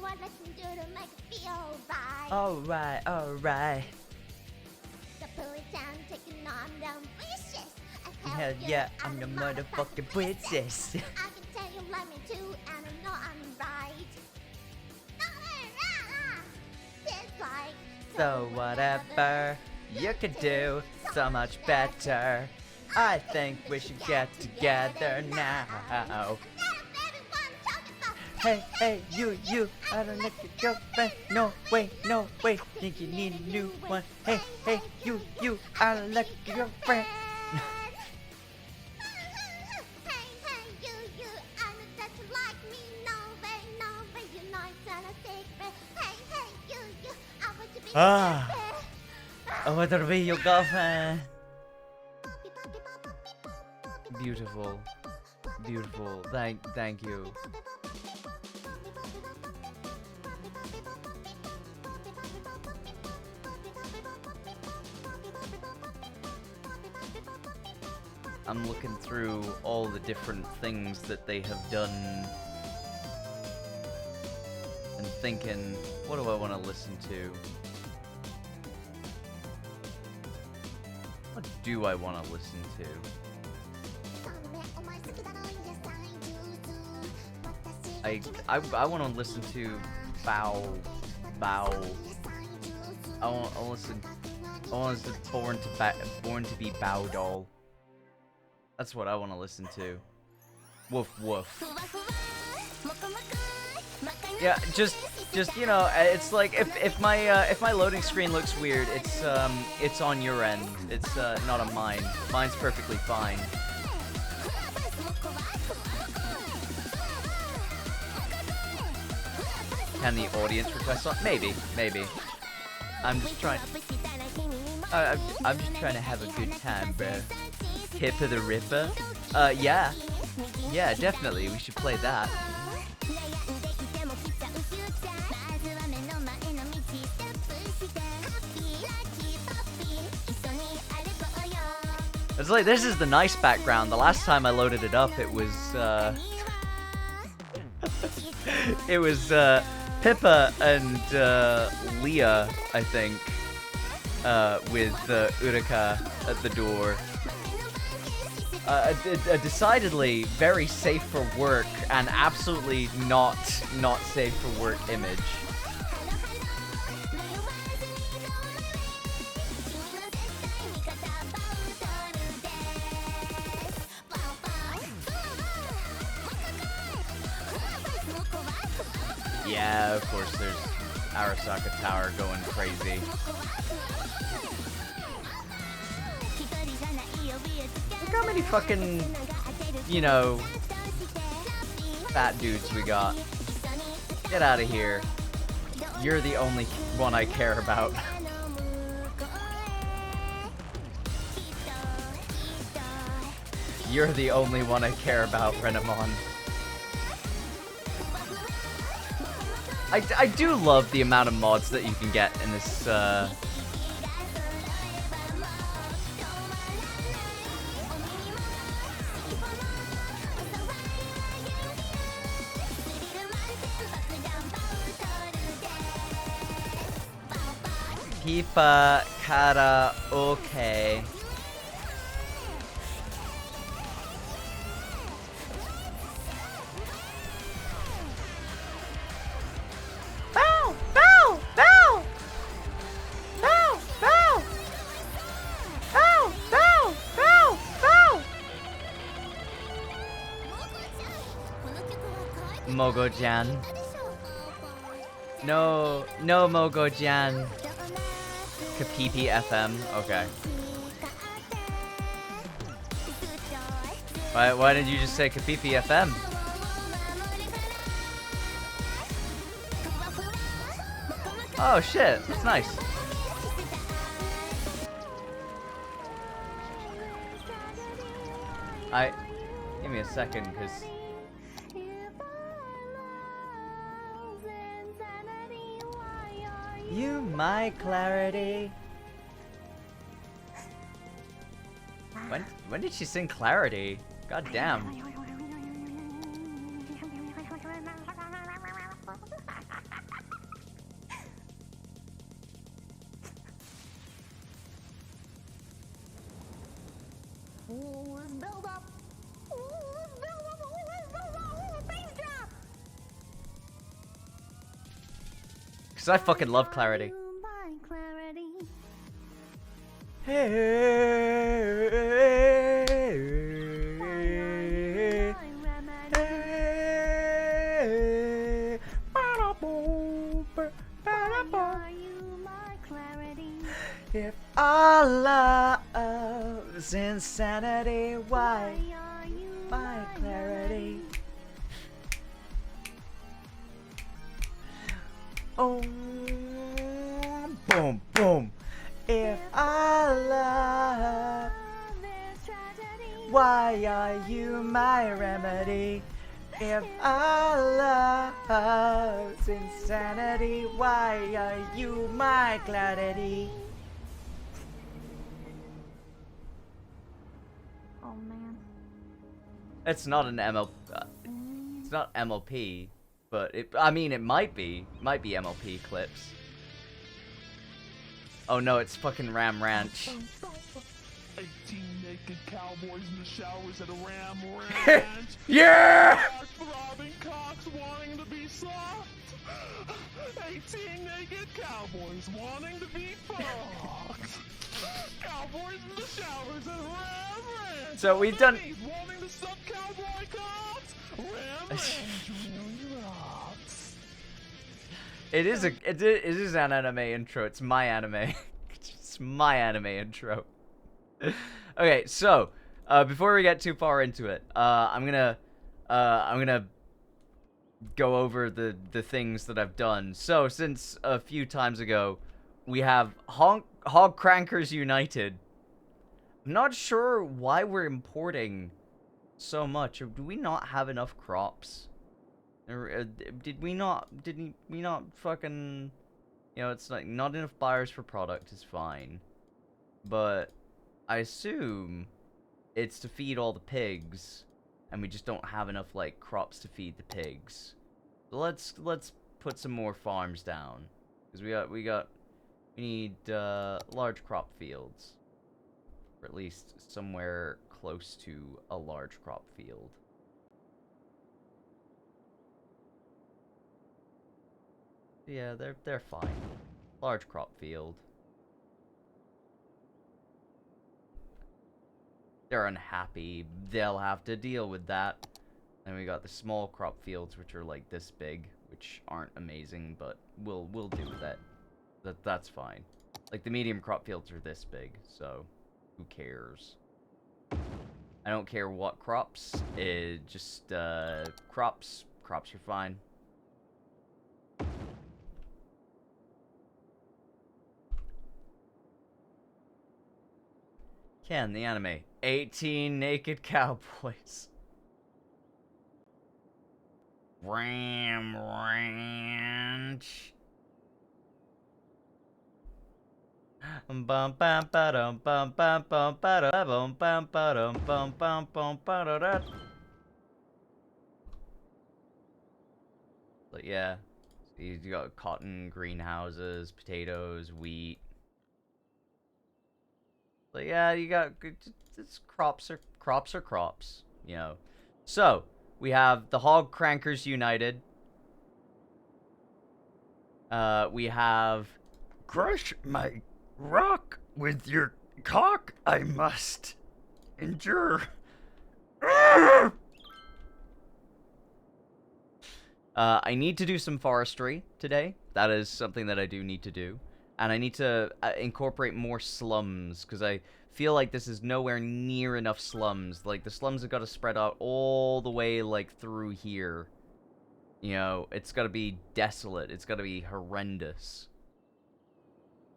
what I can do to make it feel right. Alright, alright. So pull it down, taking on down wishes. Hell yeah, I'm the motherfucking princess. I can tell you like me too, and I know I'm right. It's like So whatever you could do so much better. I think we should get together now. Hey, hey, you, I don't like your girlfriend. No way, think you need a new one. Hey, hey, you, I don't like your girlfriend. Ah, I want to be your girlfriend. Beautiful, beautiful. Thank you. I'm looking through all the different things that they have done and thinking, what do I want to listen to? What do I want to listen to? I want to listen to Bow. I want to listen Born to be Bow Doll. That's what I want to listen to. Woof woof. Yeah, just you know, it's like if my loading screen looks weird, it's on your end. It's not on mine. Mine's perfectly fine. Can the audience request song? Maybe. I'm just trying. I'm just trying to have a good time, bro. Pippa the Ripper? Yeah, definitely. We should play that. It's like, this is the nice background. The last time I loaded it up, it was, it was, Pippa and, Leah, I think, with, Urika at the door. A decidedly very safe for work and absolutely not safe for work image. Yeah, of course, there's Arasaka Tower going crazy. Look how many fucking, you know, fat dudes we got. Get out of here. You're the only one I care about. You're the only one I care about, Renamon. I do love the amount of mods that you can get in this, Pippa Karaoke. Bow! Bow! Bow! Bow! Bow! Bow! Bow! Bow! Bow! Mogo-jan. No Mogo-jan. Kapipi FM. Okay. Why did you just say Kapipi FM? Oh shit, that's nice. Give me a second, cause you my clarity. When did she sing Clarity? God damn. Because I fucking love clarity. If our love's insanity, why are you my clarity? Oh, boom, boom. If our love is tragedy, why are you my remedy? If our love's insanity, why are you my clarity? Oh man. It's not an it's not MLP, but I mean, it might be MLP clips. Oh no, it's fucking Ram Ranch. 18 naked cowboys in the showers at a Ram Ranch. Yeah! Throbbing cocks wanting to be soft. 18 naked cowboys wanting to be fucked. Cowboys in the showers at Ram Ranch. So we've done. Wanting to suck cowboy cocks. Ram Ranch really rocks. It is an anime intro. It's my anime. It's my anime intro. Okay, so before we get too far into it, I'm gonna go over the things that I've done. So since a few times ago, we have Hog Crankers United. I'm not sure why we're importing so much. Or do we not have enough crops? Or, did we not fucking, you know, it's like not enough buyers for product is fine, but I assume it's to feed all the pigs, and we just don't have enough like crops to feed the pigs. So let's put some more farms down, because we need large crop fields, or at least somewhere close to a large crop field. Yeah, they're fine. Large crop field. They're unhappy. They'll have to deal with that. And we got the small crop fields, which are like this big, which aren't amazing, but we'll do that. That's fine. Like the medium crop fields are this big, so who cares? I don't care what crops. It just crops are fine. Ken, the anime. 18 naked cowboys. Ram Ranch. But yeah, you got cotton, greenhouses, potatoes, wheat. But yeah, you got crops are crops, you know. So we have the Hog Crankers United. We have crush my rock with your cock. I must endure. I need to do some forestry today. That is something that I do need to do. And I need to incorporate more slums, because I feel like this is nowhere near enough slums. Like, the slums have got to spread out all the way, like, through here. You know, it's got to be desolate. It's got to be horrendous.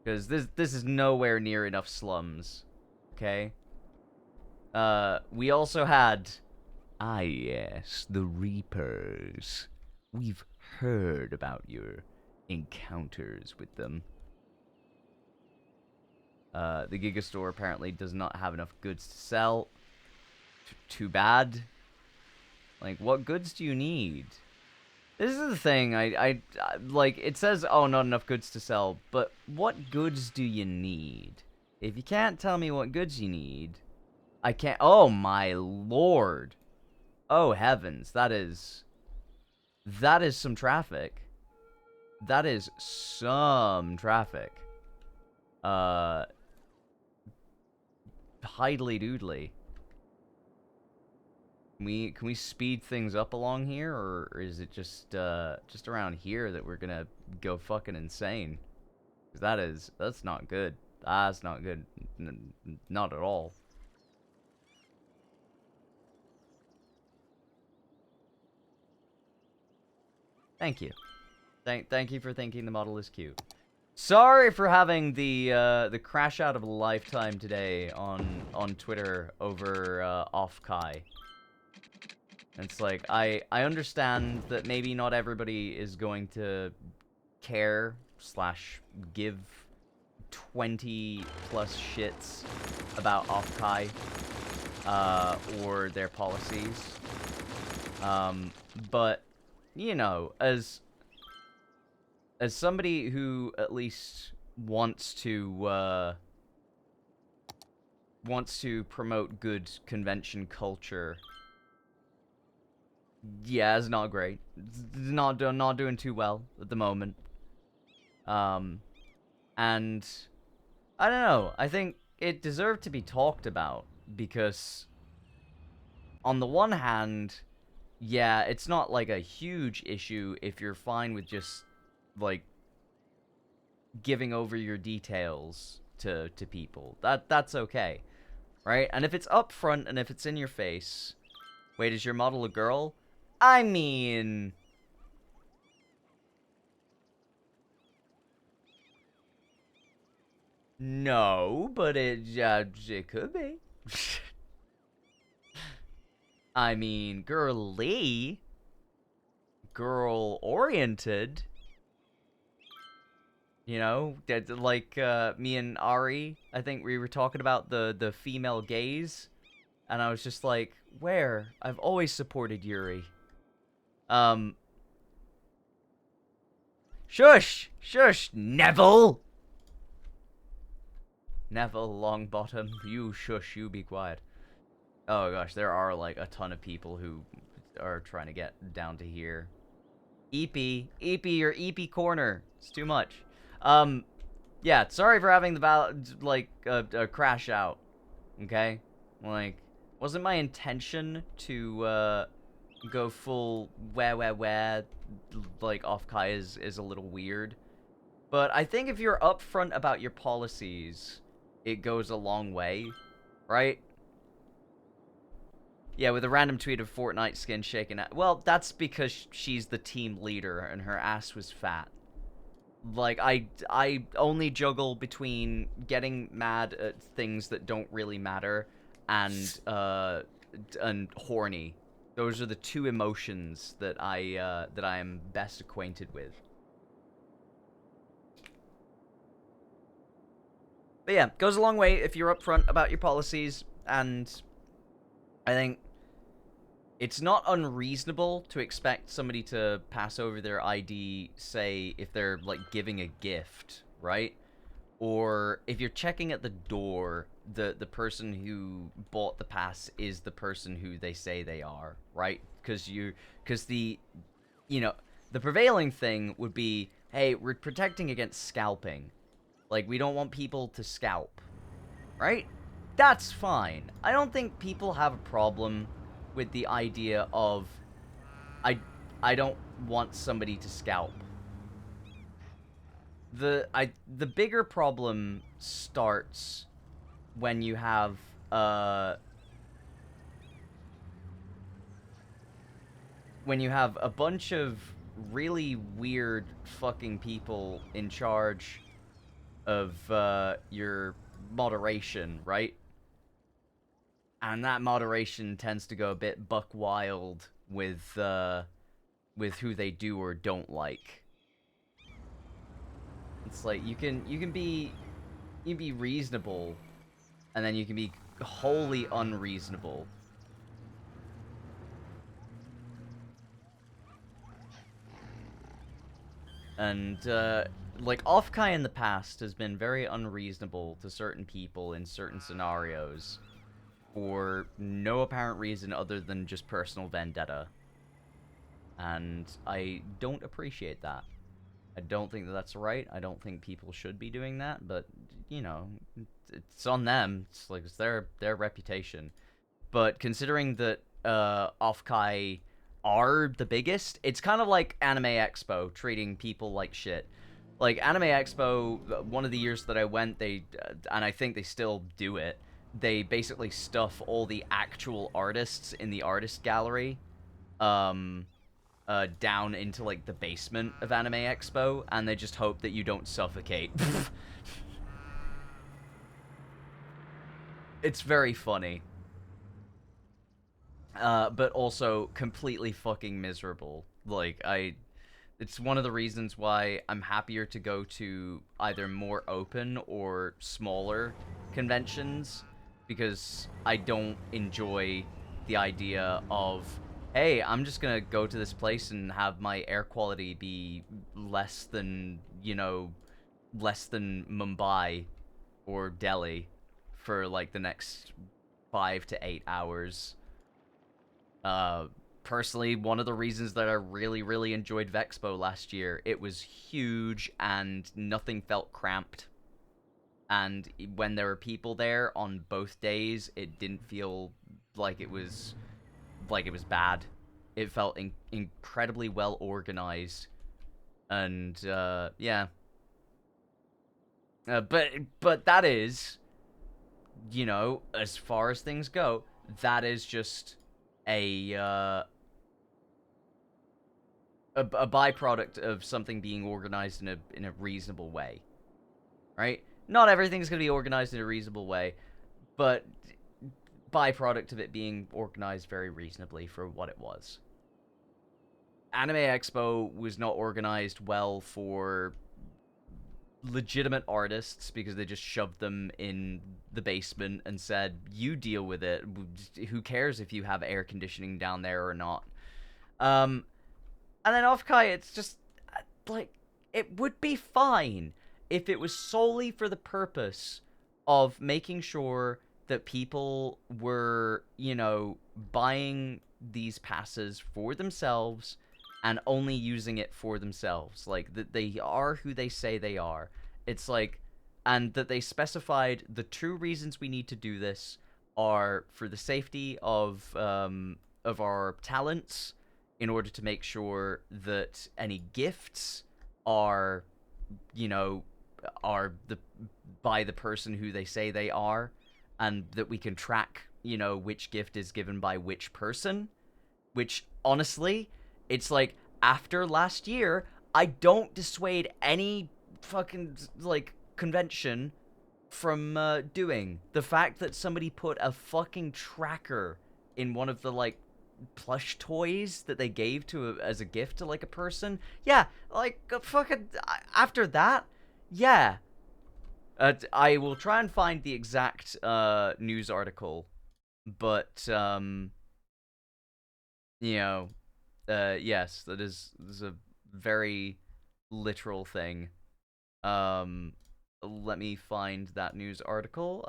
Because this is nowhere near enough slums. Okay? We also had... Ah, yes, the Reapers. We've heard about your encounters with them. The Giga Store apparently does not have enough goods to sell. Too bad. Like, what goods do you need? This is the thing, I like, it says, oh, not enough goods to sell, but what goods do you need? If you can't tell me what goods you need, I can't, oh my lord. Oh heavens, that is some traffic. That is some traffic. Hidely doodly. Can we speed things up along here, or is it just around here that we're gonna go fucking insane? 'Cause that's not good. That's not good. Not at all. Thank you. Thank you for thinking the model is cute. Sorry for having the crash out of a lifetime today on Twitter over off Kai. It's like I understand that maybe not everybody is going to care / give 20 plus shits about off Kai or their policies. But you know, as somebody who at least wants to promote good convention culture, yeah, it's not great. It's not doing too well at the moment. And I don't know. I think it deserved to be talked about because, on the one hand, yeah, it's not like a huge issue if you're fine with just like giving over your details to people. That's okay, right? And if it's upfront and if it's in your face, wait, is your model a girl? I mean, no, but it could be. I mean, girly, girl-oriented. You know, like me and Ari, I think we were talking about the female gaze, and I was just like, where? I've always supported Yuri. Shush! Shush, Neville! Neville Longbottom, you shush, you be quiet. Oh gosh, there are like a ton of people who are trying to get down to here. Eepy, your Eepy corner. It's too much. Yeah, sorry for having a crash out. Okay? Like, wasn't my intention to, go full where, like, off Kai is a little weird. But I think if you're upfront about your policies, it goes a long way, right? Yeah, with a random tweet of Fortnite skin shaking out. Well, that's because she's the team leader and her ass was fat. Like, I only juggle between getting mad at things that don't really matter and horny. Those are the two emotions that I am best acquainted with. But yeah, goes a long way if you're upfront about your policies, and I think it's not unreasonable to expect somebody to pass over their ID, say, if they're, like, giving a gift, right? Or if you're checking at the door, the person who bought the pass is the person who they say they are, right? Because the prevailing thing would be, hey, we're protecting against scalping. Like, we don't want people to scalp, right? That's fine. I don't think people have a problem with the idea of I don't want somebody to scalp. The bigger problem starts when you have a bunch of really weird fucking people in charge of your moderation, right? And that moderation tends to go a bit buck wild with who they do or don't like. It's like you can be reasonable, and then you can be wholly unreasonable. And like Offkai in the past has been very unreasonable to certain people in certain scenarios, for no apparent reason other than just personal vendetta. And I don't appreciate that. I don't think that that's right. I don't think people should be doing that, but, you know, it's on them. It's like, it's their reputation. But considering that Offkai are the biggest, it's kind of like Anime Expo treating people like shit. Like, Anime Expo, one of the years that I went, they, and I think they still do it, they basically stuff all the actual artists in the artist gallery, down into, like, the basement of Anime Expo, and they just hope that you don't suffocate. It's very funny. But also completely fucking miserable. Like, it's one of the reasons why I'm happier to go to either more open or smaller conventions, because I don't enjoy the idea of, hey, I'm just gonna go to this place and have my air quality be less than, you know, less than Mumbai or Delhi for, like, the next 5 to 8 hours. Personally, one of the reasons that I really, really enjoyed Vexpo last year, it was huge and nothing felt cramped. And when there were people there on both days, it didn't feel like it was bad. It felt incredibly well organized, and yeah. But that is, you know, as far as things go, that is just a byproduct of something being organized in a reasonable way, right? Not everything's gonna be organized in a reasonable way, but byproduct of it being organized very reasonably for what it was. Anime Expo was not organized well for legitimate artists because they just shoved them in the basement and said, you deal with it. Who cares if you have air conditioning down there or not? And then Offkai, it's just, like, it would be fine if it was solely for the purpose of making sure that people were, you know, buying these passes for themselves and only using it for themselves. Like, that they are who they say they are. It's like, and that they specified the true reasons we need to do this are for the safety of our talents, in order to make sure that any gifts are, you know, are by the person who they say they are, and that we can track, you know, which gift is given by which person. Which, honestly, it's like, after last year, I don't dissuade any fucking, like, convention from doing. The fact that somebody put a fucking tracker in one of the, like, plush toys that they gave to as a gift to, like, a person, yeah, like, fucking, after that, yeah. I will try and find the exact news article, but you know, yes, that is a very literal thing. Let me find that news article.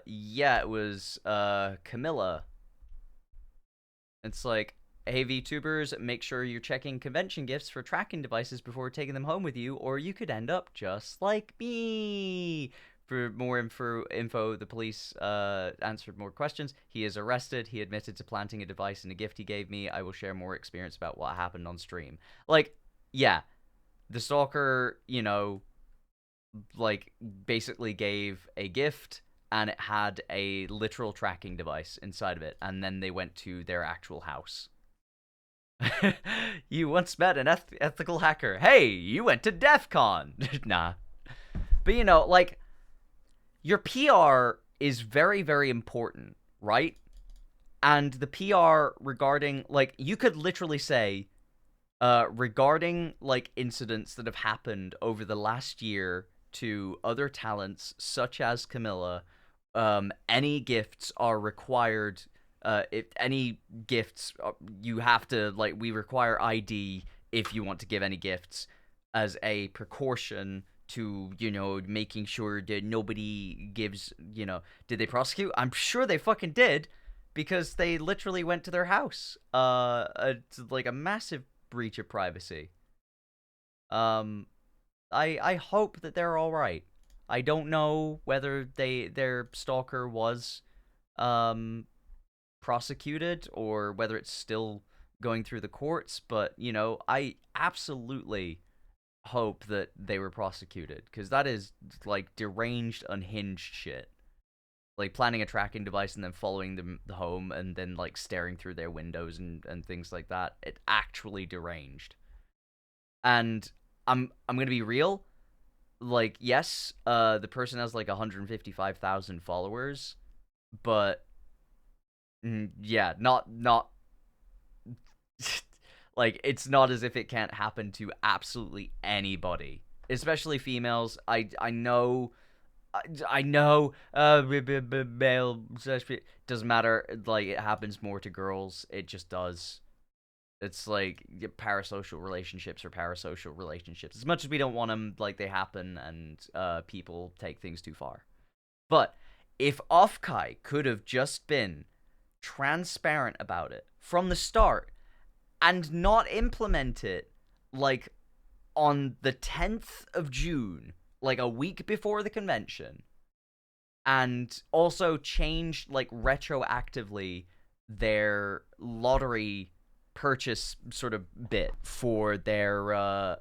Yeah, it was Camilla. It's like, hey VTubers, make sure you're checking convention gifts for tracking devices before taking them home with you, or you could end up just like me. For more info, the police answered more questions. He is arrested. He admitted to planting a device in a gift he gave me. I will share more experience about what happened on stream. Like, yeah, the stalker, you know, like, basically gave a gift, and it had a literal tracking device inside of it, and then they went to their actual house. You once met an ethical hacker. Hey, you went to DEF CON. Nah. But, you know, like, your PR is very, very important, right? And the PR regarding, like, you could literally say, regarding, like, incidents that have happened over the last year to other talents, such as Camilla, any gifts are required. If any gifts, you have to, like, we require ID if you want to give any gifts, as a precaution to, you know, making sure that nobody gives, you know, did they prosecute? I'm sure they fucking did, because they literally went to their house. It's like a massive breach of privacy. I hope that they're all right. I don't know whether their stalker was prosecuted or whether it's still going through the courts, but you know, I absolutely hope that they were prosecuted, because that is like deranged, unhinged shit. Like planning a tracking device and then following them home and then like staring through their windows and things like that. It actually deranged. And I'm gonna be real. Like, yes, the person has like 155,000 followers, but yeah, not like, it's not as if it can't happen to absolutely anybody, especially females. I know, male doesn't matter. Like, it happens more to girls. It just does. It's like parasocial relationships are parasocial relationships. As much as we don't want them, like, they happen, and people take things too far. But if Offkai could have just been transparent about it from the start and not implement it, like, on the 10th of June, like a week before the convention, and also change, like, retroactively their lottery purchase sort of bit for their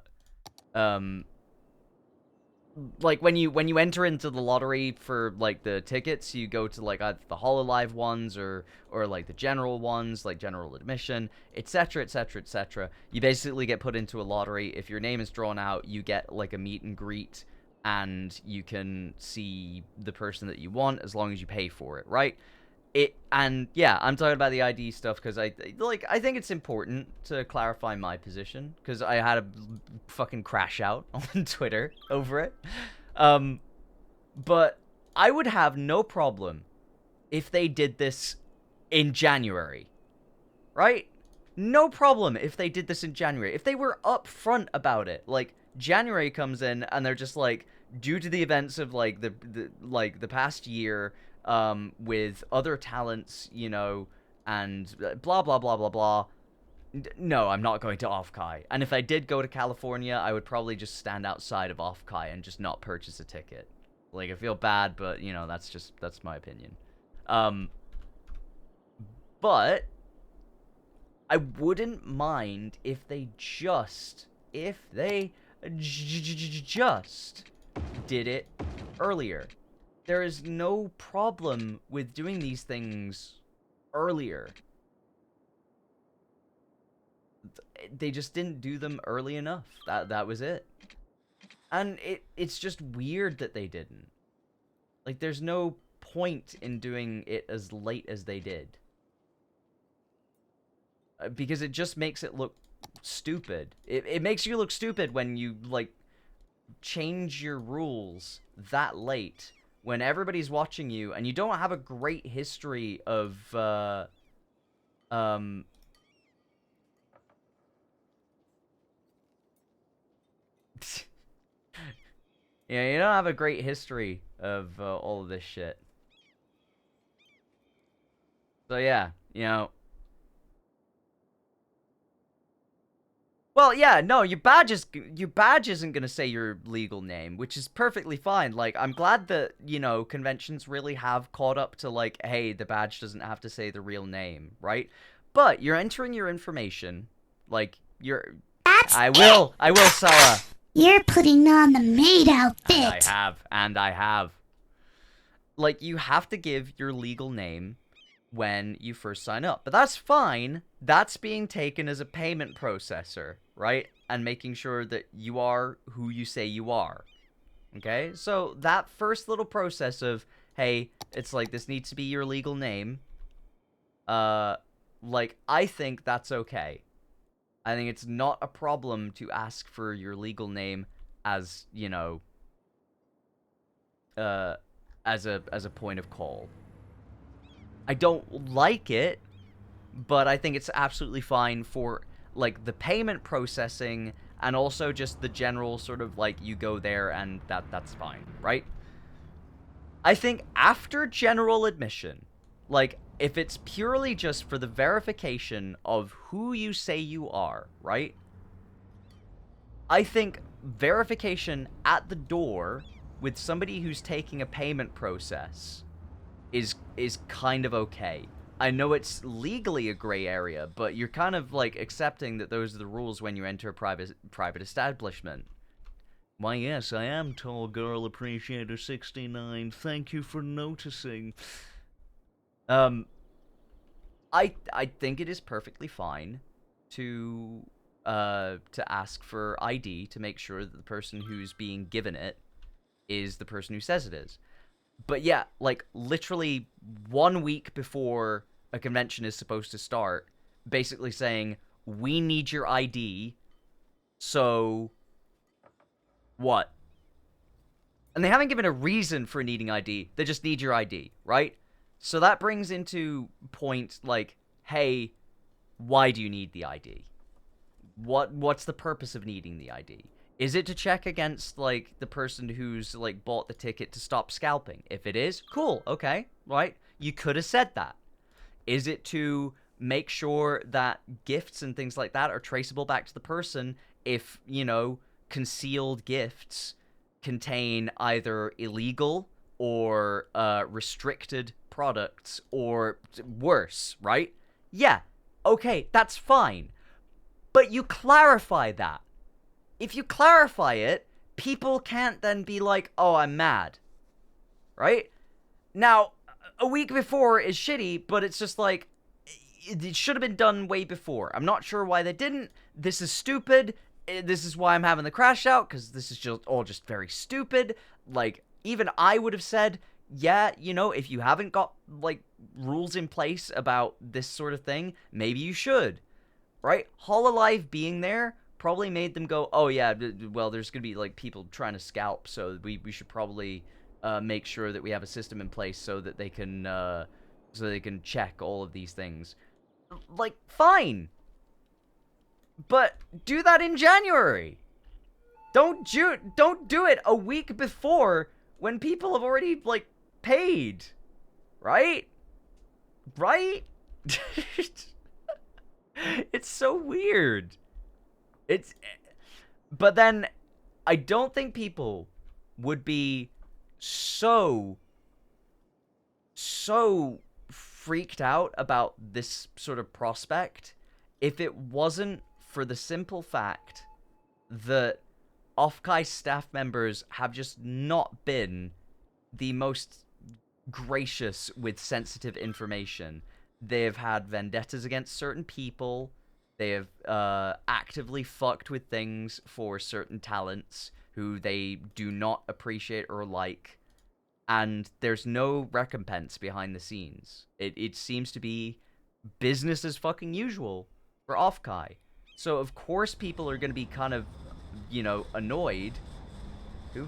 like when you enter into the lottery for like the tickets, you go to like either the HoloLive ones or like the general ones, like general admission, etc, etc, etc. You basically get put into a lottery. If your name is drawn out, you get like a meet and greet, and you can see the person that you want as long as you pay for it, right? And yeah, I'm talking about the ID stuff because I think it's important to clarify my position, because I had a fucking crash out on Twitter over it. But I would have no problem if they did this in January, right? No problem if they did this in January. If they were upfront about it, like January comes in and they're just like, due to the events of like the past year, with other talents, you know, and blah, blah, blah, blah, blah. No, I'm not going to Offkai. And if I did go to California, I would probably just stand outside of Offkai and just not purchase a ticket. Like, I feel bad, but, you know, that's my opinion. But I wouldn't mind if they just did it earlier. There is no problem with doing these things earlier. They just didn't do them early enough. That was it. And it's just weird that they didn't. Like, there's no point in doing it as late as they did. Because it just makes it look stupid. It makes you look stupid when you, like, change your rules that late, when everybody's watching you, and you don't have a great history of, yeah, you don't have a great history of all of this shit. So yeah, you know. Well, yeah, no, your badge isn't gonna say your legal name, which is perfectly fine. Like, I'm glad that, you know, conventions really have caught up to, like, hey, the badge doesn't have to say the real name, right? But you're entering your information, like, I will, Sarah. You're putting on the maid outfit. And I have. Like, you have to give your legal name when you first sign up. But that's fine. That's being taken as a payment processor, right? And making sure that you are who you say you are. Okay? So that first little process of, hey, it's like, this needs to be your legal name. Like, I think that's okay. I think it's not a problem to ask for your legal name as, you know, as a point of call. I don't like it, but I think it's absolutely fine for, like, the payment processing and also just the general sort of, like, you go there and that's fine, right? I think after general admission, like, if it's purely just for the verification of who you say you are, right? I think verification at the door with somebody who's taking a payment process is kind of okay. I know it's legally a gray area, but you're kind of, like, accepting that those are the rules when you enter a private establishment. Why, yes, I am Tall Girl Appreciator 69. Thank you for noticing. I think it is perfectly fine to ask for ID to make sure that the person who's being given it is the person who says it is. But yeah, like, literally 1 week before a convention is supposed to start, basically saying, we need your ID, so what? And they haven't given a reason for needing ID, they just need your ID, right? So that brings into point, like, hey, why do you need the ID? What's the purpose of needing the ID? Is it to check against, like, the person who's, like, bought the ticket to stop scalping? If it is, cool, okay, right? You could have said that. Is it to make sure that gifts and things like that are traceable back to the person if, you know, concealed gifts contain either illegal or restricted products or worse, right? Yeah, okay, that's fine. But you clarify that. If you clarify it, people can't then be like, oh, I'm mad. Right? Now, a week before is shitty, but it's just like, it should have been done way before. I'm not sure why they didn't. This is stupid. This is why I'm having the crash out, because this is just all just very stupid. Like, even I would have said, yeah, you know, if you haven't got, like, rules in place about this sort of thing, maybe you should. Right? Hololive being there probably made them go, oh yeah, well, there's gonna be, like, people trying to scalp, so we should probably make sure that we have a system in place so that they can check all of these things. Like, fine, but do that in January. Don't do it a week before when people have already, like, paid, right? It's so weird. But then I don't think people would be so freaked out about this sort of prospect if it wasn't for the simple fact that Offkai staff members have just not been the most gracious with sensitive information. They have had vendettas against certain people. They have actively fucked with things for certain talents who they do not appreciate or like. And there's no recompense behind the scenes. It seems to be business as fucking usual for Offkai. So of course people are going to be kind of, you know, annoyed. Who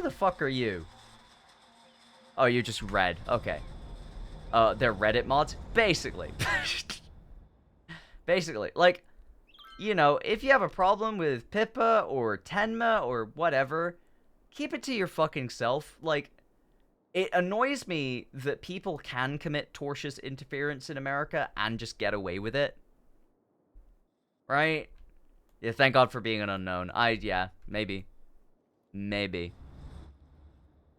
the fuck are you? Oh, you're just red. Okay. They're Reddit mods? Basically. Basically. Like, you know, if you have a problem with Pippa or Tenma or whatever, keep it to your fucking self. Like, it annoys me that people can commit tortious interference in America and just get away with it. Right? Yeah, thank God for being an unknown. Yeah, maybe. Maybe.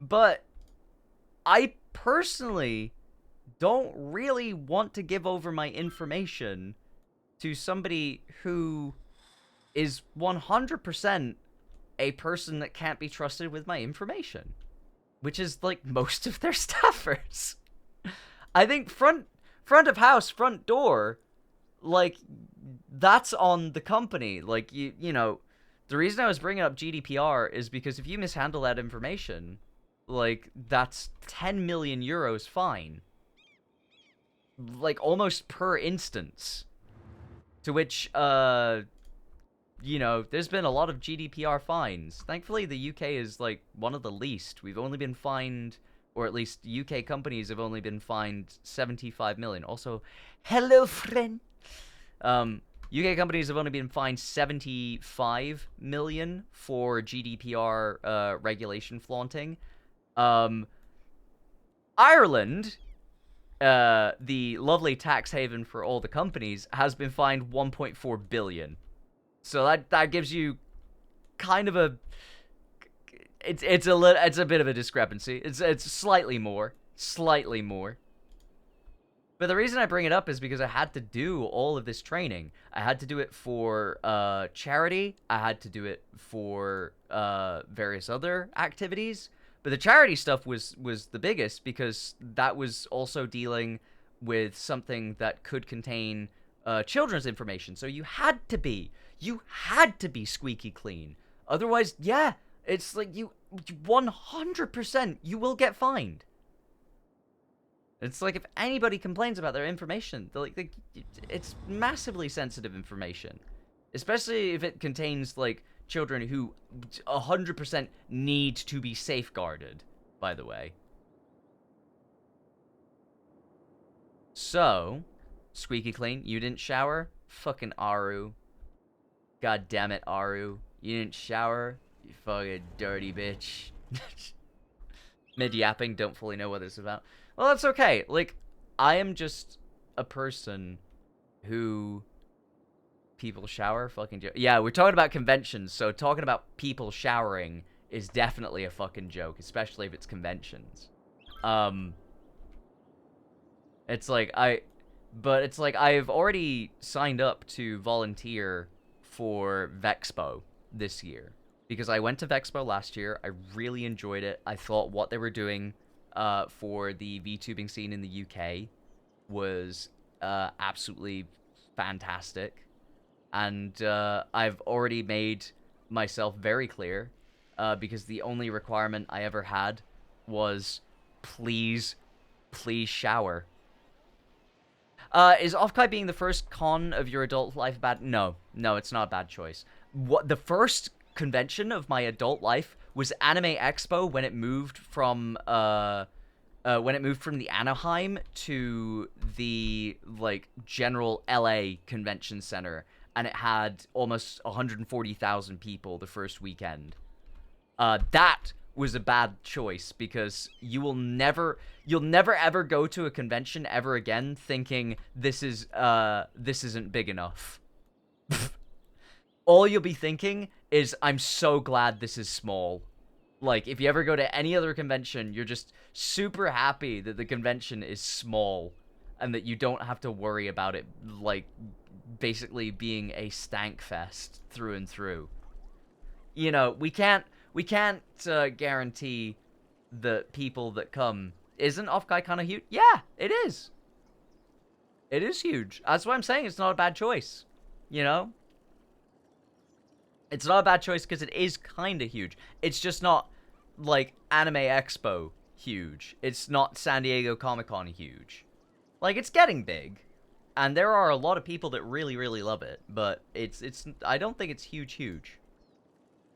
But I personally don't really want to give over my information to somebody who is 100% a person that can't be trusted with my information, which is, like, most of their staffers. I think front of house, front door, like, that's on the company. Like, you know, the reason I was bringing up GDPR is because if you mishandle that information, like, that's 10 million euros fine. Like, almost per instance. To which, you know, there's been a lot of GDPR fines. Thankfully, the UK is, like, one of the least. We've only been fined, or at least UK companies have only been fined 75 million. Also, hello, friend. UK companies have only been fined 75 million for GDPR regulation flaunting. Ireland, the lovely tax haven for all the companies, has been fined 1.4 billion. So that gives you kind of a it's a bit of a discrepancy. It's slightly more. But the reason I bring it up is because I had to do all of this training. I had to do it for charity. I had to do it for various other activities. But the charity stuff was the biggest because that was also dealing with something that could contain children's information. So you had to be squeaky clean. Otherwise, yeah, it's like you 100% you will get fined. It's like if anybody complains about their information, it's massively sensitive information, especially if it contains like children who 100% need to be safeguarded, by the way. So, squeaky clean, you didn't shower? Fucking Aru. God damn it, Aru. You didn't shower? You fucking dirty bitch. Mid-yapping, don't fully know what this is about. Well, that's okay. Like, I am just a person who... People shower? Fucking joke. Yeah, we're talking about conventions, so talking about people showering is definitely a fucking joke, especially if it's conventions. It's like, I've already signed up to volunteer for Vexpo this year. Because I went to Vexpo last year, I really enjoyed it. I thought what they were doing for the VTubing scene in the UK was absolutely fantastic. And I've already made myself very clear, because the only requirement I ever had was, please shower. Is Offkai being the first con of your adult life bad? No, it's not a bad choice. What the first convention of my adult life was Anime Expo when it moved from the Anaheim to the like general LA convention center, and it had almost 140,000 people the first weekend. That was a bad choice because you'll never ever go to a convention ever again thinking this isn't big enough. All you'll be thinking is, I'm so glad this is small. Like, if you ever go to any other convention, you're just super happy that the convention is small and that you don't have to worry about it, like, basically being a stank fest through and through. You know, we can't guarantee the people that come. Isn't Offkai kind of huge? Yeah, it is. It is huge. That's why I'm saying it's not a bad choice. You know? It's not a bad choice because it is kind of huge. It's just not, like, Anime Expo huge. It's not San Diego Comic-Con huge. Like, it's getting big. And there are a lot of people that really, really love it. But I don't think it's huge.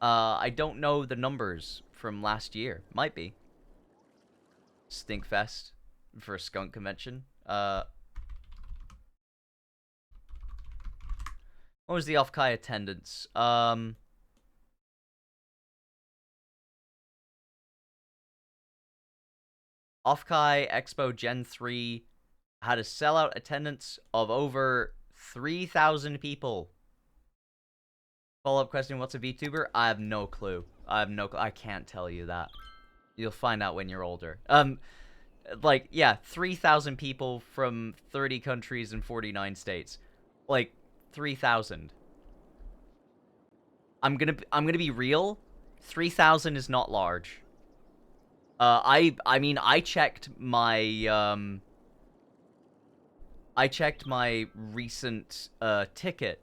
I don't know the numbers from last year. Might be. Stinkfest for a skunk convention. What was the Offkai attendance? Offkai Expo Gen 3 had a sellout attendance of over 3,000 people. Follow-up question, what's a VTuber? I have no clue. I can't tell you that. You'll find out when you're older. Like, yeah, 3,000 people from 30 countries and 49 states. Like, 3,000. I'm gonna be real. 3,000 is not large. I mean, I checked my recent ticket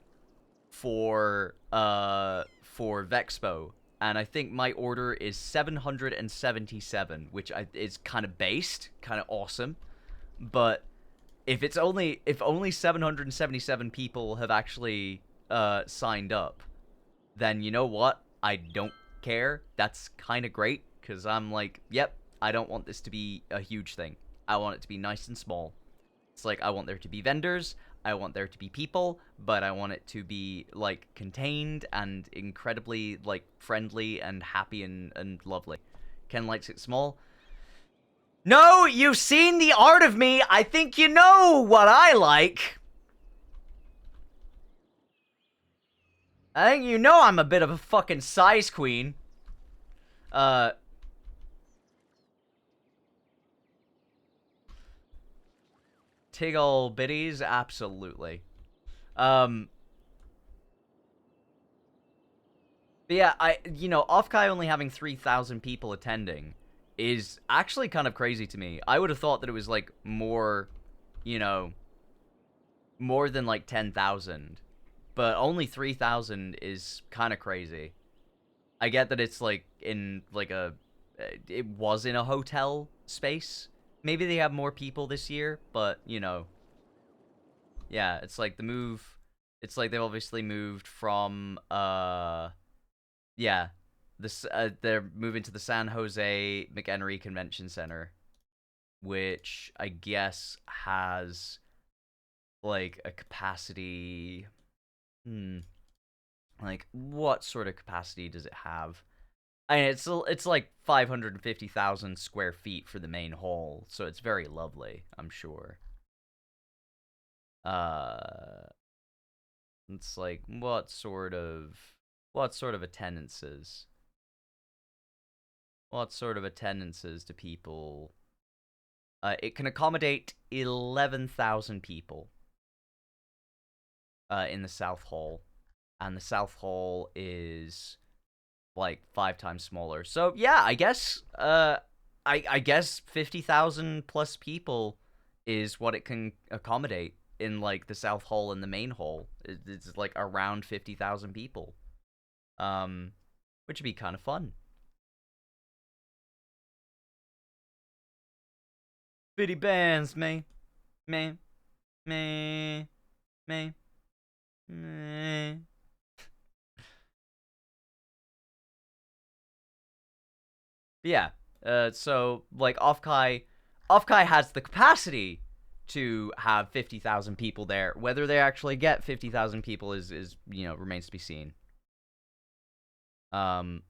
for Vexpo, and I think my order is 777, which is kind of based, kind of awesome. But if only 777 people have actually signed up, then you know what? I don't care. That's kind of great, because I'm like, yep, I don't want this to be a huge thing. I want it to be nice and small. It's like, I want there to be vendors. I want there to be people, but I want it to be, like, contained and incredibly, like, friendly and happy and lovely. Ken likes it small. No, you've seen the art of me. I think you know what I like. I think you know I'm a bit of a fucking size queen. Tiggle biddies, absolutely. But yeah, Offkai only having 3,000 people attending is actually kind of crazy to me. I would have thought that it was, like, more, more than, like, 10,000. But only 3,000 is kind of crazy. I get that it's, like, in, like, it was in a hotel space. Maybe they have more people this year, but, yeah, it's like the move, it's like they've obviously moved from, yeah, they're moving to the San Jose McHenry Convention Center, which I guess has, like, a capacity, like, what sort of capacity does it have? I mean, it's like 550,000 square feet for the main hall, so it's very lovely, I'm sure. It's like, what sort of attendances? What sort of attendances do people... it can accommodate 11,000 people in the South Hall, and the South Hall is, like, 5 times smaller. So yeah, I guess I guess 50,000 plus people is what it can accommodate in, like, the South Hall and the main hall. It's like around 50,000 people, which would be kind of fun. Bitty bands, me. Yeah, so, like, Offkai has the capacity to have 50,000 people there. Whether they actually get 50,000 people is remains to be seen. Bud,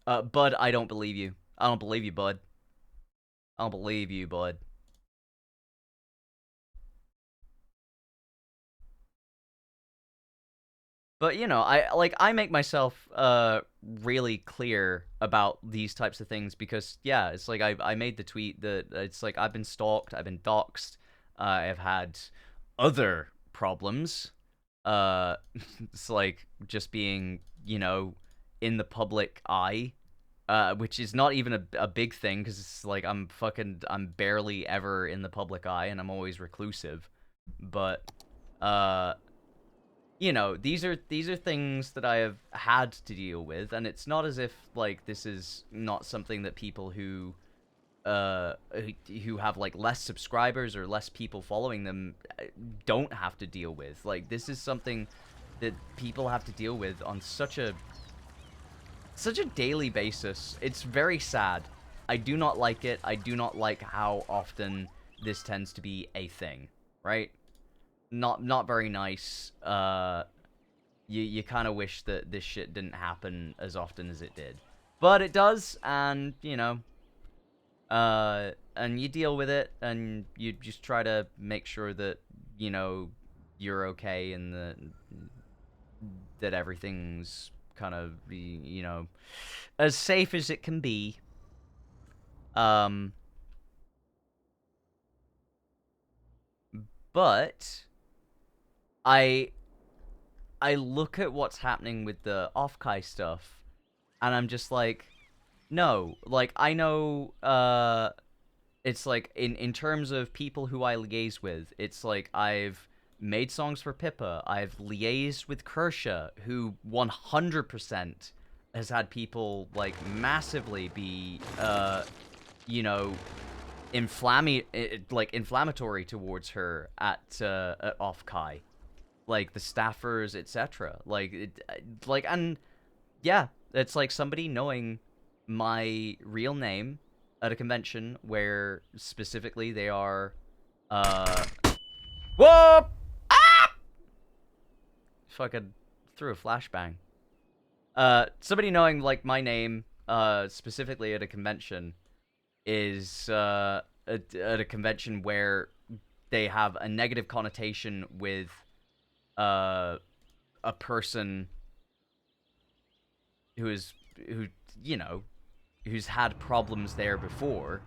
I don't believe you. I don't believe you, Bud. I don't believe you, Bud. But, I make myself really clear about these types of things because, yeah, it's like I made the tweet that it's like I've been stalked, I've been doxxed, I've had other problems. It's like just being, in the public eye, which is not even a big thing because it's like I'm barely ever in the public eye and I'm always reclusive. But, these are things that I have had to deal with, and it's not as if, like, this is not something that people who have, like, less subscribers or less people following them don't have to deal with. Like, this is something that people have to deal with on such a daily basis. It's very sad. I do not like it. I do not like how often this tends to be a thing, right? Not very nice. You kind of wish that this shit didn't happen as often as it did, but it does, and and you deal with it, and you just try to make sure that you're okay, and that everything's kind of as safe as it can be. But I look at what's happening with the Offkai stuff, and I'm just like, no, like, I know, it's like, in terms of people who I liaise with, it's like, I've made songs for Pippa, I've liaised with Kersha, who 100% has had people, like, massively be, inflammatory towards her at Offkai. Like, the staffers, etc. And yeah, it's like somebody knowing my real name at a convention where specifically they are Whoop! Ah! Fucking threw a flashbang. Somebody knowing, like, my name, specifically at a convention, is, at a convention where they have a negative connotation with, a person who, you know, who's had problems there before,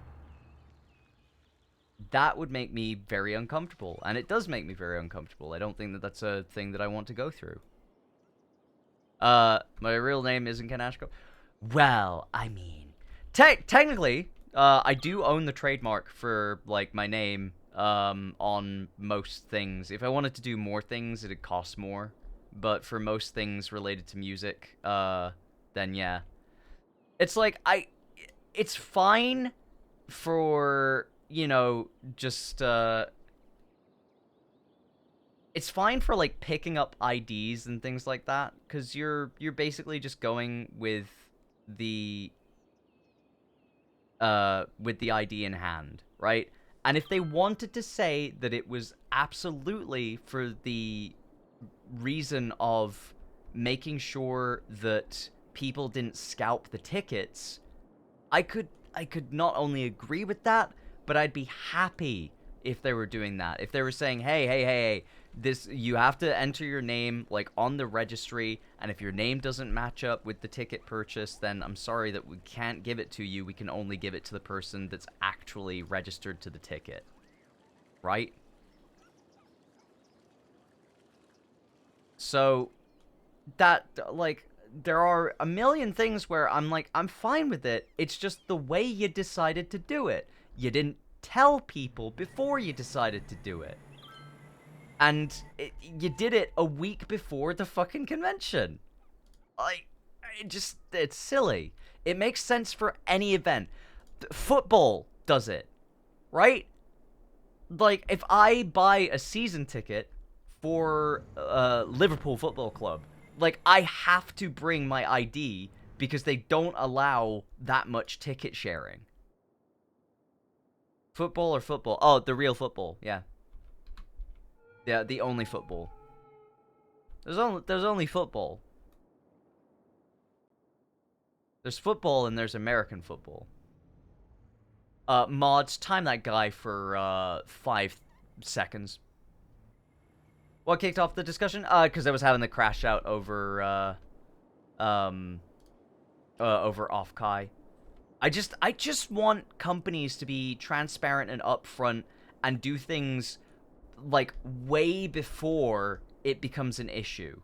that would make me very uncomfortable. And it does make me very uncomfortable. I don't think that that's a thing that I want to go through. My real name isn't Ken Ashcorp. Well, I mean, technically, I do own the trademark for, like, my name, on most things. If I wanted to do more things, it'd cost more. But for most things related to music, then yeah. It's like, it's fine for, you know, just, it's fine for, like, picking up IDs and things like that, because you're basically just going with the ID in hand, right? And if they wanted to say that it was absolutely for the reason of making sure that people didn't scalp the tickets, I could not only agree with that, but I'd be happy if they were doing that. If they were saying, hey, this, you have to enter your name, like, on the registry, and if your name doesn't match up with the ticket purchase, then I'm sorry that we can't give it to you. We can only give it to the person that's actually registered to the ticket. Right? So, that, like, there are a million things where I'm like, I'm fine with it. It's just the way you decided to do it. You didn't tell people before you decided to do it. And you did it a week before the fucking convention. Like, it's silly. It makes sense for any event. Football does it, right? Like, if I buy a season ticket for Liverpool Football Club, like, I have to bring my ID because they don't allow that much ticket sharing. Football or football? Oh, the real football, yeah. Yeah, the only football. There's only football. There's football and there's American football. Mods, time that guy for 5 seconds. What kicked off the discussion? Because I was having the crash out over over Offkai. I just want companies to be transparent and upfront and do things, like, way before it becomes an issue,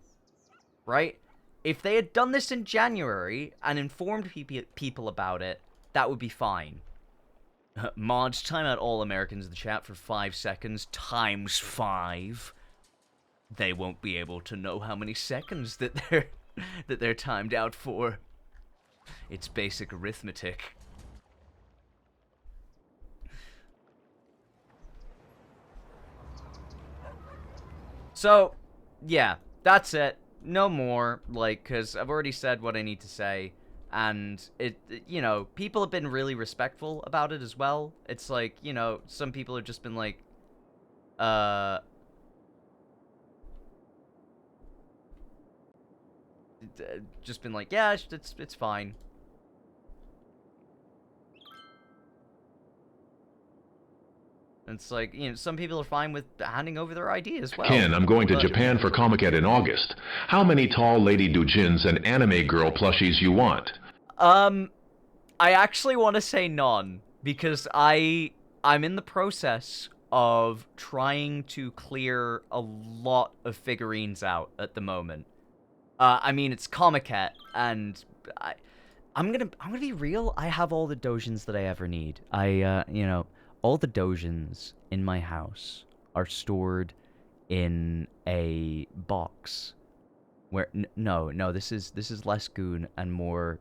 right? If they had done this in January and informed people about it, that would be fine. Mods, time out all Americans in the chat for 5 seconds times 5. They won't be able to know how many seconds that they're timed out for. It's basic arithmetic. So, yeah, that's it. No more, like, because I've already said what I need to say, and you know, people have been really respectful about it as well. It's like, you know, some people have just been like, yeah, it's fine. It's like, you know, some people are fine with handing over their ID as well. Ken, I'm going to Japan for Comic-Con in August. How many tall lady doujins and anime girl plushies you want? I actually want to say none, because I'm in the process of trying to clear a lot of figurines out at the moment. I mean, it's Comic-Con, and I'm gonna be real. I have all the doujins that I ever need. You know, all the doujins in my house are stored in a box. Where no, this is less goon and more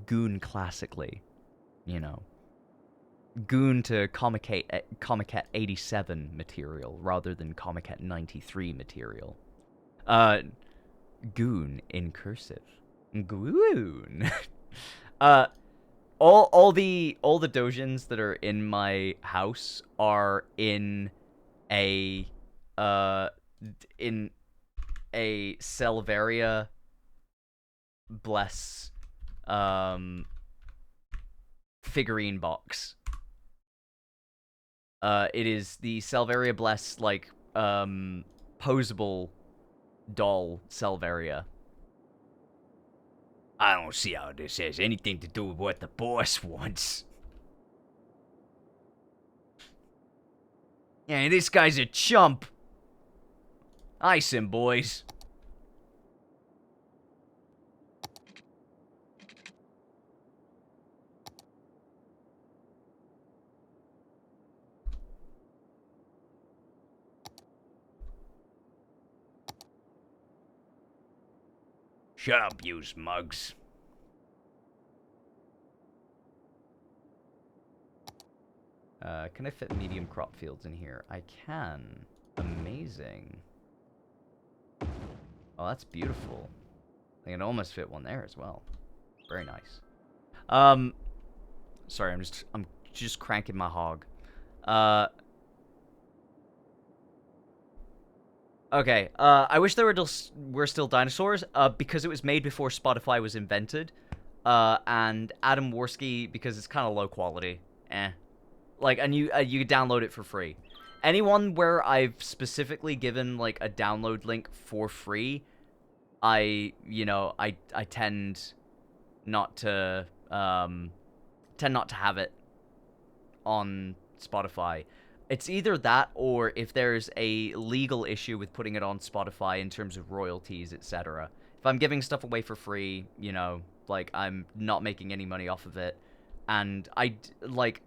goon classically, you know. Goon to Comic-Con 87 material rather than Comic-Con 93 material. Goon in cursive. Goon. All the doujins that are in my house are in a in a Selvaria Bless figurine box. It is the Selvaria Bless, like, posable doll Selvaria. I don't see how this has anything to do with what the boss wants. Yeah, this guy's a chump. Ice him, boys. Shut up, you mugs. Can I fit medium crop fields in here? I can. Amazing. Oh, that's beautiful. I can almost fit one there as well. Very nice. Sorry, I'm just cranking my hog. Okay, I wish there were still dinosaurs, because it was made before Spotify was invented. And Adam Worski, because it's kind of low quality. Like, and you download it for free. Anyone where I've specifically given, like, a download link for free, I tend not to have it on Spotify. It's either that, or if there's a legal issue with putting it on Spotify in terms of royalties, etc. If I'm giving stuff away for free, you know, like, I'm not making any money off of it, and like,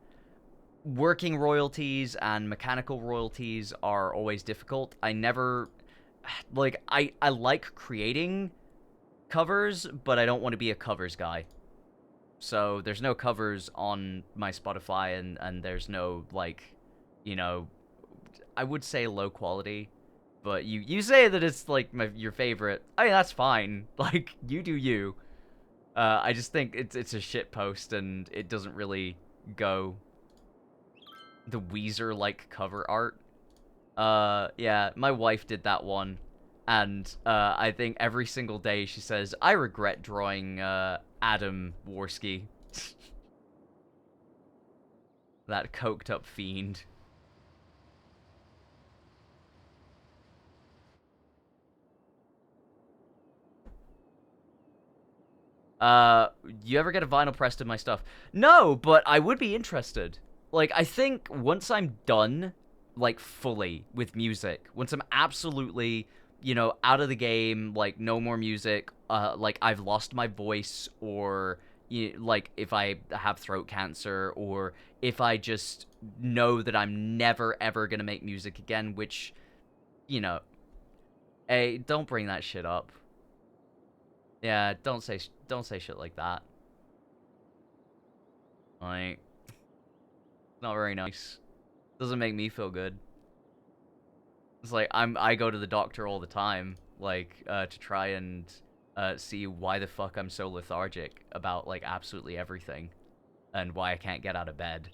working royalties and mechanical royalties are always difficult. I never, like, I like creating covers, but I don't want to be a covers guy. So there's no covers on my Spotify, and there's no, like, you know, I would say low quality, but you say that it's, like, your favorite. I mean, that's fine. Like, you do you. I just think it's a shit post, and it doesn't really go the Weezer-like cover art. Yeah, my wife did that one, and I think every single day she says, I regret drawing Adam Worski. That coked up fiend. You ever get a vinyl pressed of my stuff? No, but I would be interested. Like, I think once I'm done, like, fully with music, once I'm absolutely, you know, out of the game, like, no more music, like, I've lost my voice, or, like, if I have throat cancer, or if I just know that I'm never, ever gonna make music again, which, you know, hey, don't bring that shit up. Yeah, don't say shit like that. Like, not very nice. Doesn't make me feel good. It's like, I go to the doctor all the time, like, to try and see why the fuck I'm so lethargic about, like, absolutely everything, and why I can't get out of bed.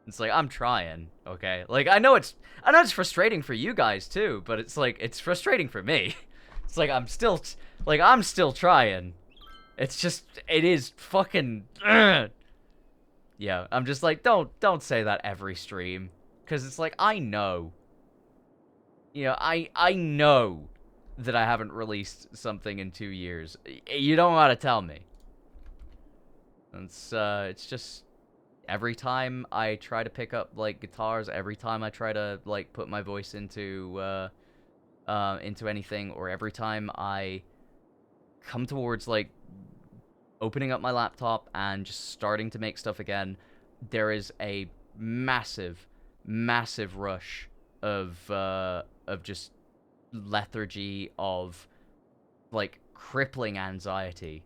It's like, I'm trying, okay? Like, I know it's frustrating for you guys too, but it's like, it's frustrating for me. It's like, I'm still trying. It's just, it is fucking, yeah, I'm just like, don't say that every stream, because it's like, I know. You know, I know that I haven't released something in 2 years. You don't gotta tell me. It's just, every time I try to pick up, like, guitars, every time I try to, like, put my voice into anything, or every time I come towards, like, opening up my laptop and just starting to make stuff again, there is a massive, massive rush of just lethargy, of, like, crippling anxiety,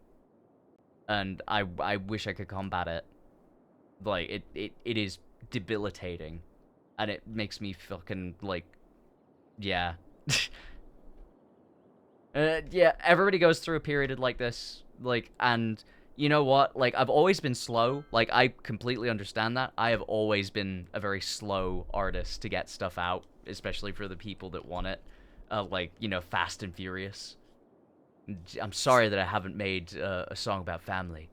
and I wish I could combat it. Like, it is debilitating, and it makes me fucking, like, yeah. Yeah, everybody goes through a period like this, like, and you know what? Like, I've always been slow. Like, I completely understand that. I have always been a very slow artist to get stuff out. especially for the people that want it. Like, you know, Fast and Furious. I'm sorry that I haven't made a song about family.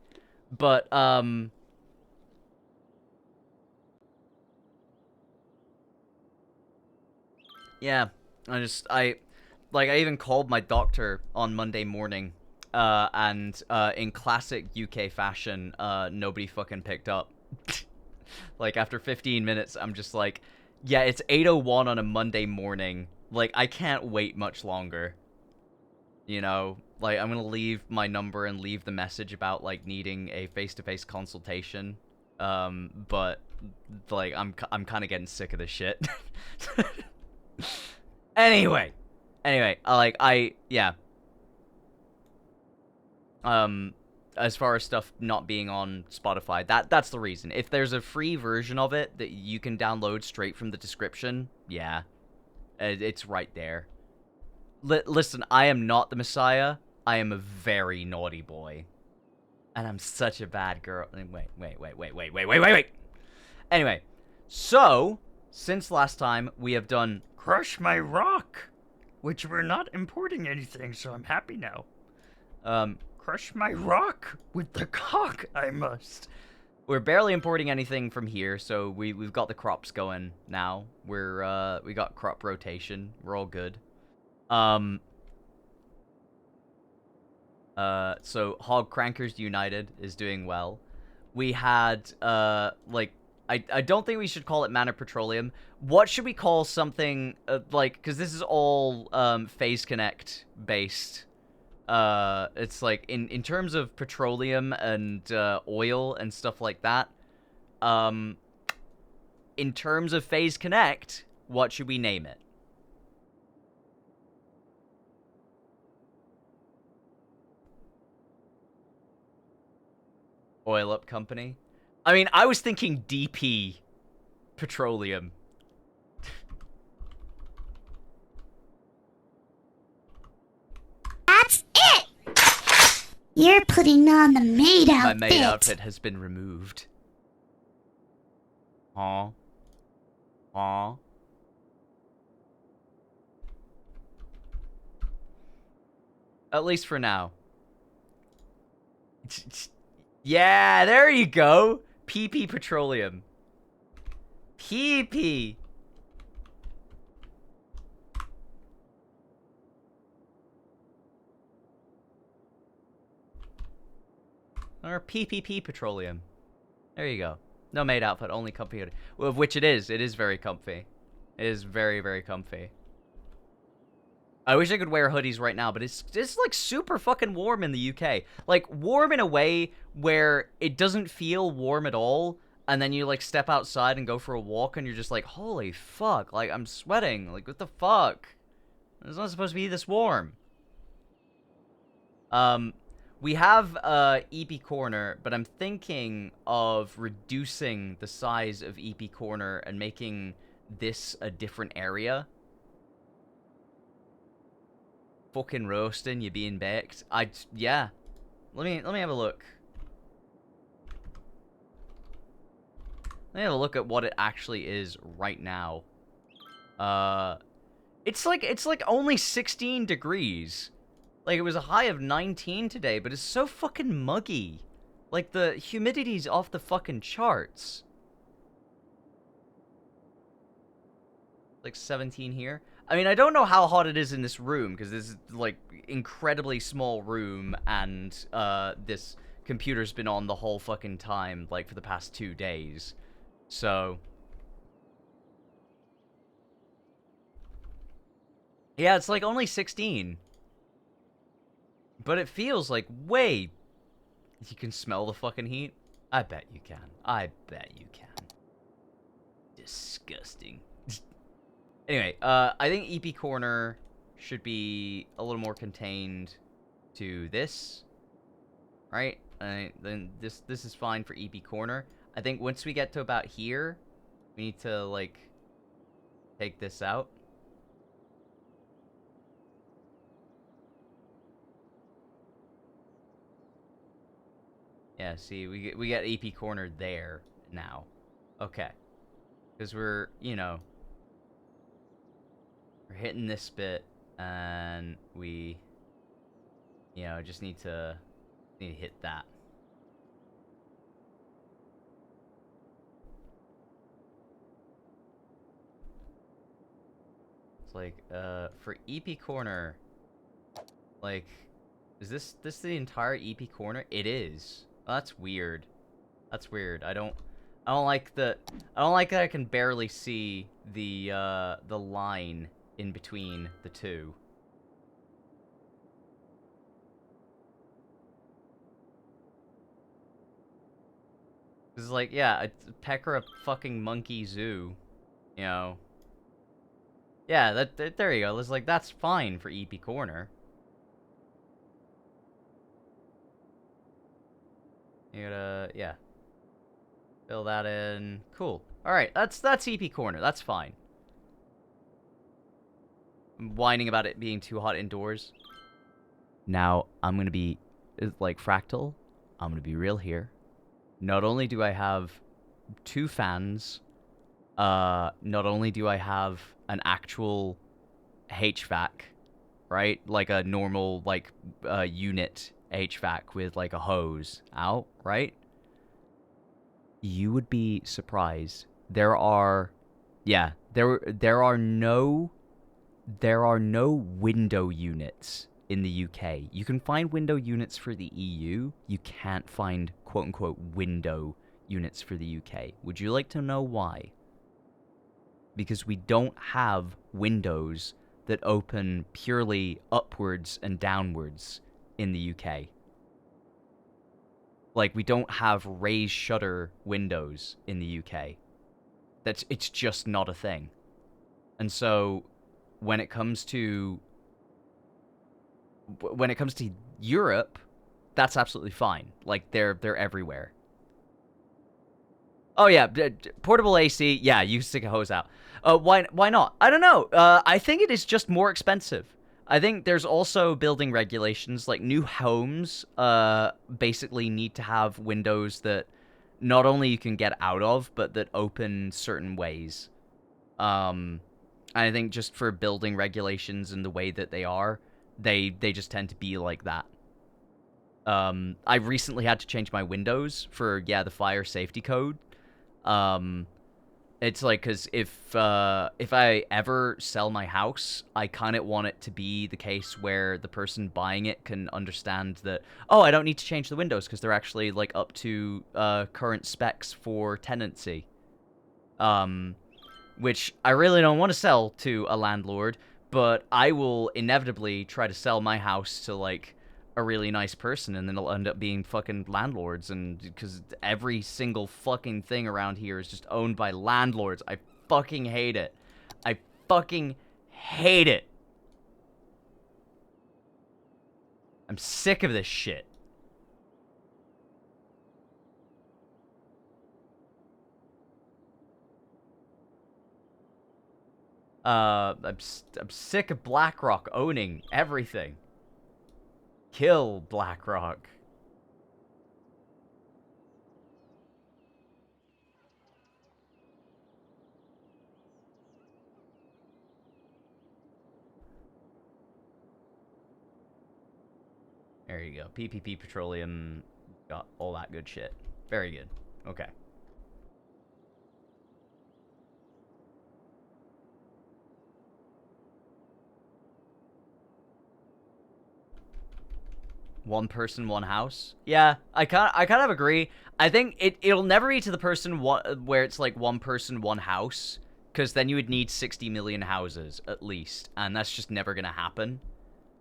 But, yeah, I even called my doctor on Monday morning, and in classic UK fashion, nobody fucking picked up. Like, after 15 minutes, I'm just like, yeah, it's 8:01 on a Monday morning. Like, I can't wait much longer. You know, like, I'm gonna leave my number and leave the message about, like, needing a face-to-face consultation. But, like, I'm kind of getting sick of this shit. Anyway, yeah. As far as stuff not being on Spotify, that's the reason. If there's a free version of it that you can download straight from the description, yeah, it's right there. Listen, I am not the Messiah. I am a very naughty boy. And I'm such a bad girl. Wait. Anyway, so, since last time, we have done Crush My Rock, which we're not importing anything, so I'm happy now. Crush My Rock with the cock, I must. We're barely importing anything from here, so we've got the crops going now. We got crop rotation. We're all good. So Hog Crankers United is doing well. We had, like, I don't think we should call it Mana Petroleum. What should we call something, like, because this is all, Phase Connect based. It's like, in terms of petroleum and, oil and stuff like that, in terms of Phase Connect, what should we name it? Oil Up Company? I mean, I was thinking DP Petroleum. That's it! You're putting on the maid outfit. My maid outfit has been removed. Aw. Aw. At least for now. Yeah, there you go. PP Petroleum. PP. Or PPP Petroleum. There you go. No maid outfit, only comfy. Well, of which it is. It is very comfy. It is very, very comfy. I wish I could wear hoodies right now, but it's like super fucking warm in the UK. Like, warm in a way where it doesn't feel warm at all, and then you like step outside and go for a walk and you're just like, holy fuck, like I'm sweating. Like, what the fuck? It's not supposed to be this warm. We have EP Corner, but I'm thinking of reducing the size of EP Corner and making this a different area. Fucking roasting, you being baked. Yeah. Let me have a look. Let me have a look at what it actually is right now. It's like only 16 degrees. Like, it was a high of 19 today, but it's so fucking muggy. Like, the humidity's off the fucking charts. Like 17 here. I mean, I don't know how hot it is in this room, because this is, like, incredibly small room, and, this computer's been on the whole fucking time, like, for the past 2 days. So... yeah, it's, like, only 16. But it feels like way... You can smell the fucking heat? I bet you can. I bet you can. Disgusting. Anyway, I think EP Corner should be a little more contained to this, right? Then this is fine for EP Corner. I think once we get to about here, we need to, like, take this out. Yeah, see, we get EP Corner there now. Okay. Because we're, you know... we're hitting this bit, and we, you know, just need to hit that. It's like, for EP corner, like, is this the entire EP corner? It is. Oh, that's weird. That's weird. I don't like that I can barely see the line in between the two. This is like, yeah, a pecker a fucking monkey zoo, you know. Yeah, there you go. It's like, that's fine for EP corner. You gotta, yeah. Fill that in. Cool. Alright, that's EP corner. That's fine. I'm whining about it being too hot indoors. Now, I'm gonna be, like, Fractal. I'm gonna be real here. Not only do I have 2 fans, not only do I have an actual HVAC, right? Like a normal, like, unit HVAC with, like, a hose out, right? You would be surprised. There are no window units in the UK. You can find window units for the EU. You can't find quote-unquote window units for the UK. Would you like to know why? Because we don't have windows that open purely upwards and downwards in the UK. Like, we don't have raised shutter windows in the UK. It's just not a thing. And so, when it comes to Europe, that's absolutely fine. Like, they're everywhere. Oh yeah, portable AC. Yeah, you stick a hose out. Why not? I don't know. I think it is just more expensive. I think there's also building regulations, like new homes basically need to have windows that not only you can get out of, but that open certain ways. I think just for building regulations and the way that they are, they just tend to be like that. I recently had to change my windows for, yeah, the fire safety code. It's like, because if I ever sell my house, I kind of want it to be the case where the person buying it can understand that, oh, I don't need to change the windows because they're actually, like, up to current specs for tenancy. Which I really don't want to sell to a landlord, but I will inevitably try to sell my house to, like, a really nice person, and then it'll end up being fucking landlords, and because every single fucking thing around here is just owned by landlords. I fucking hate it. I fucking hate it. I'm sick of this shit. I'm sick of BlackRock owning everything. Kill BlackRock. There you go. PPP Petroleum got all that good shit. Very good. Okay. One person, one house. Yeah, I kind of agree. I think it'll never be to the person where it's like one person, one house, because then you would need 60 million houses at least, and that's just never gonna happen.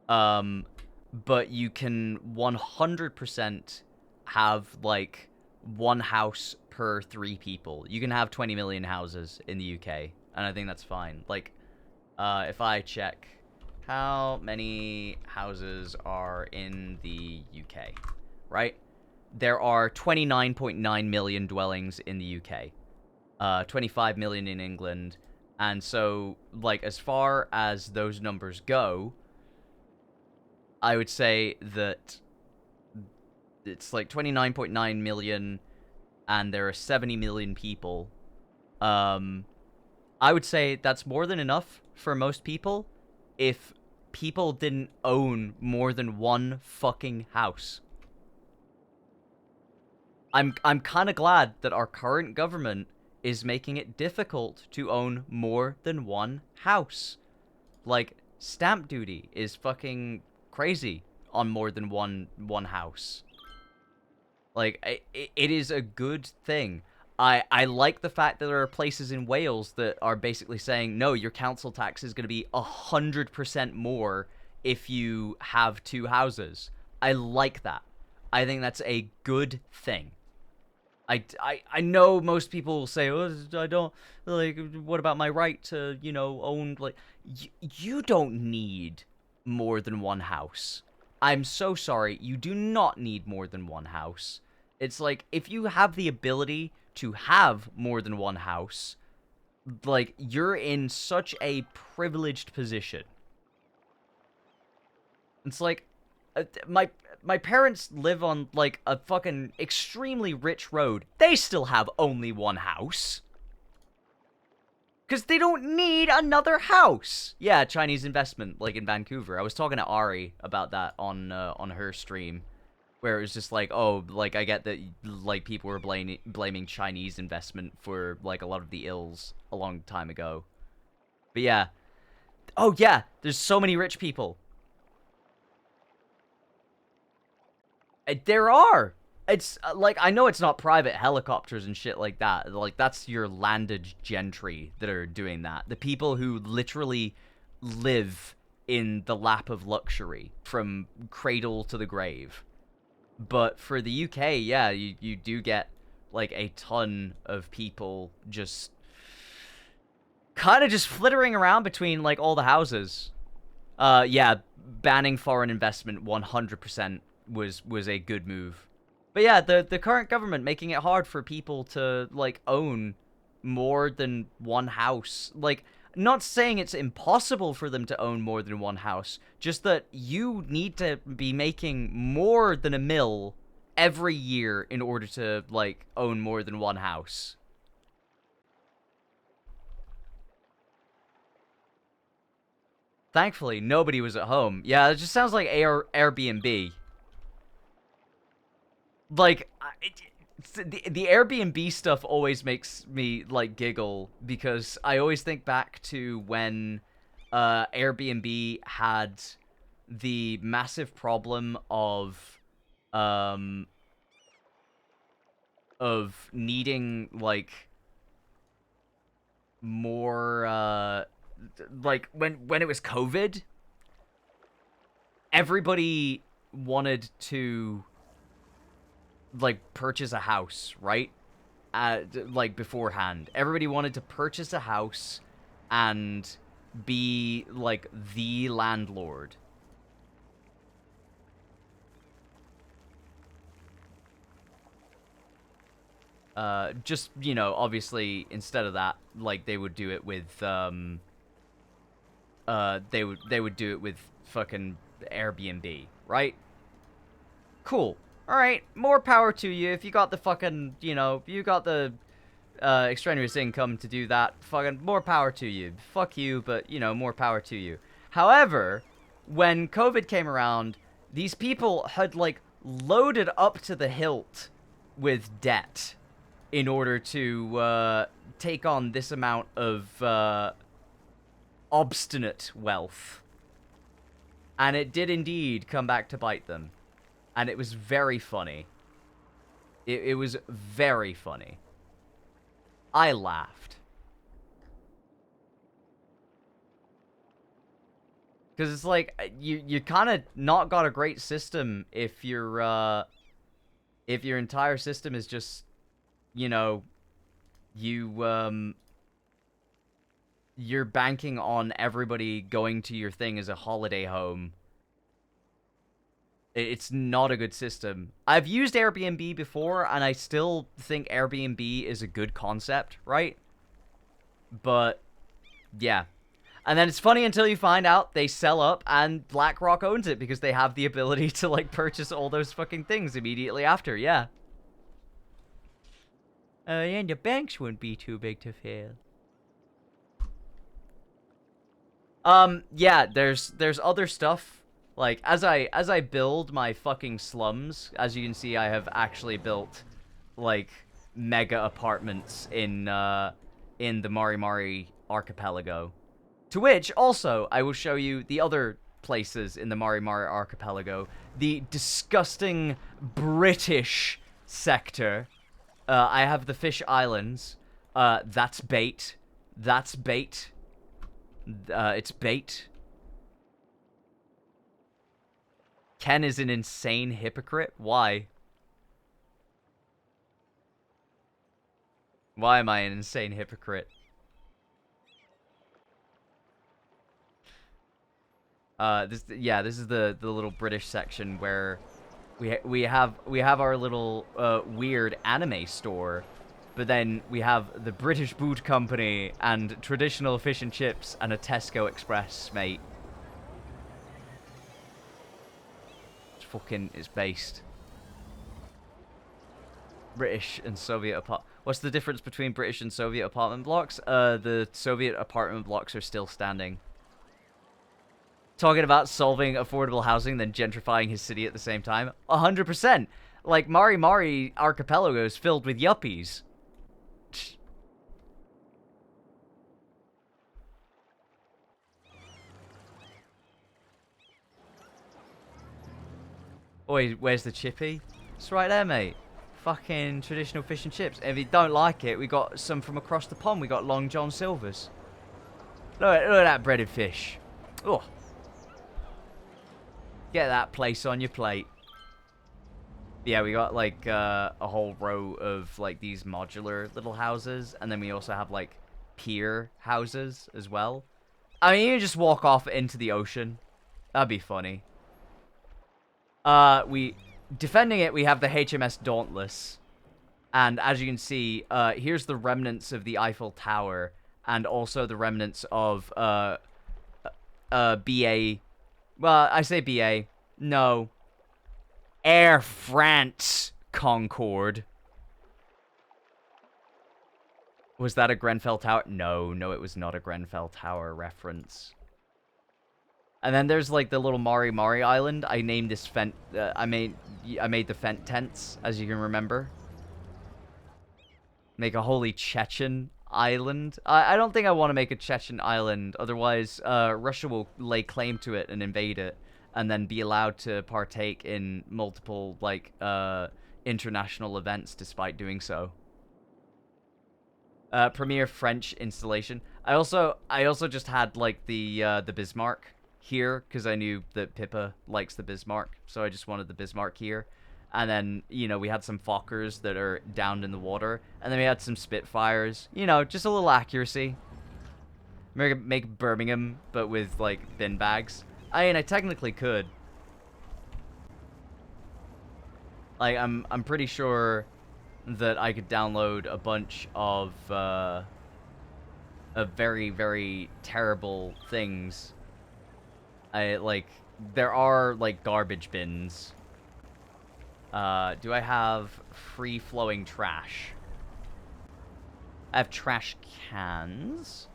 But you can 100% have like one house per 3 people. You can have 20 million houses in the UK, and I think that's fine. Like, if I check how many houses are in the UK, right? There are 29.9 million dwellings in the UK, 25 million in England, and so, like, as far as those numbers go, I would say that it's like 29.9 million, and there are 70 million people. I would say that's more than enough for most people if people didn't own more than one fucking house. I'm kind of glad that our current government is making it difficult to own more than one house. Like, stamp duty is fucking crazy on more than one house. Like, it is a good thing. I like the fact that there are places in Wales that are basically saying, no, your council tax is going to be 100% more if you have two houses. I like that. I think that's a good thing. I know most people will say, oh, I don't, like, what about my right to, you know, own, like, you don't need more than one house. I'm so sorry, you do not need more than one house. It's like, if you have the ability to have more than one house, like, you're in such a privileged position. It's like, my parents live on, like, a fucking extremely rich road. They still have only one house. Because they don't need another house. Yeah, Chinese investment, like, in Vancouver. I was talking to Ari about that on her stream. Where it was just like, oh, like, I get that, like, people were blaming Chinese investment for, like, a lot of the ills a long time ago. But yeah. Oh, yeah, there's so many rich people. There are. It's, like, I know it's not private helicopters and shit like that. Like, that's your landed gentry that are doing that. The people who literally live in the lap of luxury from cradle to the grave. But for the UK, yeah, you do get, like, a ton of people just kind of just flittering around between, like, all the houses. Yeah, banning foreign investment 100% was a good move. But yeah, the current government making it hard for people to, like, own more than one house. Like, not saying it's impossible for them to own more than one house, just that you need to be making more than $1 million every year in order to, like, own more than one house. Thankfully, nobody was at home. Yeah, it just sounds like Airbnb. Like, the Airbnb stuff always makes me, like, giggle, because I always think back to when Airbnb had the massive problem of needing, like, more, like, when it was COVID, everybody wanted to, like, purchase a house, right? Like, beforehand. Everybody wanted to purchase a house and be, like, the landlord. Just, you know, obviously, instead of that, like, they would do it with, they would do it with fucking Airbnb, right? Cool. Alright, more power to you. If you got the fucking, you know, you got the extraneous income to do that, fucking more power to you. Fuck you, but, you know, more power to you. However, when COVID came around, these people had, like, loaded up to the hilt with debt in order to take on this amount of obstinate wealth. And it did indeed come back to bite them. And it was very funny. It was very funny. I laughed. Because it's like, you kind of not got a great system if your entire system is just, you know, you're banking on everybody going to your thing as a holiday home. It's not a good system. I've used Airbnb before, and I still think Airbnb is a good concept, right? But, yeah. And then it's funny until you find out they sell up and BlackRock owns it because they have the ability to, like, purchase all those fucking things immediately after, yeah. And the banks wouldn't be too big to fail. Yeah, there's other stuff. Like, as I build my fucking slums, as you can see, I have actually built, like, mega apartments in the Mari Mari archipelago. To which, also, I will show you the other places in the Mari Mari archipelago. The disgusting British sector. I have the Fish Islands. That's bait. That's bait. It's bait. Ken is an insane hypocrite. Why? Why am I an insane hypocrite? This is the little British section where we have our little weird anime store, but then we have the British Boot Company and traditional fish and chips and a Tesco Express, mate. It's fucking based. British and Soviet apart. What's the difference between British and Soviet apartment blocks? The Soviet apartment blocks are still standing. Talking about solving affordable housing, then gentrifying his city at the same time. 100%. Like, Mari Mari Archipelago is filled with yuppies. Oi, where's the chippy? It's right there, mate. Fucking traditional fish and chips. If you don't like it, we got some from across the pond. We got Long John Silver's. Look at that breaded fish. Oh. Get that place on your plate. Yeah, we got, like, a whole row of, like, these modular little houses. And then we also have, like, pier houses as well. I mean, you just walk off into the ocean. That'd be funny. Defending it, we have the HMS Dauntless. And as you can see, here's the remnants of the Eiffel Tower. And also the remnants of, BA... Well, I say BA. No. Air France Concorde. Was that a Grenfell Tower? No, it was not a Grenfell Tower reference. And then there's, like, the little Mari Mari Island. I named this Fent... I made the Fent tents, as you can remember. Make a holy Chechen island. I don't think I want to make a Chechen island. Otherwise, Russia will lay claim to it and invade it. And then be allowed to partake in multiple, like, international events despite doing so. Premier French installation. I also just had, like, the Bismarck here, because I knew that Pippa likes the Bismarck. So I just wanted the Bismarck here. And then, you know, we had some Fokkers that are downed in the water. And then we had some Spitfires. You know, just a little accuracy. Make Birmingham, but with, like, bin bags. I mean, I technically could. Like, I'm pretty sure that I could download a bunch of very, very terrible things. There are, like, garbage bins. Do I have free-flowing trash? I have trash cans.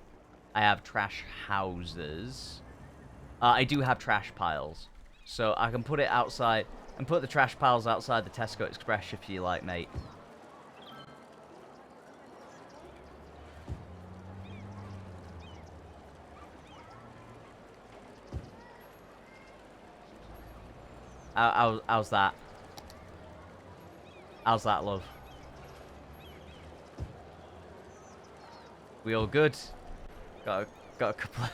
I have trash houses. I do have trash piles. So I can put it outside, and put the trash piles outside the Tesco Express if you like, mate. How's that? How's that, love? We all good? Got a couple of...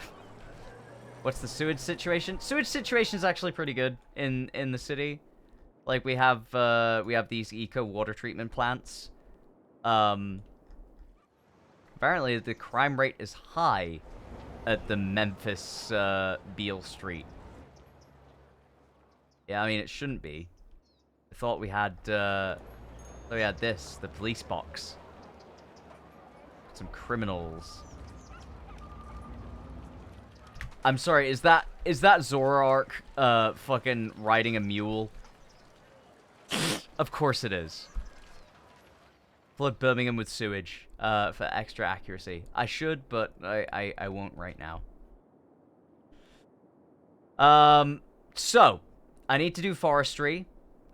What's the sewage situation? Sewage situation is actually pretty good in the city. Like, we have these eco water treatment plants. Apparently the crime rate is high at the Memphis Beale Street. Yeah, I mean, it shouldn't be. I thought we had the police box. Some criminals. I'm sorry, is that Zoroark fucking riding a mule? Of course it is. Flood Birmingham with sewage for extra accuracy. I should, but I won't right now. So I need to do forestry.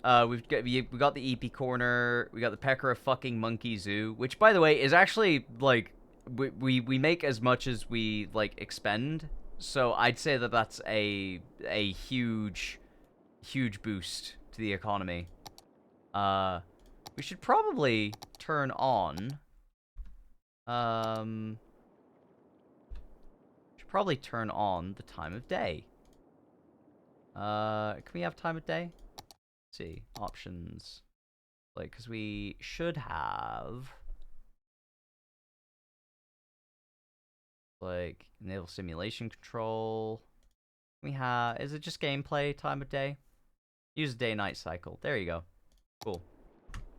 We got the EP corner. We got the Peckera fucking monkey zoo, which, by the way, is actually like we make as much as we like expend. So I'd say that that's a huge boost to the economy. We should probably turn on. Should probably turn on the time of day. Can we have time of day? Let's see, options. Like, because we should have, like, enable simulation control. We have, is it just gameplay time of day? Use day-night cycle. There you go. Cool.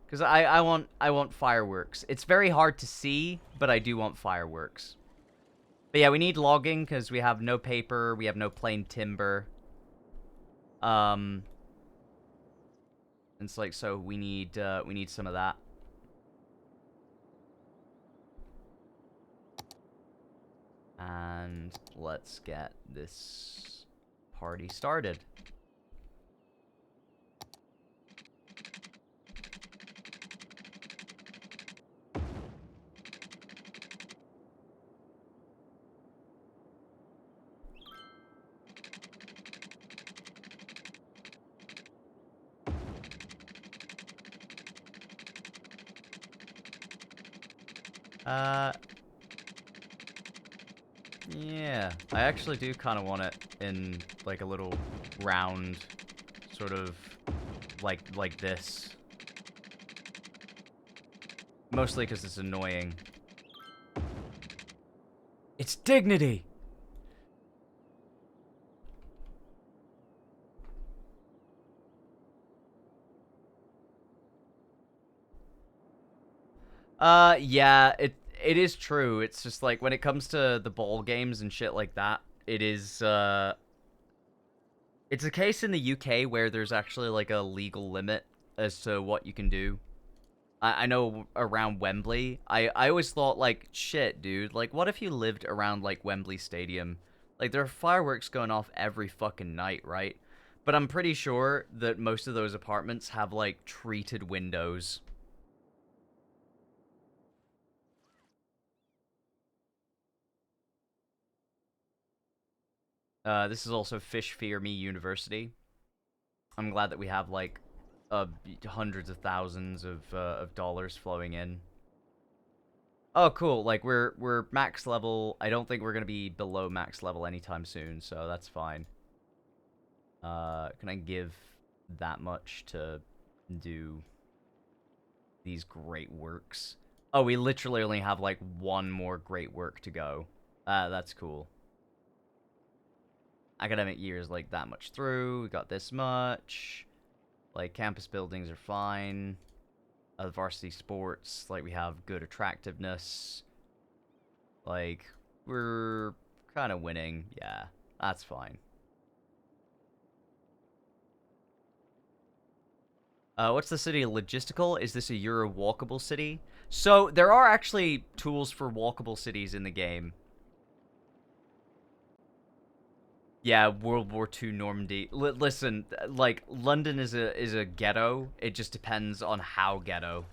Because I want fireworks. It's very hard to see, but I do want fireworks. But yeah, we need logging because we have no paper, we have no plain timber. It's like, so we need some of that. And let's get this party started. Yeah, I actually do kind of want it in, like, a little round, sort of, like this. Mostly because it's annoying. It's dignity! Yeah, it is true. It's just like when it comes to the ball games and shit like that, it is it's a case in the UK where there's actually like a legal limit as to what you can do. I know around Wembley, I always thought like, shit, dude, like what if you lived around like Wembley Stadium? Like there are fireworks going off every fucking night, right? But I'm pretty sure that most of those apartments have like treated windows. This is also Fish Fear Me University. I'm glad that we have like hundreds of thousands of dollars flowing in. Oh, cool. Like we're max level. I don't think we're gonna be below max level anytime soon, so that's fine. Can I give that much to do these great works? Oh, we literally only have like one more great work to go. That's cool. Academic years like that much through. We got this much. Like campus buildings are fine. Varsity sports, like we have good attractiveness. Like we're kind of winning. Yeah, that's fine. What's the city? Logistical? Is this a Euro walkable city? So there are actually tools for walkable cities in the game. Yeah, World War II Normandy. Listen, like London is a ghetto. It just depends on how ghetto.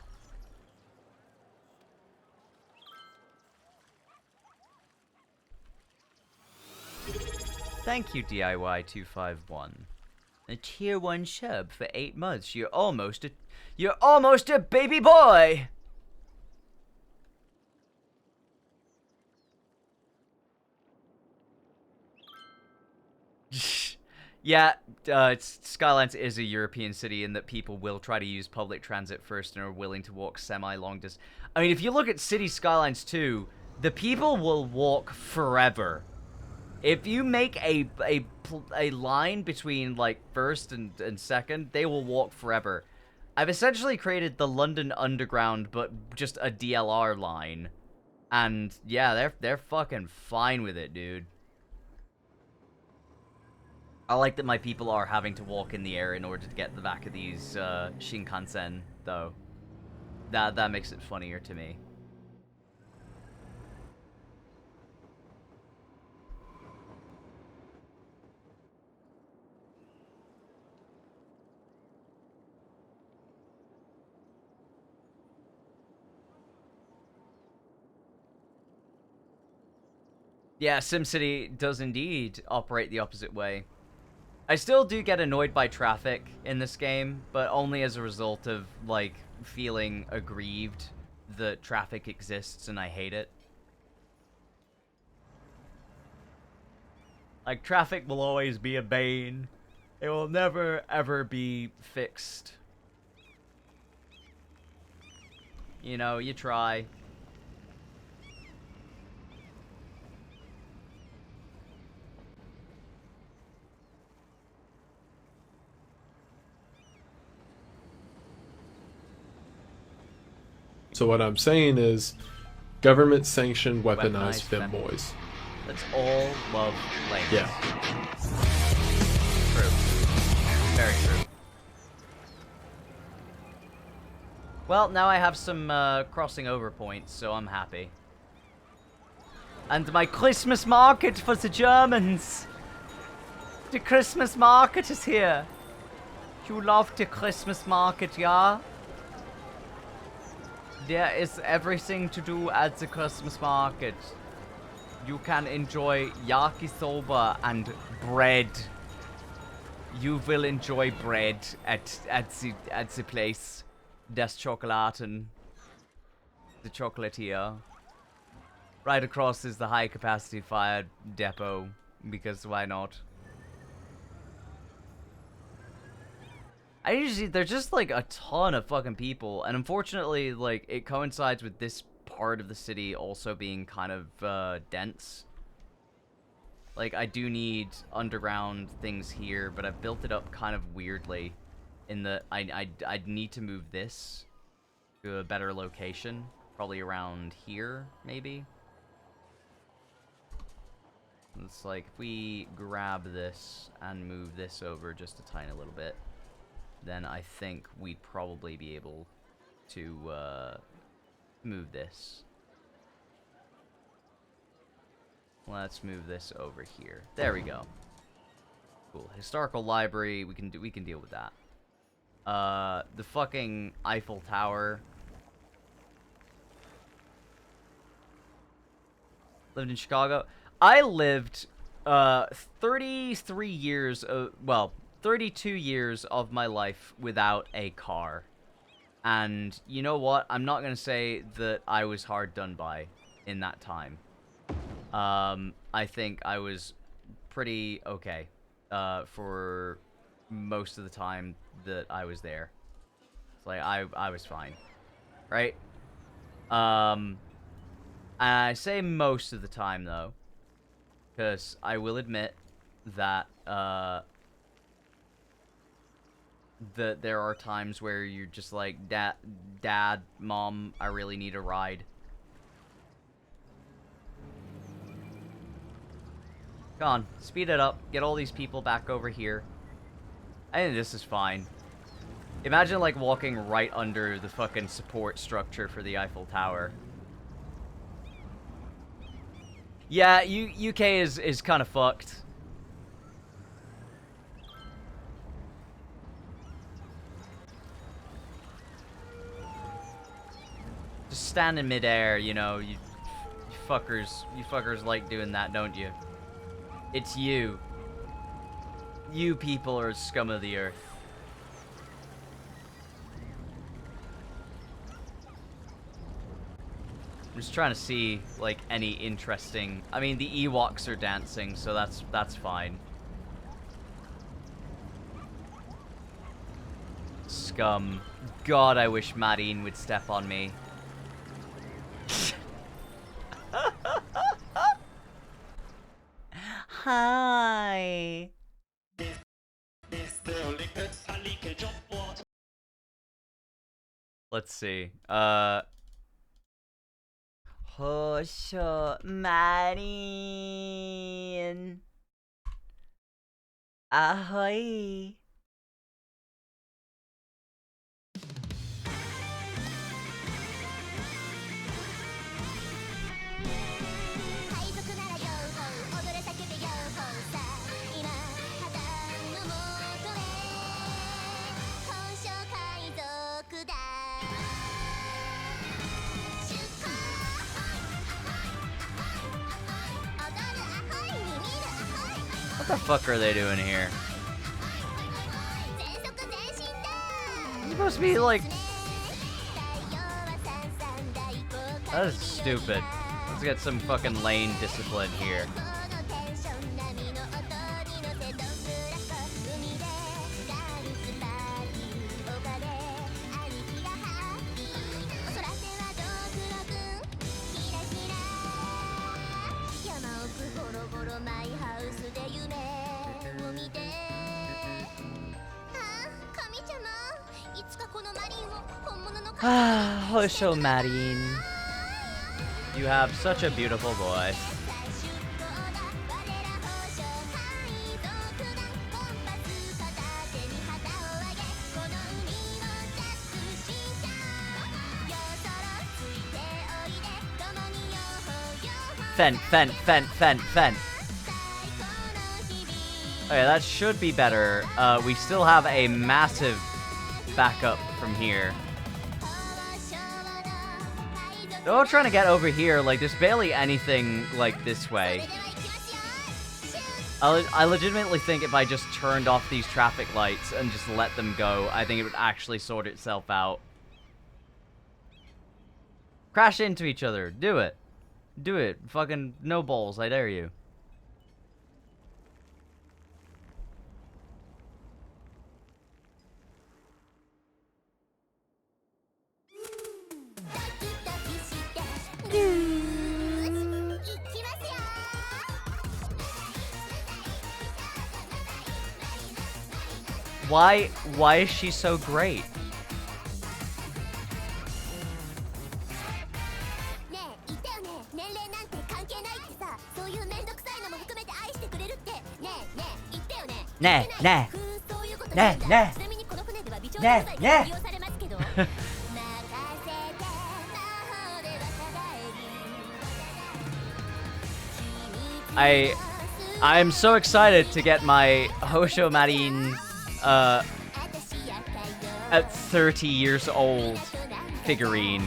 Thank you, DIY251. A tier 1 sub for 8 months. You're almost a baby boy. Yeah, Skylines is a European city in that people will try to use public transit first and are willing to walk semi-long distance. I mean, if you look at City Skylines 2, the people will walk forever. If you make a line between, like, first and second, they will walk forever. I've essentially created the London Underground, but just a DLR line. And, yeah, they're fucking fine with it, dude. I like that my people are having to walk in the air in order to get the back of these Shinkansen, though. That makes it funnier to me. Yeah, SimCity does indeed operate the opposite way. I still do get annoyed by traffic in this game, but only as a result of, like, feeling aggrieved that traffic exists and I hate it. Like, traffic will always be a bane. It will never, ever be fixed. You know, you try. So what I'm saying is, government-sanctioned weaponized Weaponized femboys. Let's all love Lane. Yeah. True. Very true. Well, now I have some crossing over points, so I'm happy. And my Christmas market for the Germans! The Christmas market is here! You love the Christmas market, yeah? There is everything to do at the Christmas market. You can enjoy yakisoba and bread. You will enjoy bread at the place. Das Chocolaten. The chocolatier. Right across is the high capacity fire depot, because why not? There's just like a ton of fucking people, and unfortunately, like, it coincides with this part of the city also being kind of dense. Like, I do need underground things here, but I've built it up kind of weirdly in that I'd need to move this to a better location, probably around here, maybe. It's like, if we grab this and move this over just a tiny little bit, then I think we'd probably be able to move this. Let's move this over here. There we go. Cool. Historical library, we can deal with that. The fucking Eiffel Tower. Lived in Chicago. I lived 33 years of, well, 32 years of my life without a car. And you know what? I'm not going to say that I was hard done by in that time. I think I was pretty okay for most of the time that I was there. It's like, I was fine. Right? And I say most of the time, though, because I will admit that that there are times where you're just like, Dad, Mom, I really need a ride. Come on, speed it up. Get all these people back over here. I think this is fine. Imagine, like, walking right under the fucking support structure for the Eiffel Tower. Yeah, UK is kind of fucked. Just stand in midair, you know, you fuckers like doing that, don't you? It's you. You people are scum of the earth. I'm just trying to see, like, any interesting... I mean, the Ewoks are dancing, so that's fine. Scum. God, I wish Madeline would step on me. Hi. Let's see. Hosho Marin. Ahoy. What the fuck are they doing here? It's supposed to be like... That is stupid. Let's get some fucking lane discipline here. Ah, Hosho Marin. You have such a beautiful voice. Fen. Okay, that should be better. We still have a massive backup from here. They're all trying to get over here. Like, there's barely anything, like, this way. I legitimately think if I just turned off these traffic lights and just let them go, I think it would actually sort itself out. Crash into each other. Do it. Do it. Fucking no balls. I dare you. Why is she so great? I'm so excited to get my Hosho Marin at 30 years old figurine.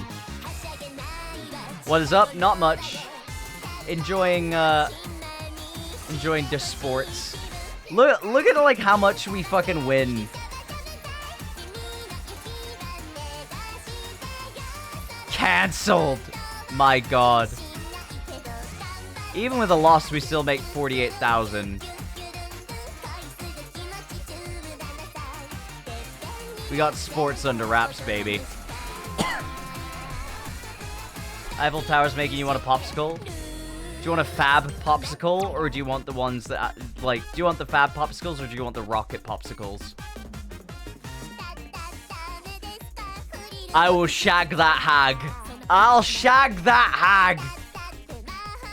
What is up? Not much. Enjoying the sports. Look at like how much we fucking win. Cancelled. My god. Even with a loss, we still make 48,000. We got sports under wraps, baby. Eiffel Tower's making you want a popsicle? Do you want a fab popsicle, or do you want the ones that, like, do you want the fab popsicles, or do you want the rocket popsicles? I will shag that hag. I'll shag that hag!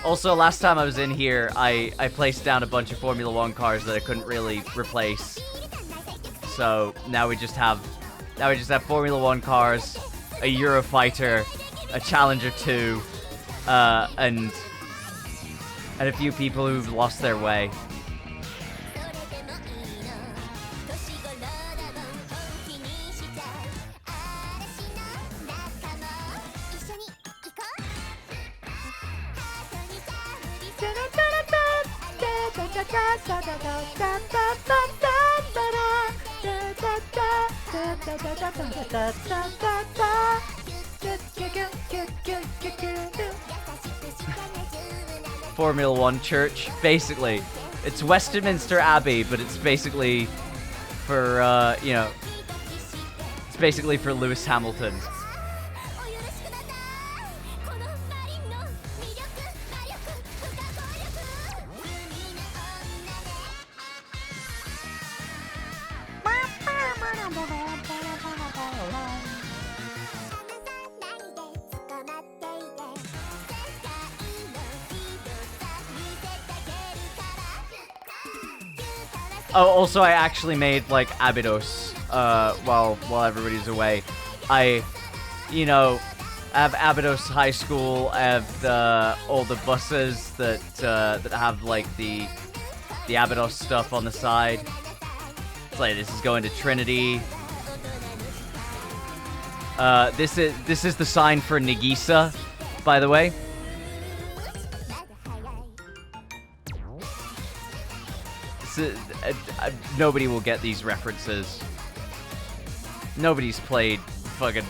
Also, last time I was in here, I placed down a bunch of Formula 1 cars that I couldn't really replace. So now we just have Formula 1 cars, a Eurofighter, a Challenger 2, and a few people who've lost their way. Formula 1 church, basically. It's Westminster Abbey, but it's basically for, you know, it's basically for Lewis Hamilton. Oh, also, I actually made, like, Abydos, while everybody's away. You know, I have Abydos High School, I have all the buses that have, like, the Abydos stuff on the side. It's like, this is going to Trinity. This is the sign for Nagisa, by the way. Nobody will get these references. Nobody's played fucking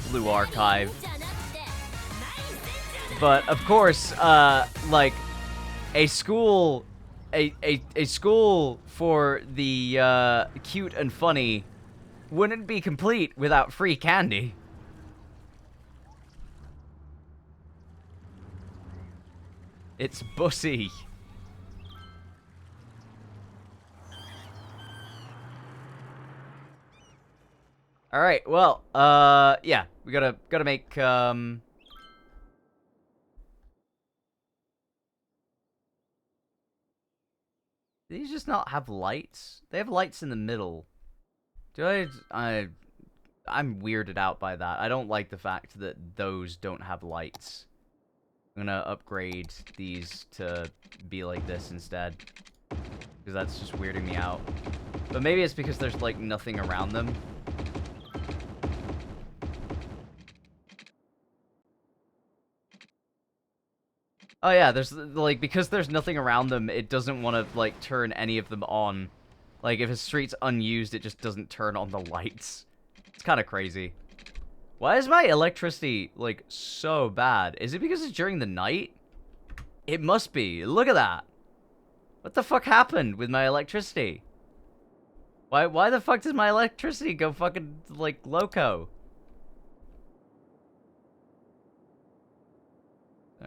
Blue Archive. But of course, like a school for the cute and funny wouldn't be complete without free candy. It's Bussy. All right. Well, yeah, we gotta make These just not have lights? They have lights in the middle. I'm weirded out by that. I don't like the fact that those don't have lights. I'm gonna upgrade these to be like this instead. Because that's just weirding me out. But maybe it's because there's, like, nothing around them. Oh yeah, there's, like, because there's nothing around them, it doesn't want to, like, turn any of them on. Like, if a street's unused, it just doesn't turn on the lights. It's kind of crazy. Why is my electricity, like, so bad? Is it because it's during the night? It must be. Look at that. What the fuck happened with my electricity? Why the fuck does my electricity go fucking, like, loco?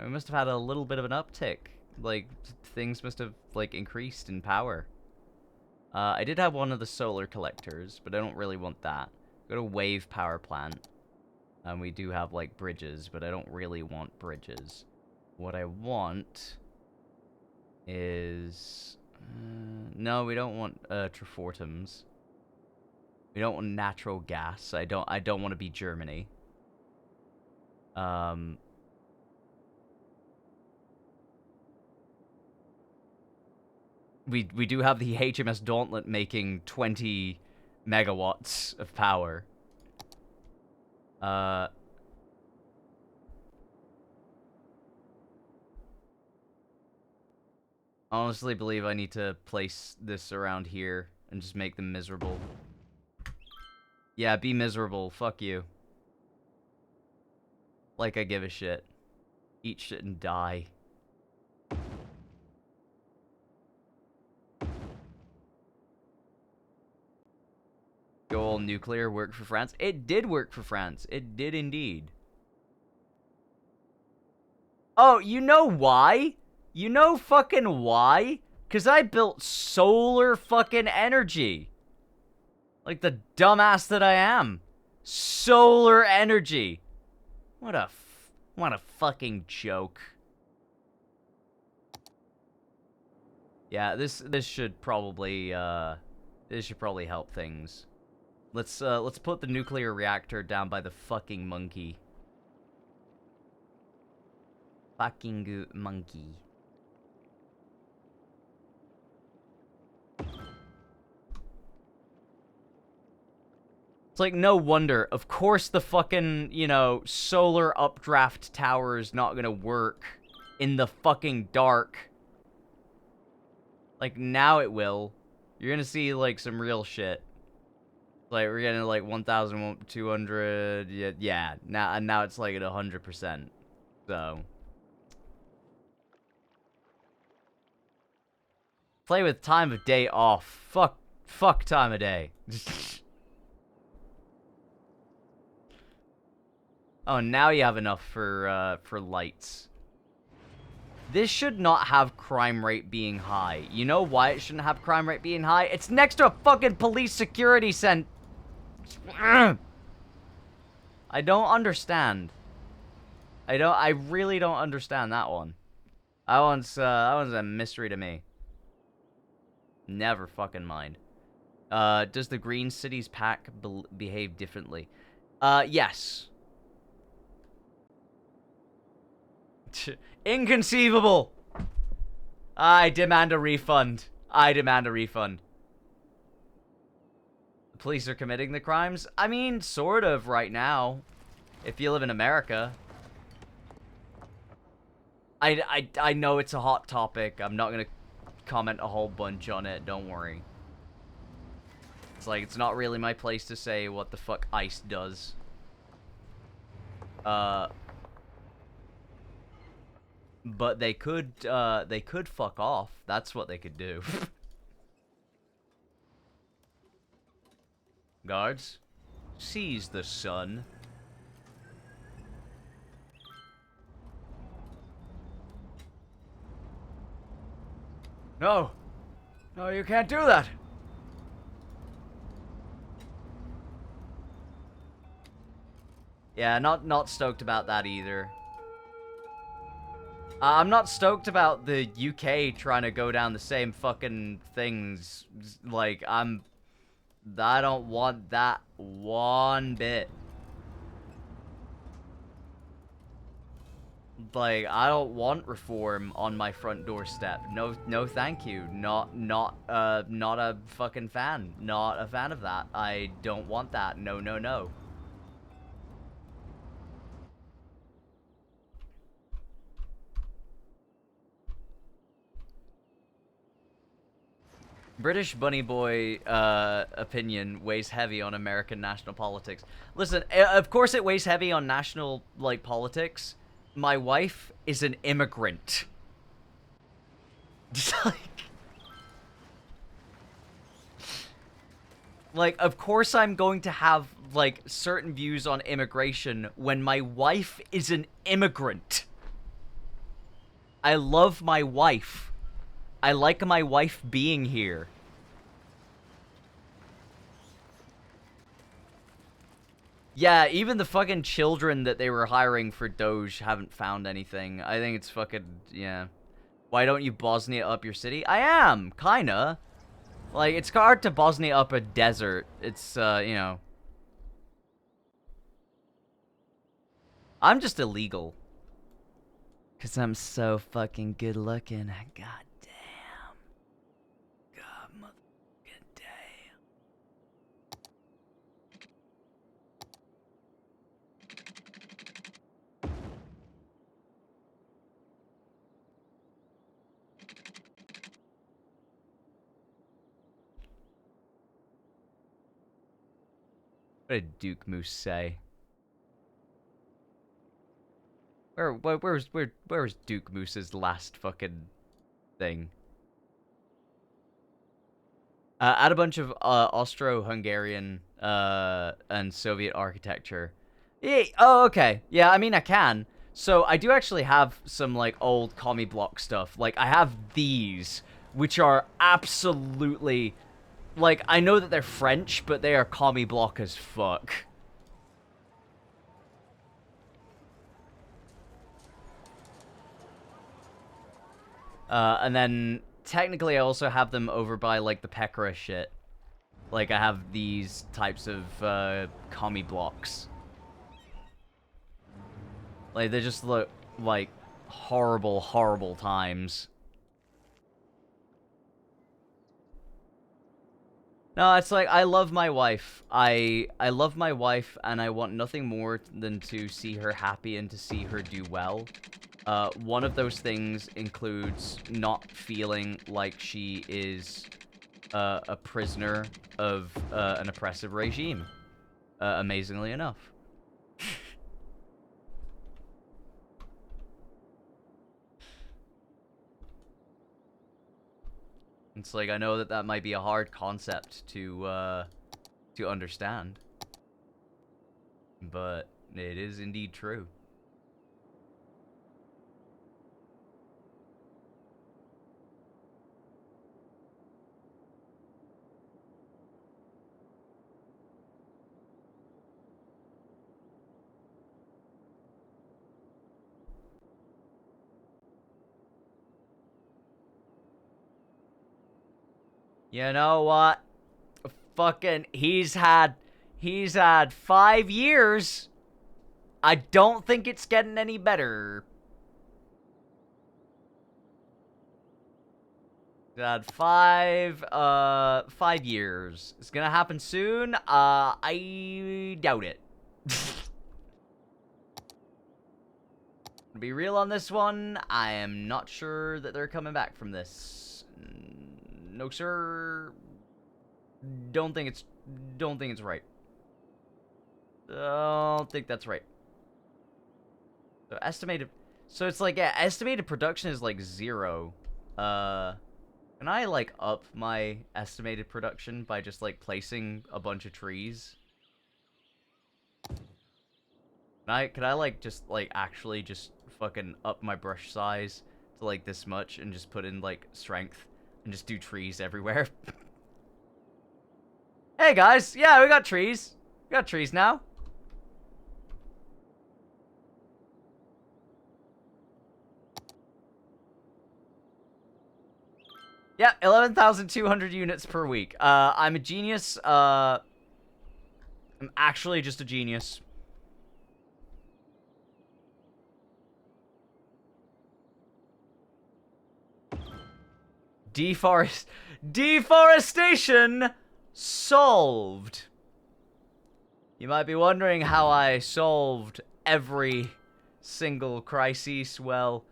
We must have had a little bit of an uptick. Like, things must have, like, increased in power. I did have one of the solar collectors, but I don't really want that. Go to wave power plant. And we do have, like, bridges, but I don't really want bridges. What I want is... no, we don't want Trifortums. We don't want natural gas. I don't want to be Germany. We do have the HMS Gauntlet making 20 megawatts of power. Honestly believe I need to place this around here and just make them miserable. Yeah, be miserable. Fuck you. Like I give a shit. Eat shit and die. Go all nuclear, work for France. It did work for France. It did indeed. Oh, you know why? You know fucking why? Because I built solar fucking energy. Like the dumbass that I am. Solar energy. What a fucking joke. Yeah, this should probably help things. Let's put the nuclear reactor down by the fucking monkey. Fucking monkey. It's like, no wonder. Of course the fucking, you know, solar updraft tower is not gonna work in the fucking dark. Like, now it will. You're gonna see, like, some real shit. Like, we're getting, like, 1,200, yeah, now it's, like, at 100%, so. Play with time of day off. Fuck time of day. Oh, now you have enough for lights. This should not have crime rate being high. You know why it shouldn't have crime rate being high? It's next to a fucking police security center. I don't understand. I really don't understand that one. That one's a mystery to me. Never fucking mind. Does the Green Cities pack behave differently? Yes. Inconceivable! I demand a refund. I demand a refund. The police are committing the crimes? I mean, sort of right now. If you live in America. I know it's a hot topic. I'm not gonna comment a whole bunch on it, don't worry. It's like, it's not really my place to say what the fuck ICE does. But they could fuck off. That's what they could do. Guards, seize the sun. No! No, you can't do that! Yeah, not stoked about that either. I'm not stoked about the UK trying to go down the same fucking things. Like, I don't want that one bit. Like, I don't want reform on my front doorstep. No, thank you. Not a fucking fan. Not a fan of that. I don't want that. No. British bunny boy opinion weighs heavy on American national politics. Listen, of course it weighs heavy on national, like, politics. My wife is an immigrant. Like, of course I'm going to have, like, certain views on immigration when my wife is an immigrant. I love my wife. I like my wife being here. Yeah, even the fucking children that they were hiring for Doge haven't found anything. I think it's fucking, yeah. Why don't you Bosnia up your city? I am, kinda. Like, it's hard to Bosnia up a desert. It's, you know. I'm just illegal. 'Cause I'm so fucking good looking. God damn. God motherfucking damn. What did Duke Moose say? Where's Duke Moose's last fucking thing? Add a bunch of Austro-Hungarian and Soviet architecture. Yeah, oh, okay. Yeah, I mean, I can. So I do actually have some, like, old commie block stuff. Like, I have these, which are absolutely, like, I know that they're French, but they are commie block as fuck. And then, technically, I also have them over by, like, the Pekara shit. Like, I have these types of, commie blocks. Like, they just look like horrible, horrible times. No, it's like, I love my wife. I love my wife, and I want nothing more than to see her happy and to see her do well. One of those things includes not feeling like she is a prisoner of an oppressive regime, amazingly enough. It's like, I know that that might be a hard concept to understand, but it is indeed true. You know what? Fucking, he's had 5 years. I don't think it's getting any better. He's had 5 years. It's gonna happen soon. I doubt it. To be real on this one, I am not sure that they're coming back from this. No, sir. Don't think it's right. Don't think that's right. So estimated. So it's like, yeah, estimated production is like 0. Can I like up my estimated production by just like placing a bunch of trees? Can I like just like actually just fucking up my brush size to like this much and just put in like strength and just do trees everywhere? Hey guys, yeah, we got trees. We got trees now. Yeah, 11,200 units per week. I'm a genius. I'm actually just a genius. Deforestation solved. You might be wondering how I solved every single crisis. Well,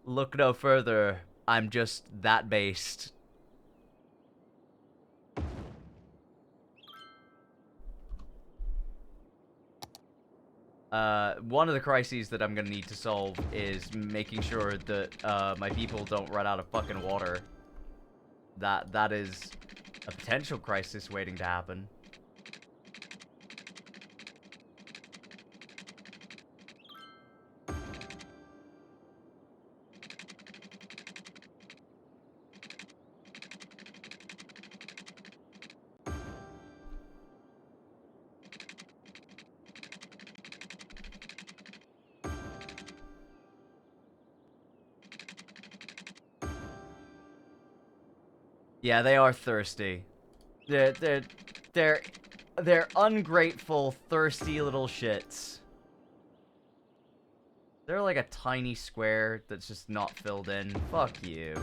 look no further. I'm just that based. One of the crises that I'm gonna need to solve is making sure that, my people don't run out of fucking water. That is a potential crisis waiting to happen. Yeah, they are thirsty. They're ungrateful, thirsty little shits. They're like a tiny square that's just not filled in. Fuck you.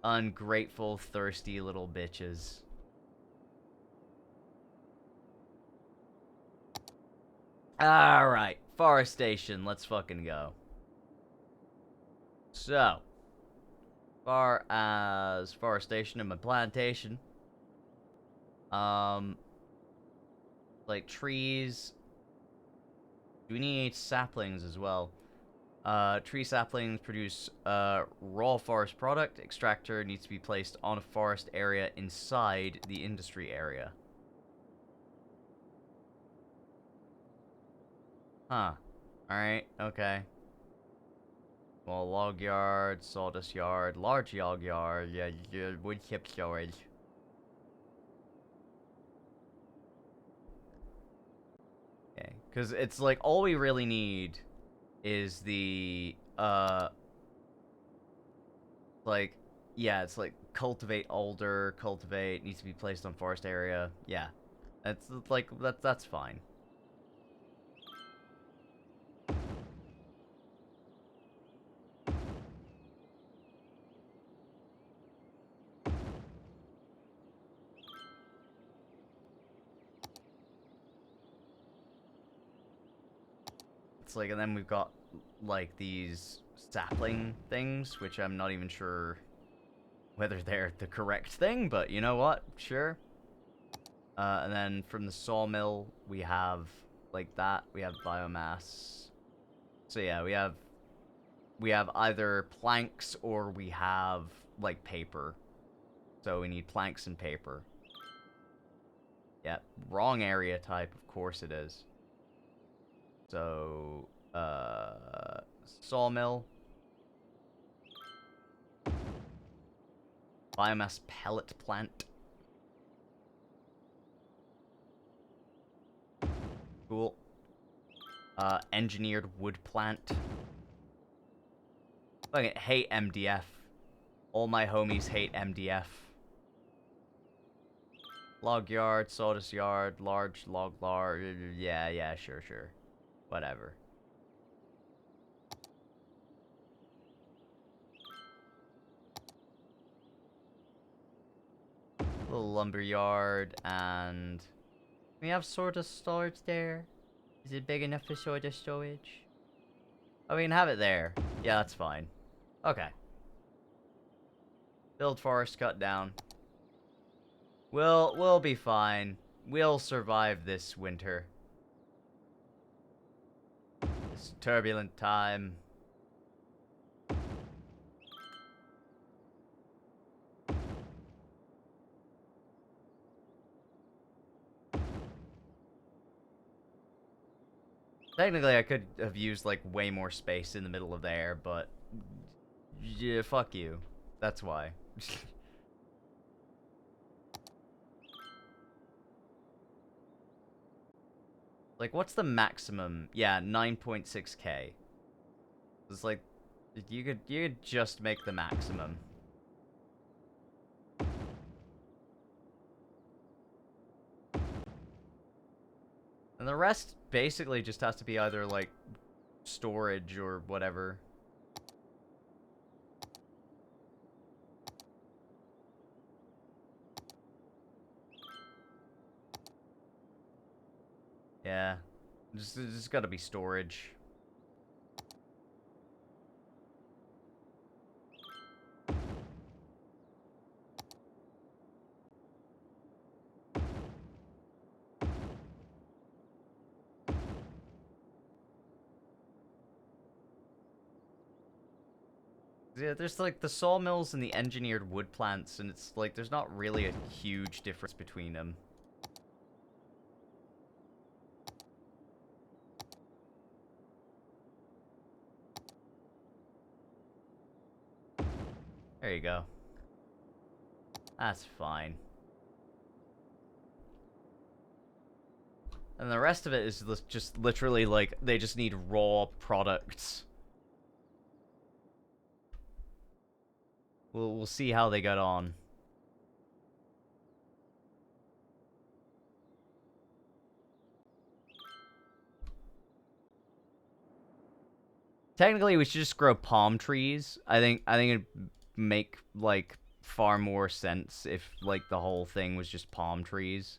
Ungrateful, thirsty little bitches. Alright, forestation, let's fucking go. So, far as forestation in my plantation, like trees, do we need saplings as well? Tree saplings produce raw forest product. Extractor needs to be placed on a forest area inside the industry area. Huh. Alright, okay. Small log yard, sawdust yard, large log yard, yeah, wood chip storage. Okay, because it's like all we really need is the, like, yeah, it's like cultivate alder, cultivate, needs to be placed on forest area. Yeah, that's like, that's fine. It's like, and then we've got, like, these sapling things, which I'm not even sure whether they're the correct thing, but you know what? Sure. And then from the sawmill, we have, like that, we have biomass. So yeah, we have either planks or we have, like, paper. So we need planks and paper. Yeah, wrong area type, of course it is. So, sawmill. Biomass pellet plant. Cool. Engineered wood plant. I hate MDF. All my homies hate MDF. Log yard, sawdust yard, large log yard. Yeah, sure. Whatever. Little lumber yard, and we have sort of storage there. Is it big enough for sort of storage? I mean, have it there. Yeah, that's fine. Okay. Build forest, cut down. We'll be fine. We'll survive this winter. This turbulent time. Technically, I could have used, like, way more space in the middle of there, but... yeah, fuck you. That's why. Like, what's the maximum? Yeah, 9.6k. It's like, you could just make the maximum. And the rest basically just has to be either, like, storage or whatever. Yeah. Just gotta be storage. Yeah, there's like the sawmills and the engineered wood plants, and it's like there's not really a huge difference between them. There you go. That's fine. And the rest of it is just literally like they just need raw products. We'll see how they get on. Technically, we should just grow palm trees. I think it'd make like far more sense if like the whole thing was just palm trees.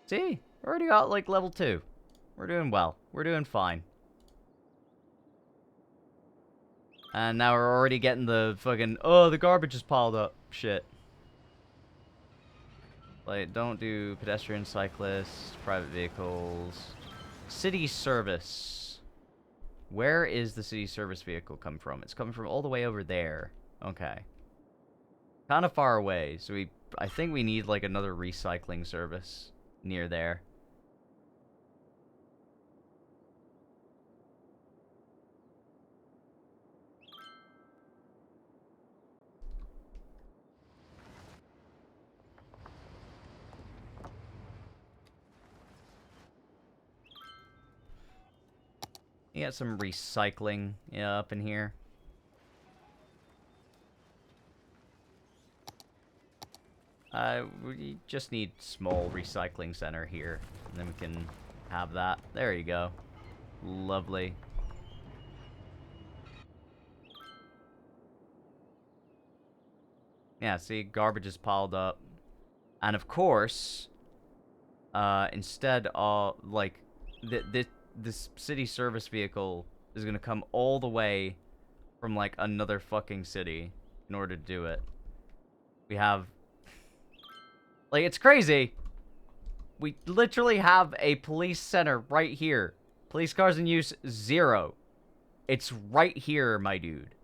See? Already got, like, level 2. We're doing well. We're doing fine. And now we're already getting the fucking, oh, the garbage is piled up shit. Like, don't do pedestrian, cyclists, private vehicles. City service. Where is the city service vehicle come from? It's coming from all the way over there. Okay. Kind of far away, so I think we need, like, another recycling service near there. You got some recycling up in here. We just need small recycling center here, and then we can have that. There you go. Lovely. Yeah, see, garbage is piled up. And of course, instead of, like, this city service vehicle is gonna come all the way from, like, another fucking city in order to do it. We have... like, it's crazy. We literally have a police center right here. Police cars in use, 0. It's right here, my dude.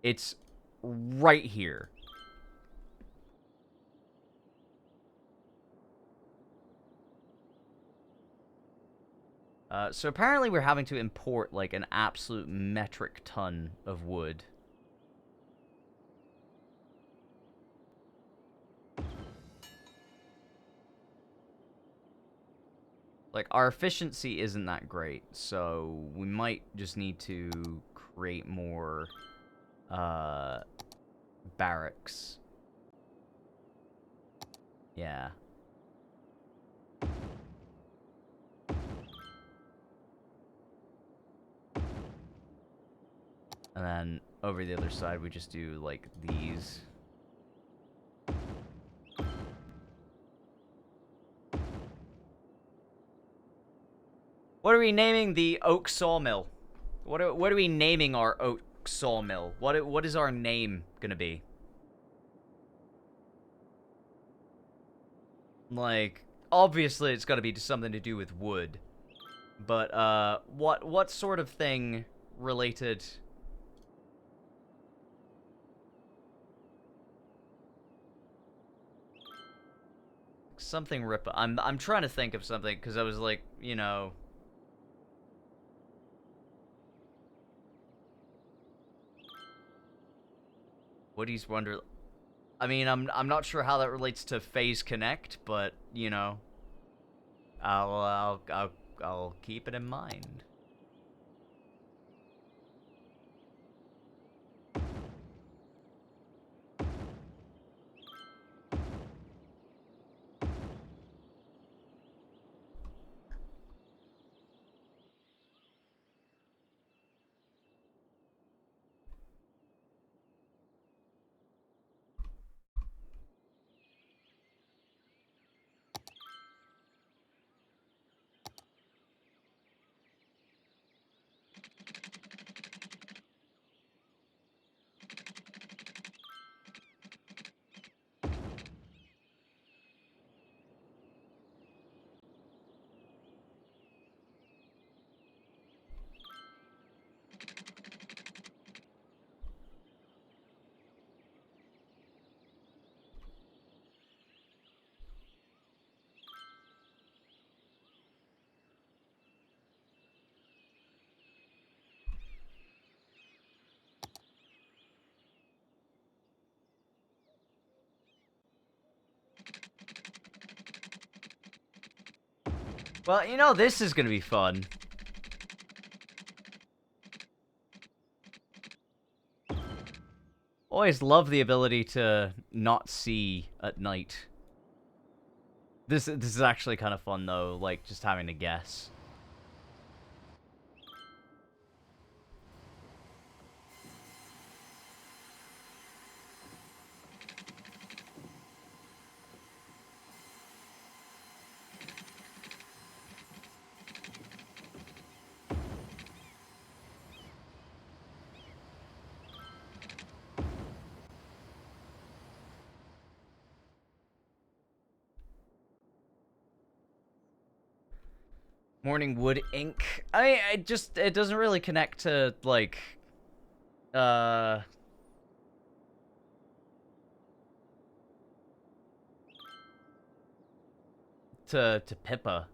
It's right here. So apparently we're having to import, like, an absolute metric ton of wood. Like, our efficiency isn't that great, so we might just need to create more, barracks. Yeah. And then over the other side, we just do, like, these. What are we naming the oak sawmill? What are we naming our oak sawmill? What is our name gonna be? Like, obviously it's gotta be something to do with wood. But, what sort of thing related... Something Ripper. I'm trying to think of something, because I was like, you know... Woody's Wonder... I mean, I'm not sure how that relates to Phase Connect, but, you know... I'll keep it in mind. Well, you know, this is gonna be fun. Always love the ability to not see at night. This is actually kind of fun, though, like, just having to guess. Morning Wood Ink. It doesn't really connect to, like, to Pippa,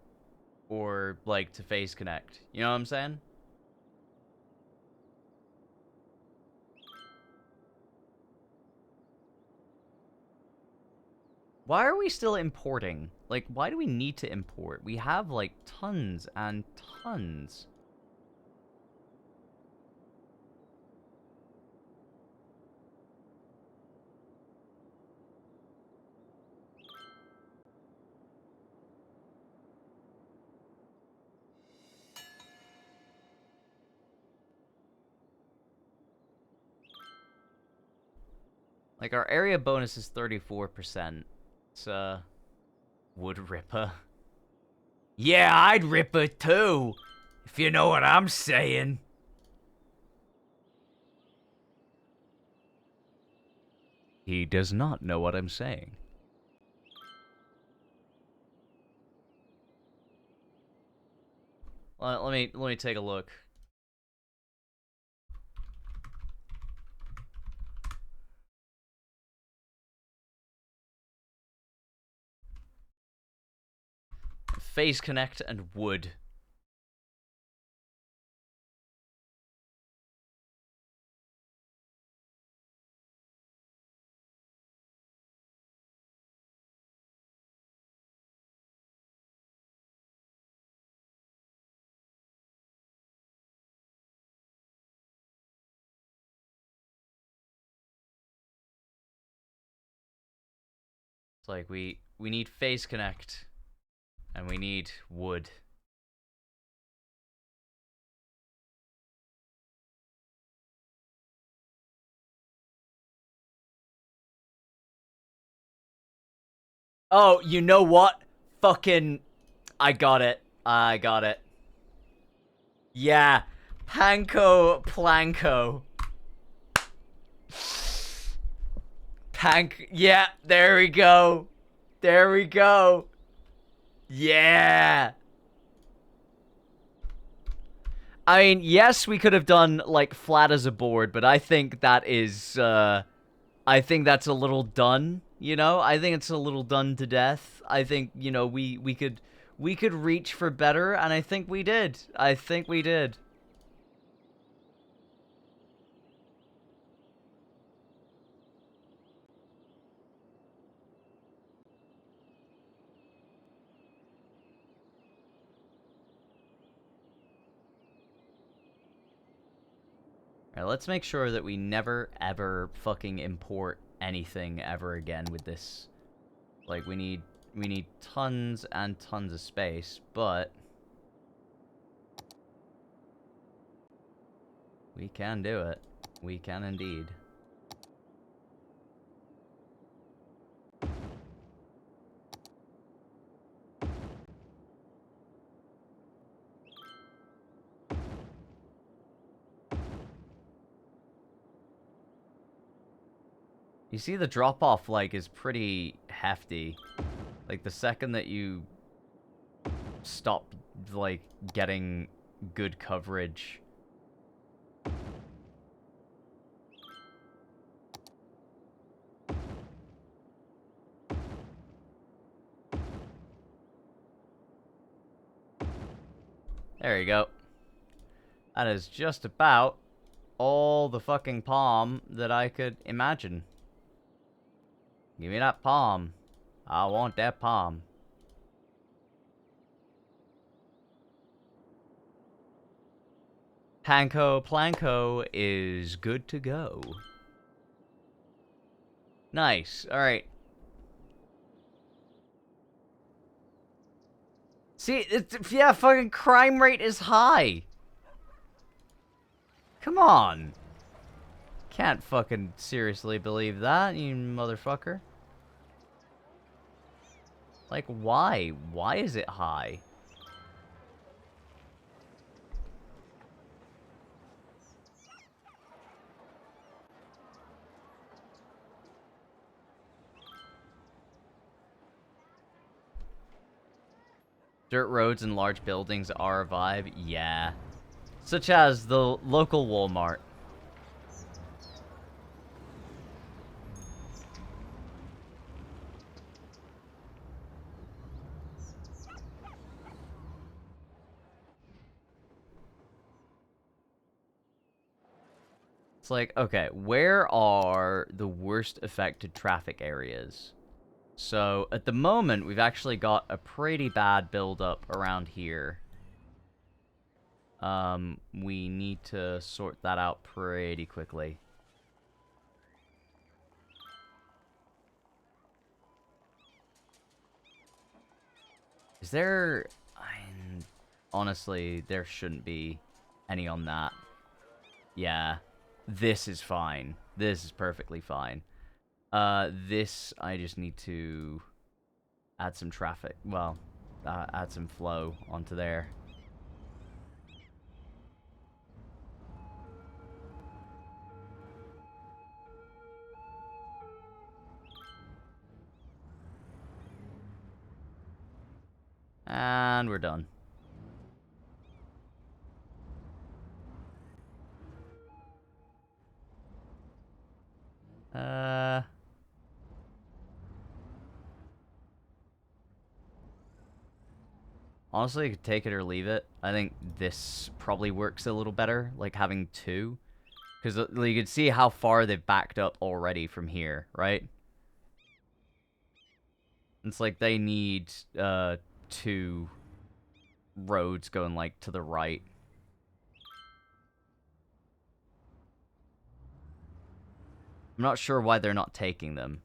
or, like, to Phase Connect. You know what I'm saying? Why are we still importing? Like, why do we need to import? We have, like, tons and tons. Like, our area bonus is 34%. It's, Wood Ripper. Yeah, I'd rip her too, if you know what I'm saying. He does not know what I'm saying. Let me take a look. Phase Connect and Wood. It's like we need Phase Connect and we need Wood. Oh, you know what? Fucking... I got it. I got it. Yeah. Panko Planko. Yeah, there we go. There we go. Yeah. I mean, yes, we could have done, like, flat as a board, but I think that is, I think that's a little done, you know? I think it's a little done to death. I think, you know, we could reach for better, and I think we did. I think we did. Alright, let's make sure that we never, ever fucking import anything ever again with this. Like, we need tons and tons of space, but we can do it. We can indeed. You see the drop-off, like, is pretty hefty. Like, the second that you stop, like, getting good coverage. There you go. That is just about all the fucking palm that I could imagine. Give me that palm. I want that palm. Panko Planko is good to go. Nice. Alright. See, yeah, fucking crime rate is high. Come on. Can't fucking seriously believe that, you motherfucker. Like, why? Why is it high? Dirt roads and large buildings are a vibe? Yeah. Such as the local Walmart. It's like, okay, where are the worst affected traffic areas? So, at the moment, we've actually got a pretty bad buildup around here. We need to sort that out pretty quickly. Is there... honestly, there shouldn't be any on that. Yeah. This is fine. This is perfectly fine. This, I just need to add some traffic. Well, add some flow onto there. And we're done. Honestly, you could take it or leave it. I think this probably works a little better, like having two. Because you can see how far they've backed up already from here, right? It's like they need two roads going, like, to the right. I'm not sure why they're not taking them.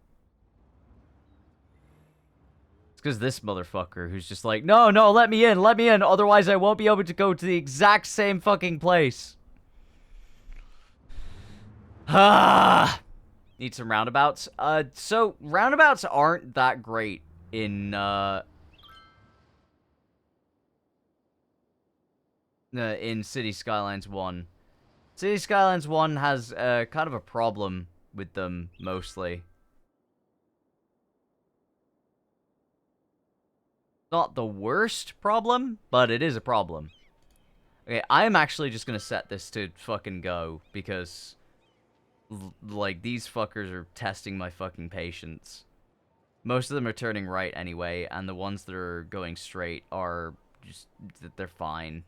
It's because this motherfucker who's just like, no, let me in, otherwise I won't be able to go to the exact same fucking place. Ah, need some roundabouts. So roundabouts aren't that great in in City Skylines 1. City Skylines 1 has kind of a problem with them, mostly. Not the worst problem, but it is a problem. Okay, I'm actually just gonna set this to fucking go, because, like, these fuckers are testing my fucking patience. Most of them are turning right anyway, and the ones that are going straight are just, they're fine.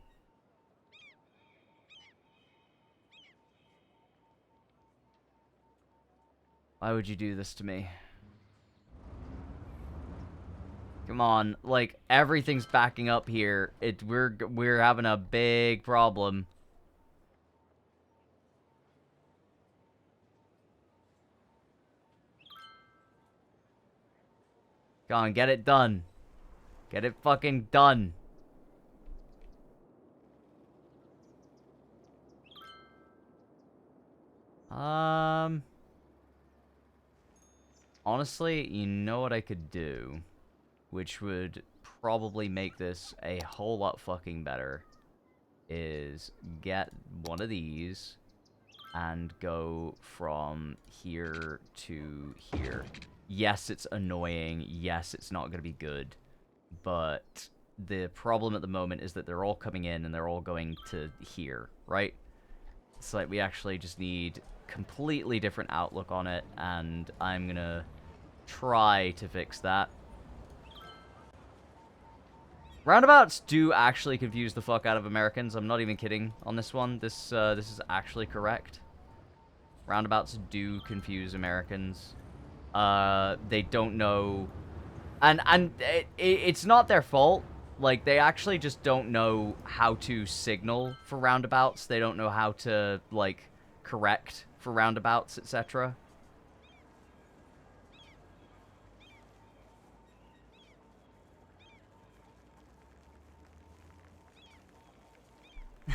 Why would you do this to me? Come on, like, everything's backing up here. We're having a big problem. Come on, get it done. Get it fucking done. Honestly, you know what I could do, which would probably make this a whole lot fucking better, is get one of these and go from here to here. Yes, it's annoying. Yes, it's not going to be good. But the problem at the moment is that they're all coming in and they're all going to here, right? It's like we actually just need completely different outlook on it, and I'm going to try to fix that. Roundabouts do actually confuse the fuck out of Americans. I'm not even kidding on this one. This is actually correct. Roundabouts do confuse Americans. They don't know, and it's not their fault. Like, they actually just don't know how to signal for roundabouts. They don't know how to, like, correct for roundabouts, etc.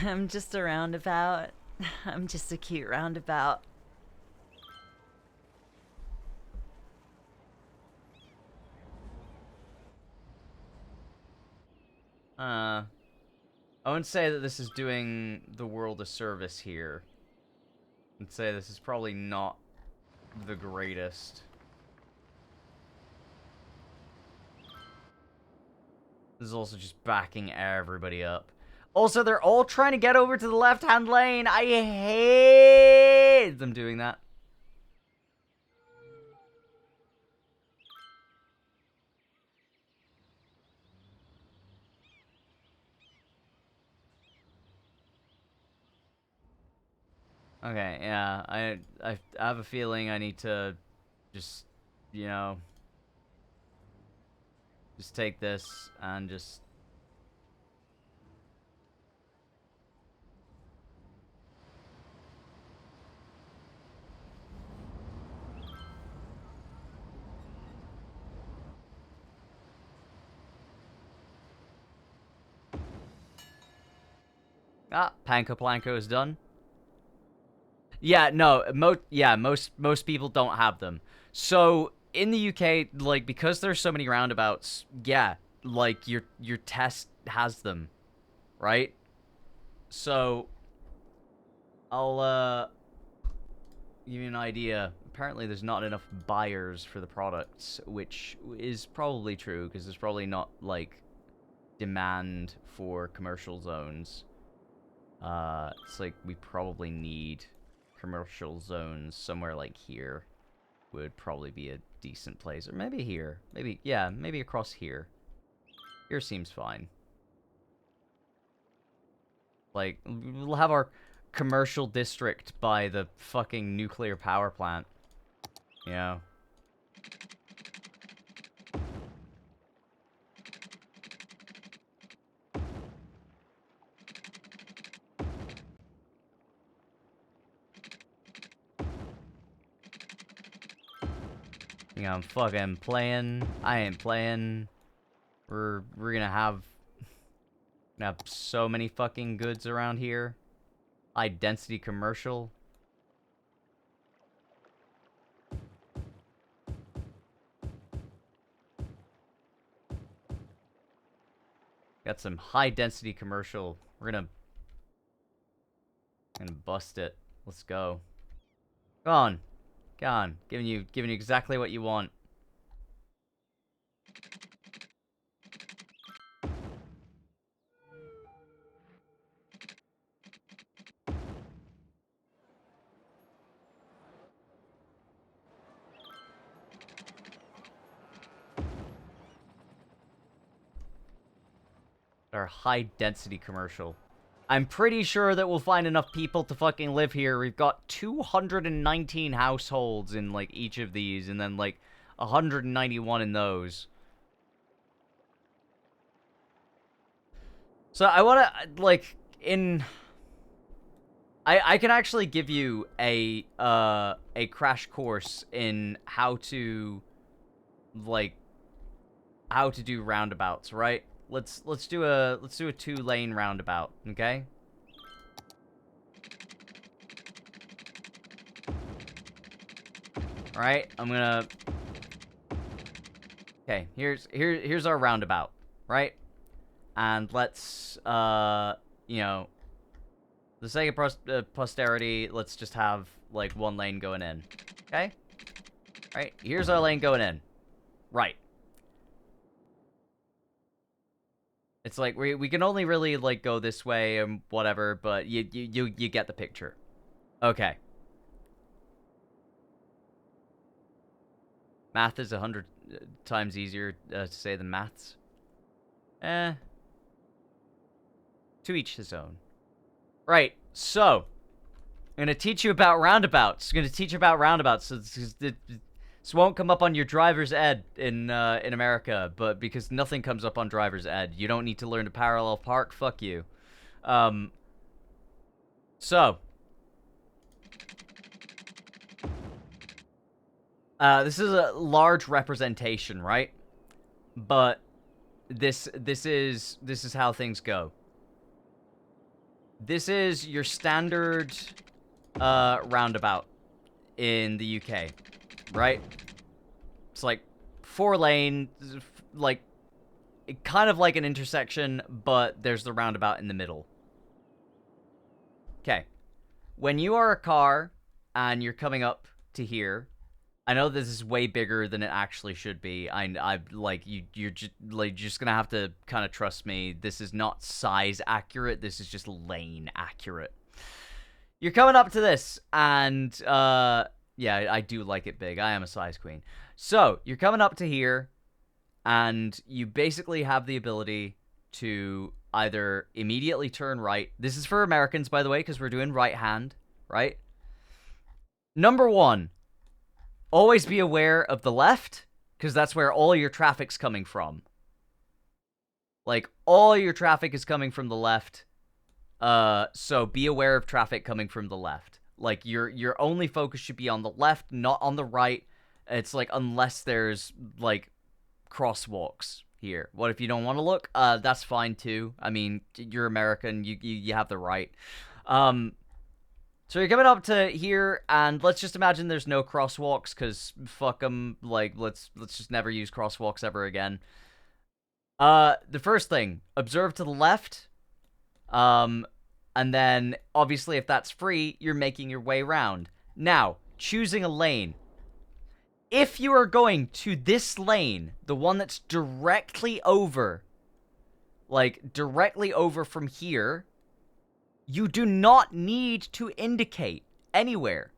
I'm just a roundabout. I'm just a cute roundabout. I wouldn't say that this is doing the world a service here. I'd say this is probably not the greatest. This is also just backing everybody up. Also, they're all trying to get over to the left-hand lane. I hate them doing that. Okay, yeah, I have a feeling I need to just, you know, just take this and just... Ah, Panko Planko is done. Yeah, no, most people don't have them. So in the UK, like, because there's so many roundabouts, yeah, like your test has them, right? So I'll give you an idea. Apparently there's not enough buyers for the products, which is probably true because there's probably not, like, demand for commercial zones. It's like we probably need commercial zones somewhere like here would probably be a decent place. Or maybe here. Maybe, yeah, maybe across here. Here seems fine. Like, we'll have our commercial district by the fucking nuclear power plant. You know? You know, I'm fucking playing. I ain't playing. We're gonna have so many fucking goods around here. High density commercial. Got some high density commercial. We're gonna Gonna bust it. Let's go. Go on. Go on. Giving you exactly what you want. Our high-density commercial. I'm pretty sure that we'll find enough people to fucking live here. We've got 219 households in, like, each of these, and then, like, 191 in those. So I want to, like, I can actually give you a crash course in how to, like, how to do roundabouts, right? Let's do a 2-lane roundabout, okay? All right, I'm gonna. Okay, here's our roundabout, right? And let's you know, the sake of posterity, let's just have like one lane going in, okay? All right, here's our lane going in, right? It's like we can only really like go this way and whatever, but you get the picture. Okay. Math is 100 times easier to say than maths. To each his own. Right. So, I'm gonna teach you about roundabouts. I'm gonna teach you about roundabouts. So this won't come up on your driver's ed in America, but because nothing comes up on driver's ed, you don't need to learn to parallel park. Fuck you. So, this is a large representation, right? But this is how things go. This is your standard roundabout in the UK. Right? It's like 4-lane, like, kind of like an intersection, but there's the roundabout in the middle. Okay. When you are a car and you're coming up to here, I know this is way bigger than it actually should be. I like you're just gonna have to kind of trust me. This is not size accurate. This is just lane accurate. You're coming up to this, and yeah, I do like it big. I am a size queen. So, you're coming up to here, and you basically have the ability to either immediately turn right. This is for Americans, by the way, because we're doing right hand, right? Number 1, always be aware of the left, because that's where all your traffic's coming from. Like, all your traffic is coming from the left, so be aware of traffic coming from the left. Like, your only focus should be on the left, not on the right. It's like, unless there's, like, crosswalks here. What if you don't want to look? That's fine, too. I mean, you're American. You have the right. So you're coming up to here, and let's just imagine there's no crosswalks, because fuck them. Like, let's just never use crosswalks ever again. The first thing, observe to the left. And then, obviously, if that's free, you're making your way around. Now, choosing a lane. If you are going to this lane, the one that's directly over, like, directly over from here, you do not need to indicate anywhere.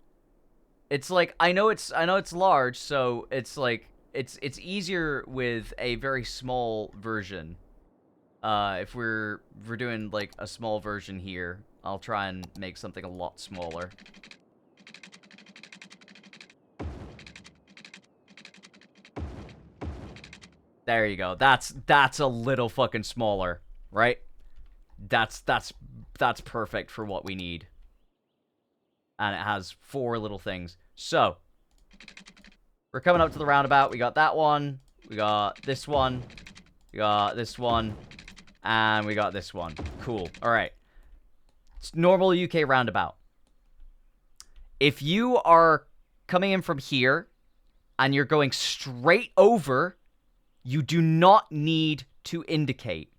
It's like, I know it's large, so it's like, it's easier with a very small version. If we're doing, like, a small version here, I'll try and make something a lot smaller. There you go. That's a little fucking smaller, right? That's perfect for what we need. And it has 4 little things. So, we're coming up to the roundabout. We got that one. We got this one. We got this one. And we got this one. Cool. Alright. It's normal UK roundabout. If you are coming in from here, and you're going straight over, you do not need to indicate.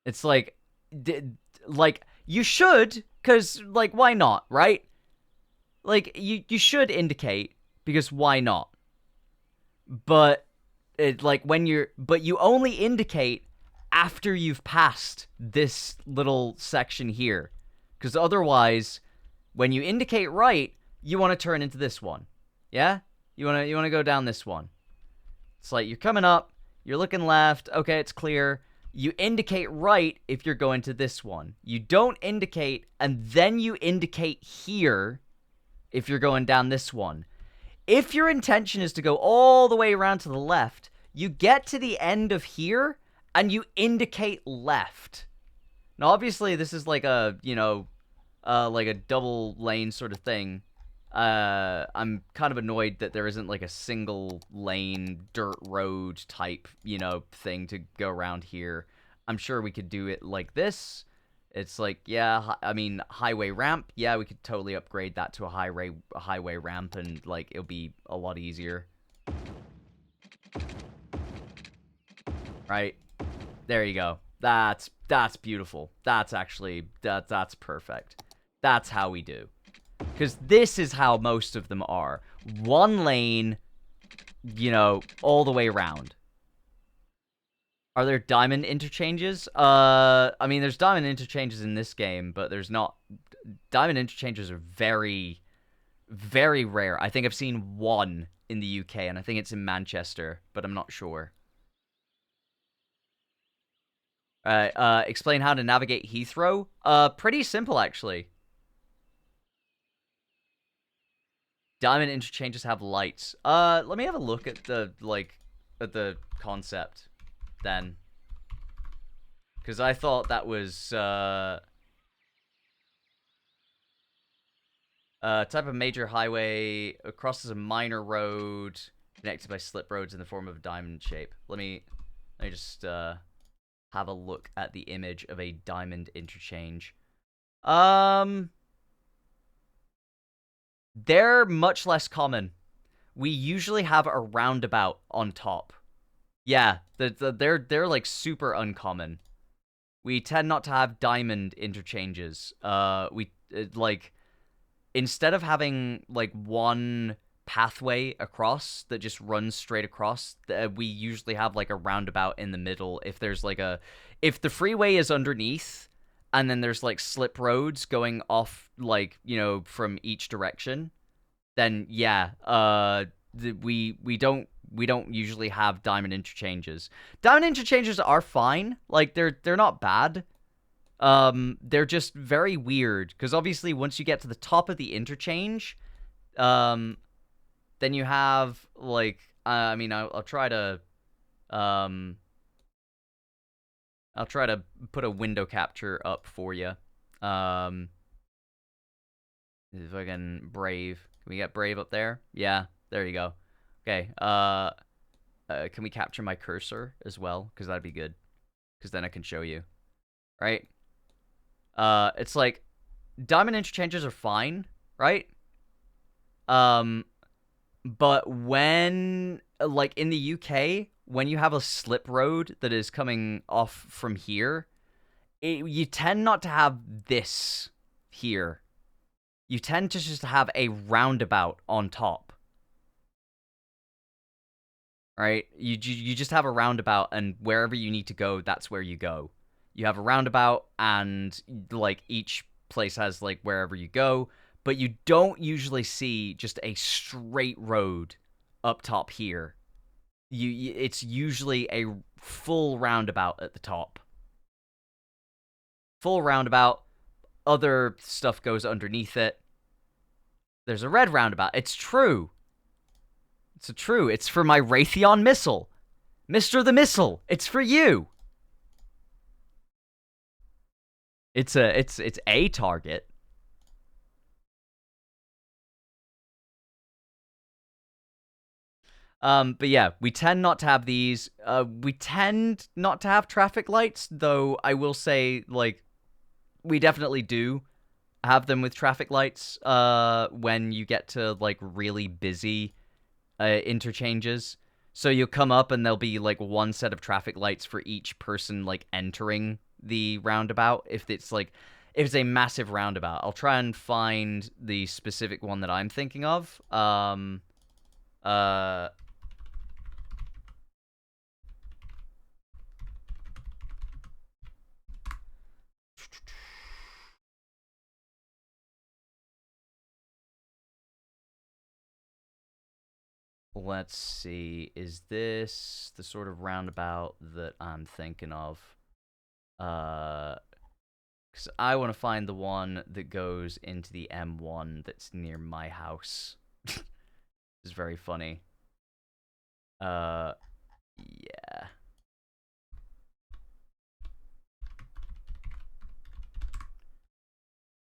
It's like You should, because, like, why not, right? Like, you should indicate, because why not? But, but you only indicate after you've passed this little section here. Because otherwise, when you indicate right, you want to turn into this one. Yeah? You want to go down this one. It's like, you're coming up, you're looking left, okay, it's clear. You indicate right if you're going to this one. You don't indicate, and then you indicate here if you're going down this one. If your intention is to go all the way around to the left, you get to the end of here, and you indicate left. Now, obviously, this is like a, like a double lane sort of thing. I'm kind of annoyed that there isn't like a single lane dirt road type, thing to go around here. I'm sure we could do it like this. It's like, yeah, I mean, highway ramp. Yeah, we could totally upgrade that to a highway ramp, and like it'll be a lot easier. Right? There you go. That's beautiful. That's actually that's perfect. That's how we do. Because this is how most of them are. One lane, all the way around. Are there diamond interchanges? I mean, there's diamond interchanges in this game, but there's not... Diamond interchanges are very, very rare. I think I've seen one in the UK, and I think it's in Manchester, but I'm not sure. Explain how to navigate Heathrow? Pretty simple, actually. Diamond interchanges have lights. Let me have a look at the, at the concept, then. Because I thought that was, type of major highway, crosses a minor road, connected by slip roads in the form of a diamond shape. Let me just, have a look at the image of a diamond interchange. They're much less common. We usually have a roundabout on top. Yeah, they're like super uncommon. We tend not to have diamond interchanges. Instead of having like one pathway across that just runs straight across, we usually have like a roundabout in the middle. If there's like if the freeway is underneath, and then there's like slip roads going off, like, from each direction, then yeah, we don't usually have diamond interchanges. Diamond interchanges are fine. Like, they're not bad. They're just very weird, because obviously once you get to the top of the interchange, then you have like, I mean, I'll try to put a window capture up for you. If I can Brave. Can we get Brave up there? Yeah, there you go. Okay, can we capture my cursor as well? Because that'd be good. Because then I can show you. Right? It's like, diamond interchanges are fine, right? But when, like, in the UK, when you have a slip road that is coming off from here, you tend not to have this here. You tend to just have a roundabout on top. Right? You just have a roundabout, and wherever you need to go, that's where you go. You have a roundabout, and, like, each place has, like, wherever you go, but you don't usually see just a straight road up top here. It's usually a full roundabout at the top. Full roundabout. Other stuff goes underneath it. There's a red roundabout. It's true. It's true. It's for my Raytheon missile. Mr. the Missile. It's for you. It's a target. But yeah, we tend not to have these. We tend not to have traffic lights, though I will say, like, we definitely do have them with traffic lights, when you get to, like, really busy, interchanges. So you'll come up and there'll be, like, one set of traffic lights for each person, like, entering the roundabout. If it's, like, if it's a massive roundabout. I'll try and find the specific one that I'm thinking of. Let's see. Is this the sort of roundabout that I'm thinking of? Because I want to find the one that goes into the M1 that's near my house. It's very funny. Yeah.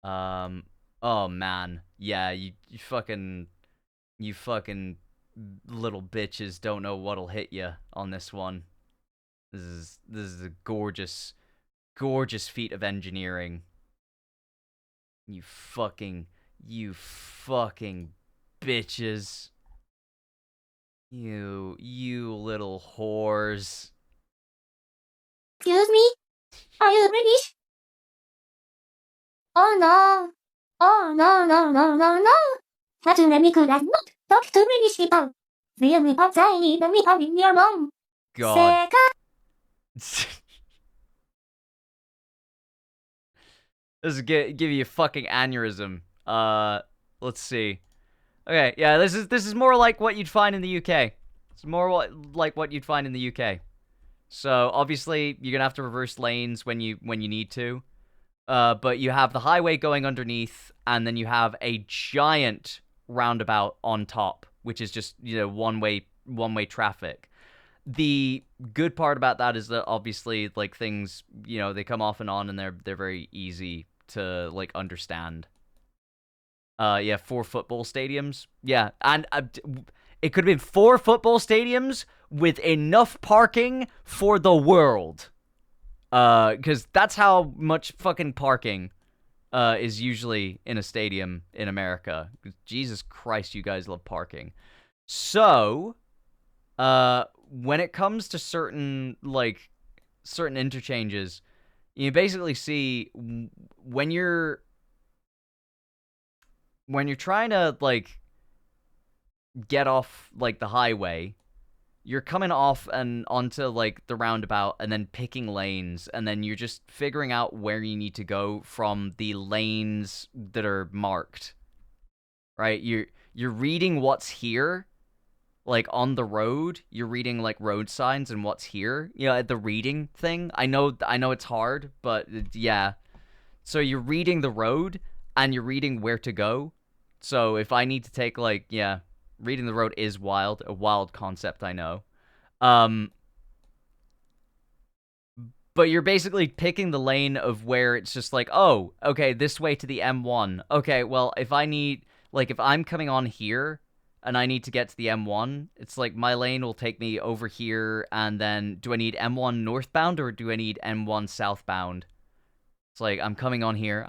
Oh man. Yeah, you fucking little bitches don't know what'll hit you on this one. This is a gorgeous feat of engineering. You fucking bitches. You little whores. Excuse me? Are you British? Oh no. Oh no, no, no, no, no. Such a mimic does not talk to British people. They will outside the meetup in your mom. God. This is give you a fucking aneurysm. Let's see. Okay, yeah, this is more like what you'd find in the UK. It's more like what you'd find in the UK. So obviously you're gonna have to reverse lanes when you need to. But you have the highway going underneath, and then you have a giant roundabout on top, which is just, you know, one way traffic. The good part about that is that obviously, like, things, you know, they come off and on, and they're very easy to, like, understand. Yeah, 4 football stadiums. Yeah, and it could have been 4 football stadiums with enough parking for the world. Because that's how much fucking parking is usually in a stadium in America. Jesus Christ, you guys love parking. So, when it comes to certain interchanges, you basically see when you're trying to, like, get off, like, the highway, you're coming off and onto, like, the roundabout and then picking lanes, and then you're just figuring out where you need to go from the lanes that are marked, right? You're reading what's here, like, on the road. You're reading, like, road signs and what's here. You know, the reading thing. I know it's hard, but yeah. So you're reading the road, and you're reading where to go. So if I need to take, like, yeah, reading the road is a wild concept, I know. But you're basically picking the lane of where it's just like, oh, okay, this way to the M1. Okay, well, if I'm coming on here and I need to get to the M1, it's like my lane will take me over here, and then do I need M1 northbound or do I need M1 southbound? It's like, I'm coming on here.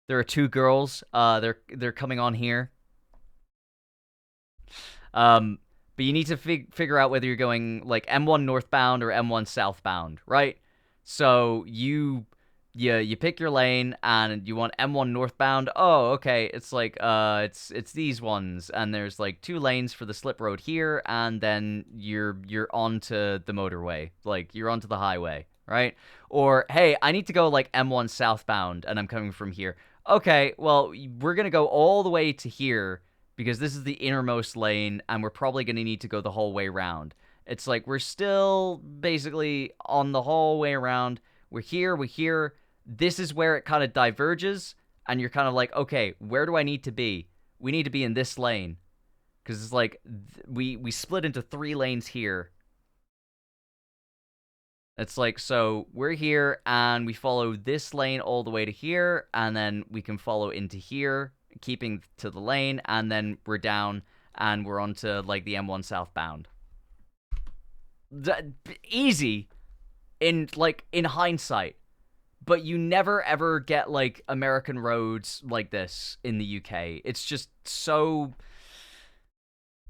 There are 2 girls. They're coming on here. But you need to figure out whether you're going, like, M1 northbound or M1 southbound, right? So you pick your lane, and you want M1 northbound. Oh, okay. It's like it's these ones, and there's, like, 2 lanes for the slip road here, and then you're onto the motorway, like, you're onto the highway, right? Or, hey, I need to go, like, M1 southbound, and I'm coming from here. Okay, well, we're gonna go all the way to here, because this is the innermost lane, and we're probably going to need to go the whole way around. It's like, we're still basically on the whole way around. We're here. This is where it kind of diverges, and you're kind of like, okay, where do I need to be? We need to be in this lane. Because it's like, we split into 3 lanes here. It's like, so we're here, and we follow this lane all the way to here, and then we can follow into here, keeping to the lane, and then we're down, and we're onto, like, the M1 southbound. Easy in hindsight, but you never ever get, like, American roads like this in the UK. It's just so,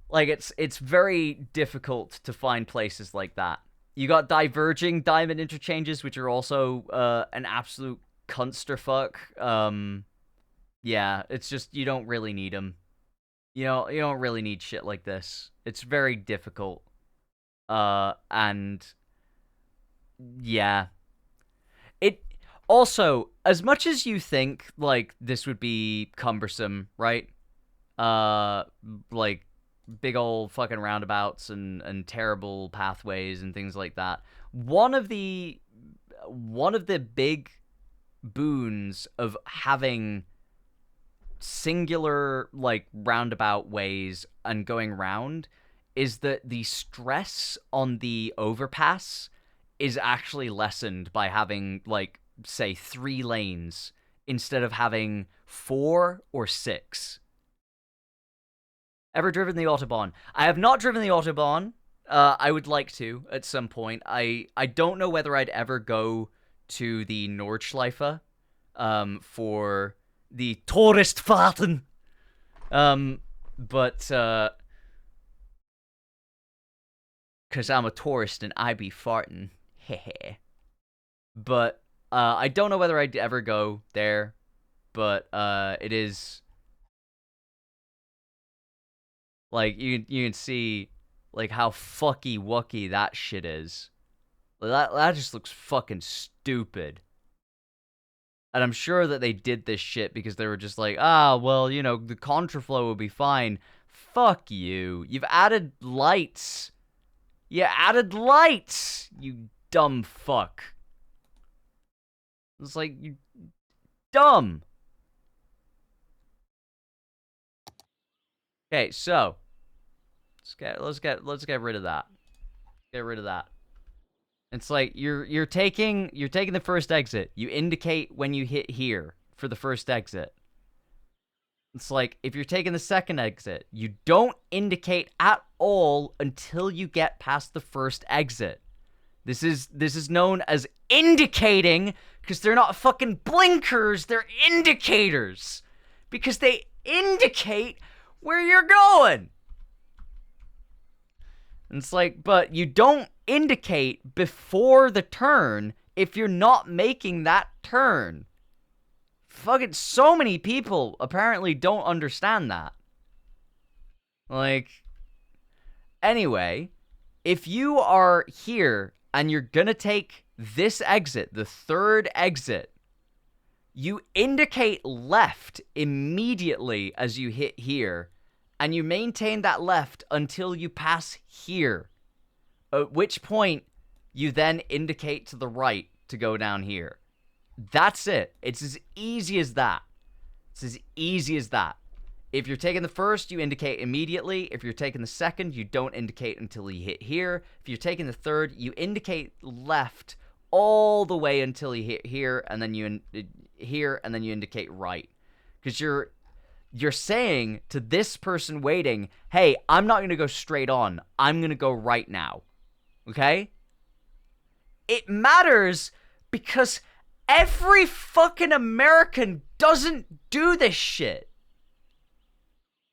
like, it's very difficult to find places like that. You got diverging diamond interchanges, which are also an absolute cunsterfuck. Yeah, it's just you don't really need them. You don't really need shit like this. It's very difficult. And yeah. It also, as much as you think like this would be cumbersome, right? Like big old fucking roundabouts and terrible pathways and things like that. One of the big boons of having singular like roundabout ways and going round is that the stress on the overpass is actually lessened by having like say 3 lanes instead of having 4 or 6. Ever driven the Autobahn? I have not driven the Autobahn. I would like to at some point. I don't know whether I'd ever go to the Nordschleife for the Touristfahrten. But because I'm a tourist and I be farting. Hehe. But I don't know whether I'd ever go there. But it is like you can see like how fucky wucky that shit is. That just looks fucking stupid. And I'm sure that they did this shit because they were just like, well, you know, the contraflow will be fine. Fuck you. You've added lights. You added lights, you dumb fuck. It's like, you dumb. Okay, so let's get rid of that. Get rid of that. It's like you're taking the first exit. You indicate when you hit here for the first exit. It's like if you're taking the second exit, you don't indicate at all until you get past the first exit. This is known as indicating because they're not fucking blinkers, they're indicators. Because they indicate where you're going. And it's like, but you don't indicate before the turn if you're not making that turn. Fucking so many people apparently don't understand that. Like, anyway, if you are here and you're gonna take this exit, the third exit, you indicate left immediately as you hit here, and you maintain that left until you pass here. At which point, you then indicate to the right to go down here. That's it. It's as easy as that. It's as easy as that. If you're taking the first, you indicate immediately. If you're taking the second, you don't indicate until you hit here. If you're taking the third, you indicate left all the way until you hit here, and then you indicate right. Because you're saying to this person waiting, hey, I'm not going to go straight on. I'm going to go right now. Okay? It matters because every fucking American doesn't do this shit.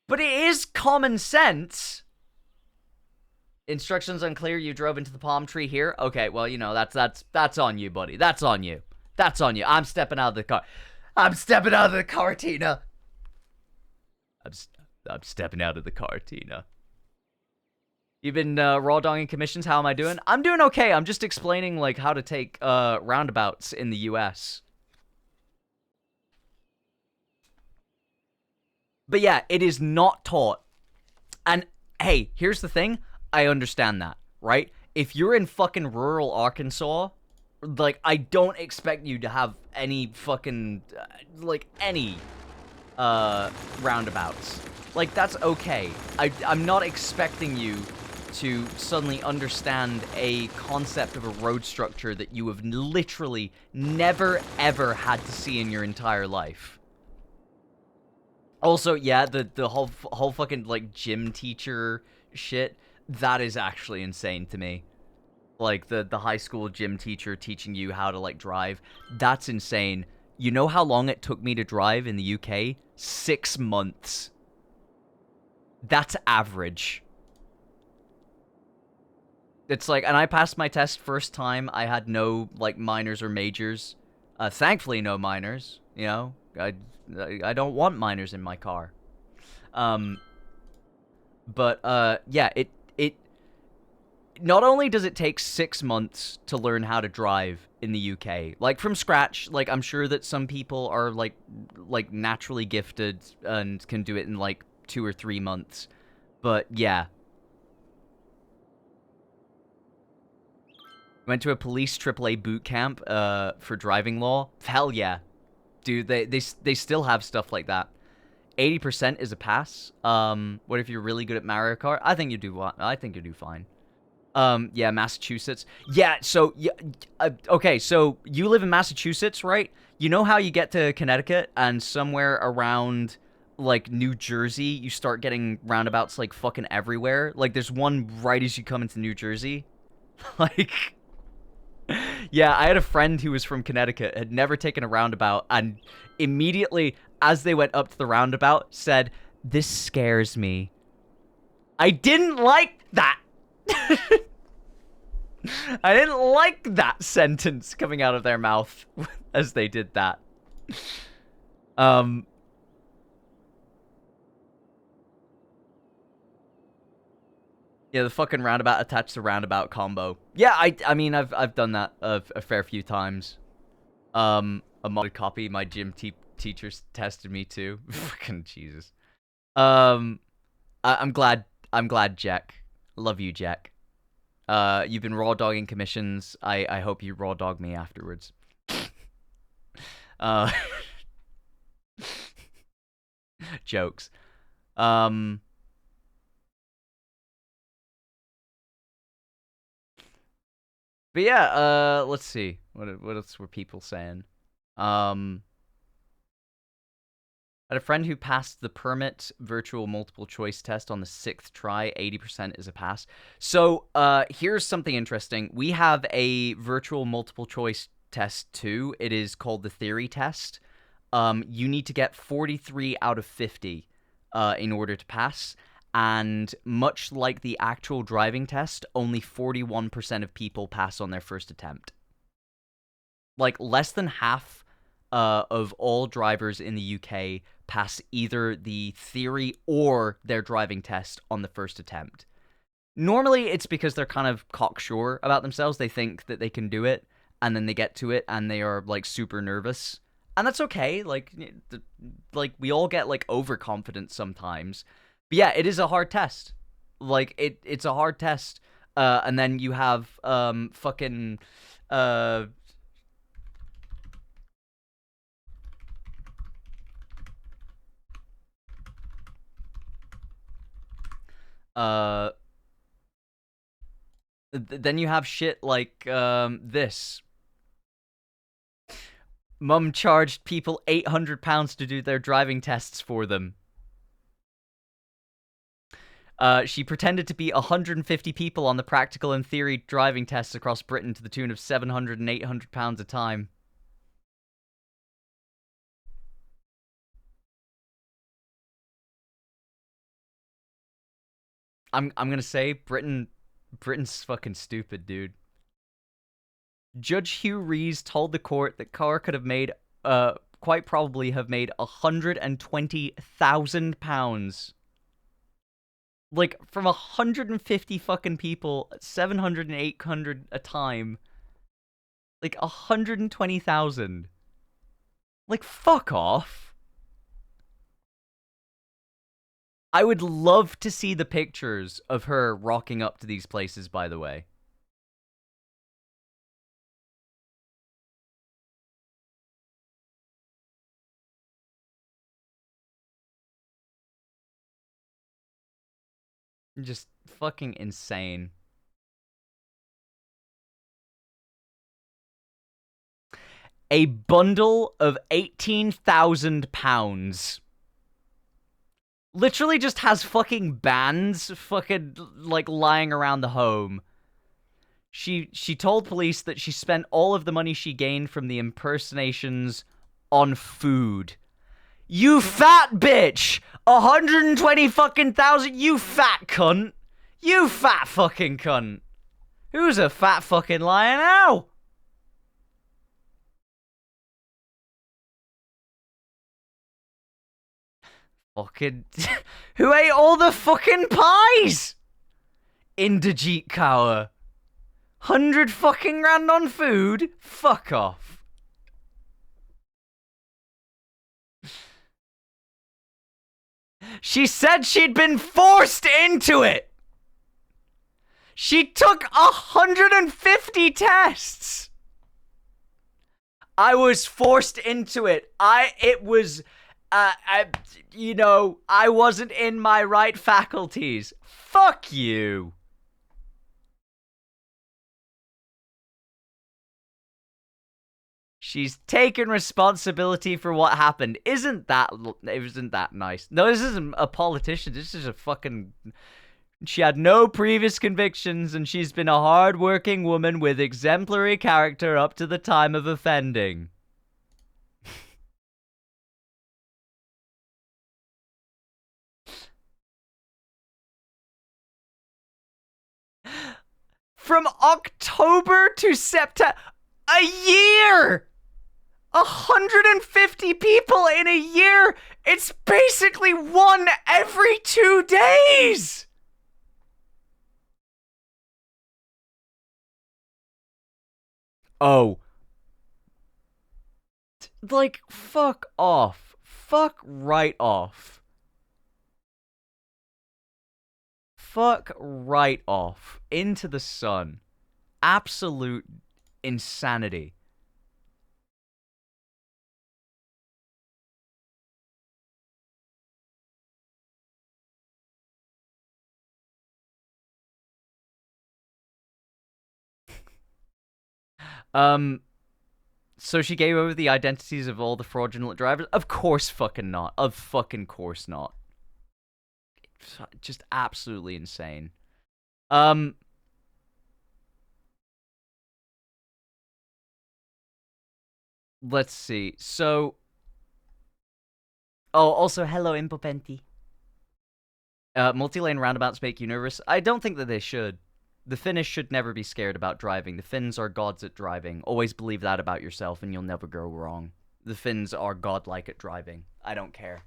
But it is common sense. Instructions unclear, you drove into the palm tree here? Okay, well, you know, that's on you, buddy. That's on you. That's on you. I'm stepping out of the car. I'm stepping out of the car, Tina. I'm stepping out of the car, Tina. You've been raw dogging commissions. How am I doing? I'm doing okay. I'm just explaining like how to take roundabouts in the US. But yeah, it is not taught. And hey, here's the thing. I understand that, right? If you're in fucking rural Arkansas, like I don't expect you to have any fucking like any roundabouts. Like that's okay. I'm not expecting you to suddenly understand a concept of a road structure that you have literally never ever had to see in your entire life. Also, yeah, the whole fucking like gym teacher shit, that is actually insane to me. Like the high school gym teacher teaching you how to like drive, that's insane. You know how long it took me to drive in the UK? 6 months. That's average. It's like, and I passed my test first time. I had no, like, minors or majors. Thankfully, no minors, you know? I don't want minors in my car. But, yeah, it not only does it take 6 months to learn how to drive in the UK, like, from scratch, like, I'm sure that some people are, like, naturally gifted and can do it in, like, 2 or 3 months. But, yeah. Went to a police AAA boot camp, for driving law. Hell yeah. Dude, they still have stuff like that. 80% is a pass. What if you're really good at Mario Kart? I think you do fine. Yeah, Massachusetts. Yeah, so, yeah, okay, so you live in Massachusetts, right? You know how you get to Connecticut and somewhere around, like, New Jersey, you start getting roundabouts, like, fucking everywhere? Like, there's one right as you come into New Jersey. Like, yeah, I had a friend who was from Connecticut, had never taken a roundabout, and immediately, as they went up to the roundabout, said, "This scares me." I didn't like that. I didn't like that sentence coming out of their mouth as they did that. Yeah, the fucking roundabout attached to roundabout combo. Yeah, I mean, I've done that a fair few times. A modded copy, my gym teachers tested me too. Fucking Jesus. I'm glad, Jack. Love you, Jack. You've been raw dogging commissions. I hope you raw dog me afterwards. Jokes. But yeah, let's see. What else were people saying? I had a friend who passed the permit virtual multiple choice test on the 6th try. 80% is a pass. So, here's something interesting. We have a virtual multiple choice test too. It is called the theory test. You need to get 43 out of 50 in order to pass. And much like the actual driving test, only 41% of people pass on their first attempt. Like, less than half of all drivers in the UK pass either the theory or their driving test on the first attempt. Normally, it's because they're kind of cocksure about themselves. They think that they can do it, and then they get to it, and they are, like, super nervous. And that's okay. Like we all get, like, overconfident sometimes. But yeah, it is a hard test. Like, it's a hard test. And then you have, fucking, then you have shit like, this. Mum charged people £800 to do their driving tests for them. She pretended to be 150 people on the practical and theory driving tests across Britain to the tune of £700 and £800 a time. I'm gonna say Britain's fucking stupid, dude. Judge Hugh Rees told the court that Carr could have made, quite probably have made £120,000. Like, from 150 fucking people, 700 and 800 a time. Like, 120,000. Like, fuck off. I would love to see the pictures of her rocking up to these places, by the way. Just fucking insane. A bundle of £18,000. Literally just has fucking bands fucking, like, lying around the home. She told police that she spent all of the money she gained from the impersonations on food. You fat bitch! 120 fucking thousand, you fat cunt! You fat fucking cunt! Who's a fat fucking liar now? Fucking... Who ate all the fucking pies? Inderjeet Kaur. 100 fucking grand on food? Fuck off. She said she'd been forced into it. She took 150 tests. I was forced into it. You know, I wasn't in my right faculties. Fuck you. She's taken responsibility for what happened. Isn't that nice? No, this isn't a politician. This is a fucking... She had no previous convictions, and she's been a hard-working woman with exemplary character up to the time of offending. From October to September... A year! 150 people in a year! It's basically one every 2 days! Oh. Like, fuck off. Fuck right off. Fuck right off. Into the sun. Absolute insanity. So she gave over the identities of all the fraudulent drivers? Of course fucking not. Of fucking course not. Just absolutely insane. Let's see. So... Oh, also, hello, Impopenti. Multi-lane roundabouts make you nervous? I don't think that they should. The Finnish should never be scared about driving. The Finns are gods at driving. Always believe that about yourself and you'll never go wrong. The Finns are godlike at driving. I don't care.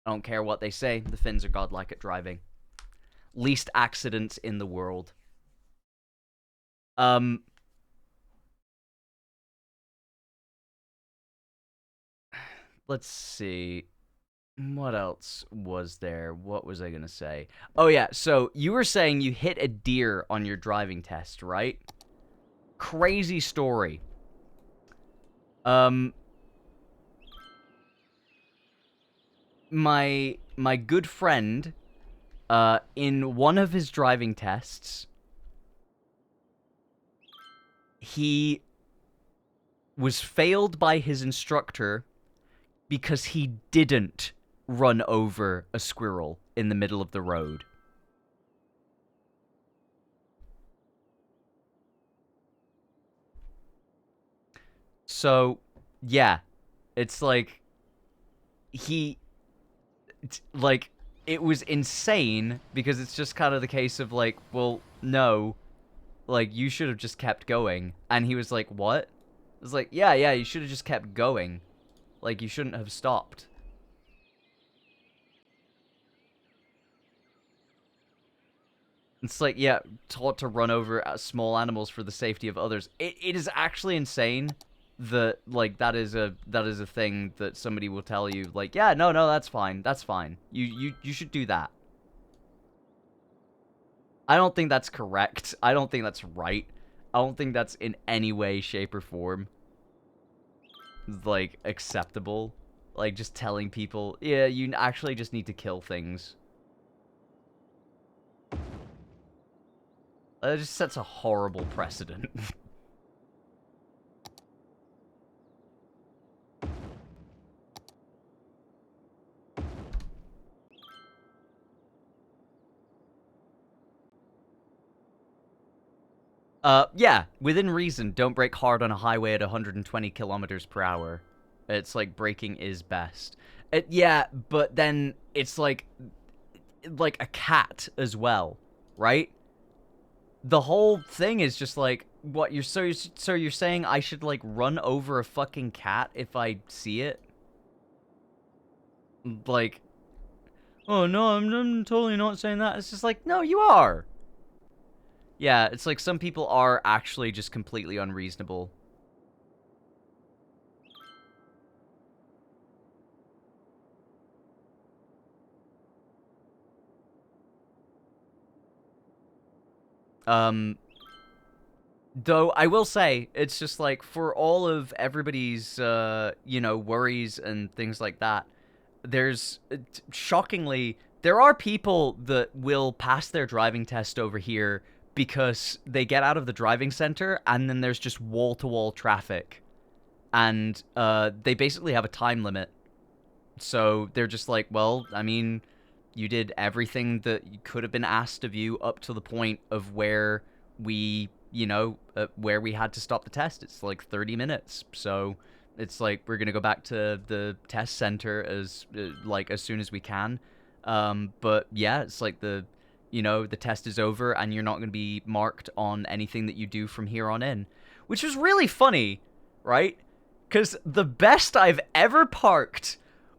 I don't care what they say. The Finns are godlike at driving. Least accidents in the world. Let's see. What else was there? What was I gonna say? Oh yeah, so you were saying you hit a deer on your driving test, right? Crazy story. My good friend, in one of his driving tests, he was failed by his instructor because he didn't run over a squirrel in the middle of the road. So, yeah, it's like, it was insane because it's just kind of the case of like, well, no, like, you should have just kept going. And he was like, what? I was like, yeah, you should have just kept going. Like, you shouldn't have stopped. It's like, yeah, taught to run over small animals for the safety of others. It is actually insane that, like, that is a thing that somebody will tell you, like, yeah, no, that's fine. That's fine. You should do that. I don't think that's correct. I don't think that's right. I don't think that's in any way, shape, or form, like, acceptable. Like, just telling people, yeah, you actually just need to kill things. It just sets a horrible precedent. Yeah, within reason, don't brake hard on a highway at 120 kilometers per hour. It's like braking is best. Yeah, but then it's like a cat as well, right? the whole thing is just like, what, so you're saying I should, like, run over a fucking cat if I see it? Like, oh, no, I'm totally not saying that. It's just like, no, you are. Yeah, it's like some people are actually just completely unreasonable. Though, I will say, it's just like, for all of everybody's, you know, worries and things like that, there's, shockingly, there are people that will pass their driving test over here because they get out of the driving center, and then there's just wall-to-wall traffic. And, they basically have a time limit. So, they're just like, well, I mean, you did everything that could have been asked of you up to the point of where we, you know, where we had to stop the test. It's like 30 minutes. So it's like we're going to go back to the test center as soon as we can. But yeah, it's like the test is over and you're not going to be marked on anything that you do from here on in, which was really funny, right? Because the best I've ever parked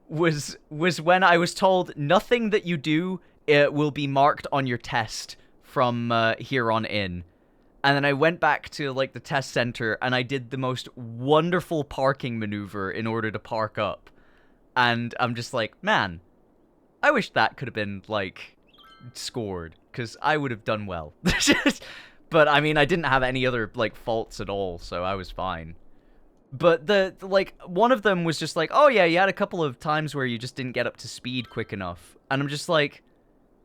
was when I was told nothing that you do will be marked on your test from here on in. And then I went back to, like, the test center, and I did the most wonderful parking maneuver in order to park up. And I'm just like, man, I wish that could have been, like, scored, because I would have done well. But, I mean, I didn't have any other, like, faults at all, so I was fine. But one of them was just like, oh yeah, you had a couple of times where you just didn't get up to speed quick enough. And I'm just like,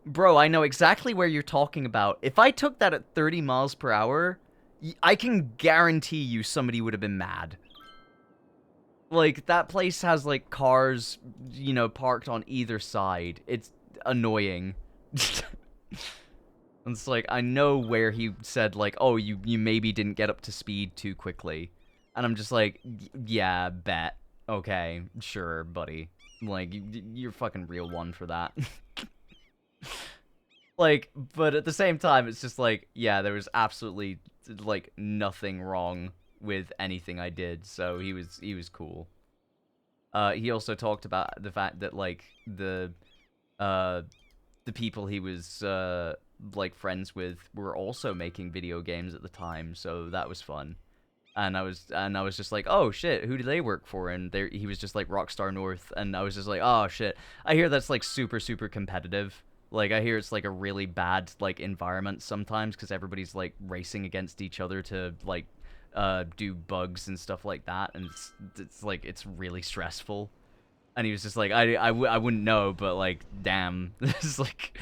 bro, I know exactly where you're talking about. If I took that at 30 miles per hour, I can guarantee you somebody would have been mad. Like, that place has, like, cars, you know, parked on either side. It's annoying. It's like, I know where he said, like, oh, you maybe didn't get up to speed too quickly. And I'm just like, yeah, bet. Okay, sure, buddy. Like, you're fucking real one for that. Like, but at the same time, it's just like, yeah, there was absolutely, like, nothing wrong with anything I did, so he was cool. He also talked about the fact that, like, the people he was, like, friends with were also making video games at the time, so that was fun. And I was just like, oh shit, who do they work for? And he was just like Rockstar North, and I was just like, oh shit. I hear that's like super competitive. Like, I hear it's like a really bad like environment sometimes because everybody's like racing against each other to like do bugs and stuff like that, and it's like it's really stressful. And he was just like, I wouldn't know, but like, damn, this is like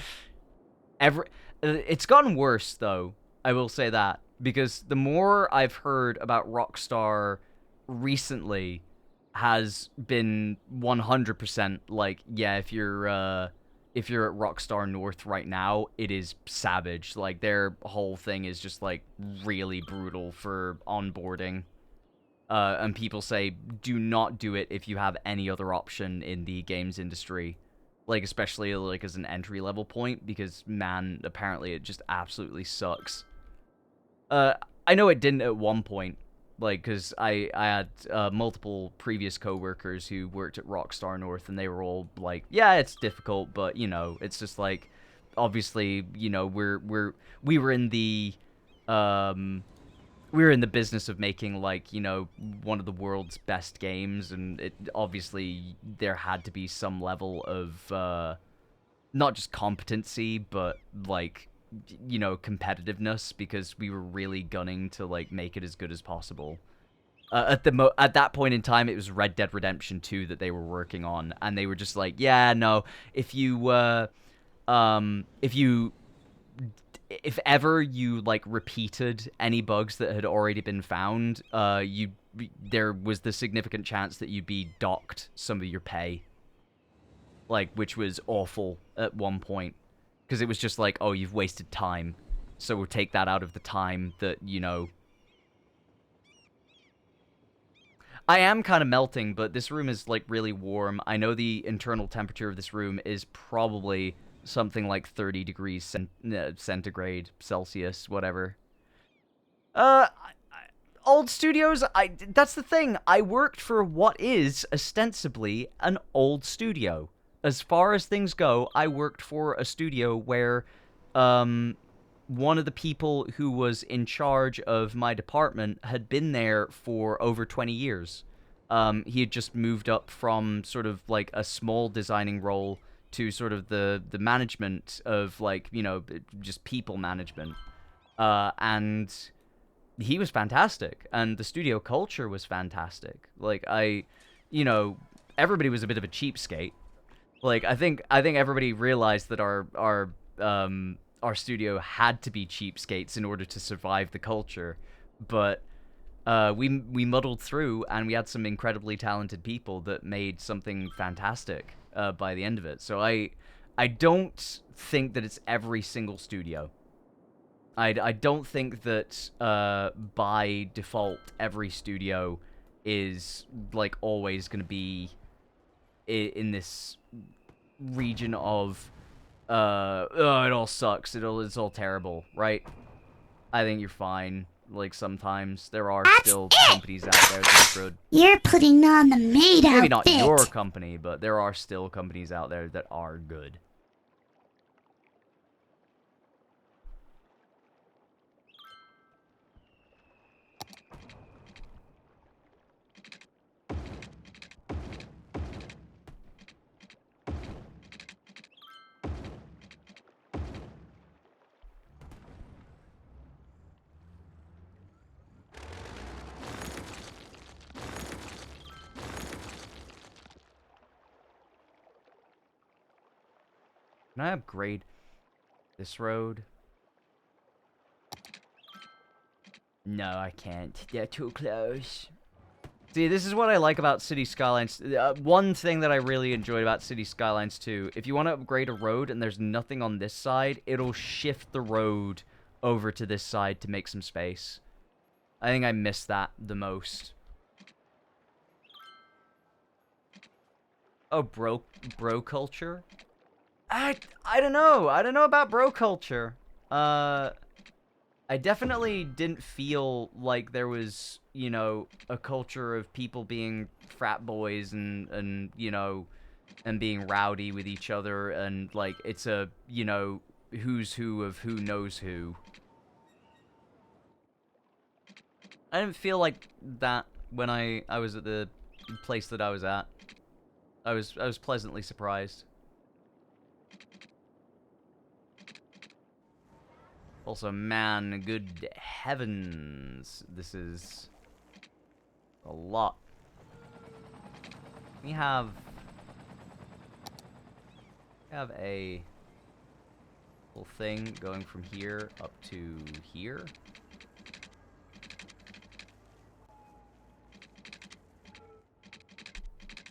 it's gotten worse though. I will say that. Because the more I've heard about Rockstar recently has been 100% like, yeah, if you're at Rockstar North right now, it is savage. Like, their whole thing is just, like, really brutal for onboarding. And people say, do not do it if you have any other option in the games industry. Like, especially, like, as an entry-level point, because, man, apparently it just absolutely sucks. I know it didn't at one point, like, because I had multiple previous coworkers who worked at Rockstar North, and they were all like, yeah, it's difficult, but, you know, it's just like, obviously, you know, we were in the business of making, like, you know, one of the world's best games, and it obviously there had to be some level of not just competency, but like, you know, competitiveness, because we were really gunning to like make it as good as possible. At that point in time, it was Red Dead Redemption 2 that they were working on, and they were just like, yeah, no, if ever you like repeated any bugs that had already been found, there was the significant chance that you'd be docked some of your pay, like, which was awful at one point. Because it was just like, oh, you've wasted time, so we'll take that out of the time that, you know... I am kind of melting, but this room is, like, really warm. I know the internal temperature of this room is probably something like 30 degrees centigrade, Celsius, whatever. Old studios, that's the thing. I worked for what is ostensibly an old studio. As far as things go, I worked for a studio where one of the people who was in charge of my department had been there for over 20 years. He had just moved up from sort of like a small designing role to sort of the management of, like, you know, just people management. And he was fantastic, and the studio culture was fantastic. Like, you know, everybody was a bit of a cheapskate. Like, I think everybody realized that our studio had to be cheapskates in order to survive the culture, but we muddled through, and we had some incredibly talented people that made something fantastic by the end of it. So I don't think that it's every single studio. I don't think that by default every studio is like always going to be in this region of oh, it all sucks, it's all terrible, right? I think you're fine. Like, sometimes there are still companies out there that are good. You're putting on the maid Maybe not outfit. your company, but there are still companies out there that are good. Can I upgrade this road? No, I can't. They're too close. See, this is what I like about City Skylines. One thing that I really enjoyed about City Skylines 2, if you want to upgrade a road and there's nothing on this side, it'll shift the road over to this side to make some space. I think I miss that the most. Oh, bro culture? I don't know. I don't know about bro culture. I definitely didn't feel like there was, you know, a culture of people being frat boys and you know, and being rowdy with each other, and like it's a, you know, who's who of who knows who. I didn't feel like that when I was at the place that I was at. I was pleasantly surprised. Also, man, good heavens, this is a lot. We have a little thing going from here up to here.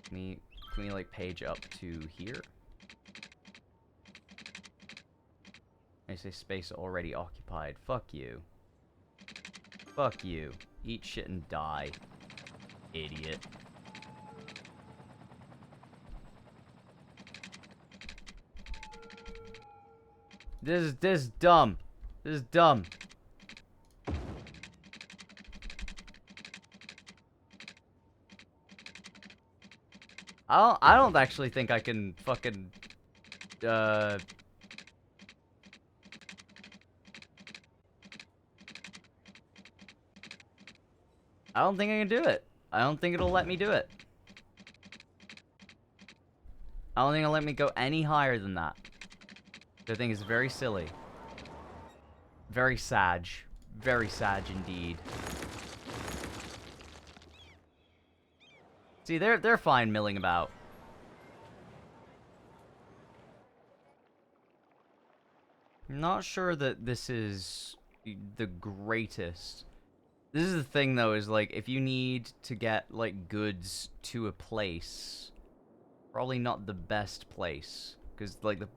Can we like page up to here? I say space already occupied. Fuck you. Fuck you. Eat shit and die. Idiot. This is dumb. This is dumb. I don't actually think I can fucking I don't think I can do it. I don't think it'll let me do it. I don't think it'll let me go any higher than that. I think it's very silly. Very sag. Very sag indeed. See, they're fine milling about. I'm not sure that this is the greatest. This is the thing, though, is, like, if you need to get, like, goods to a place, probably not the best place. Because, like, the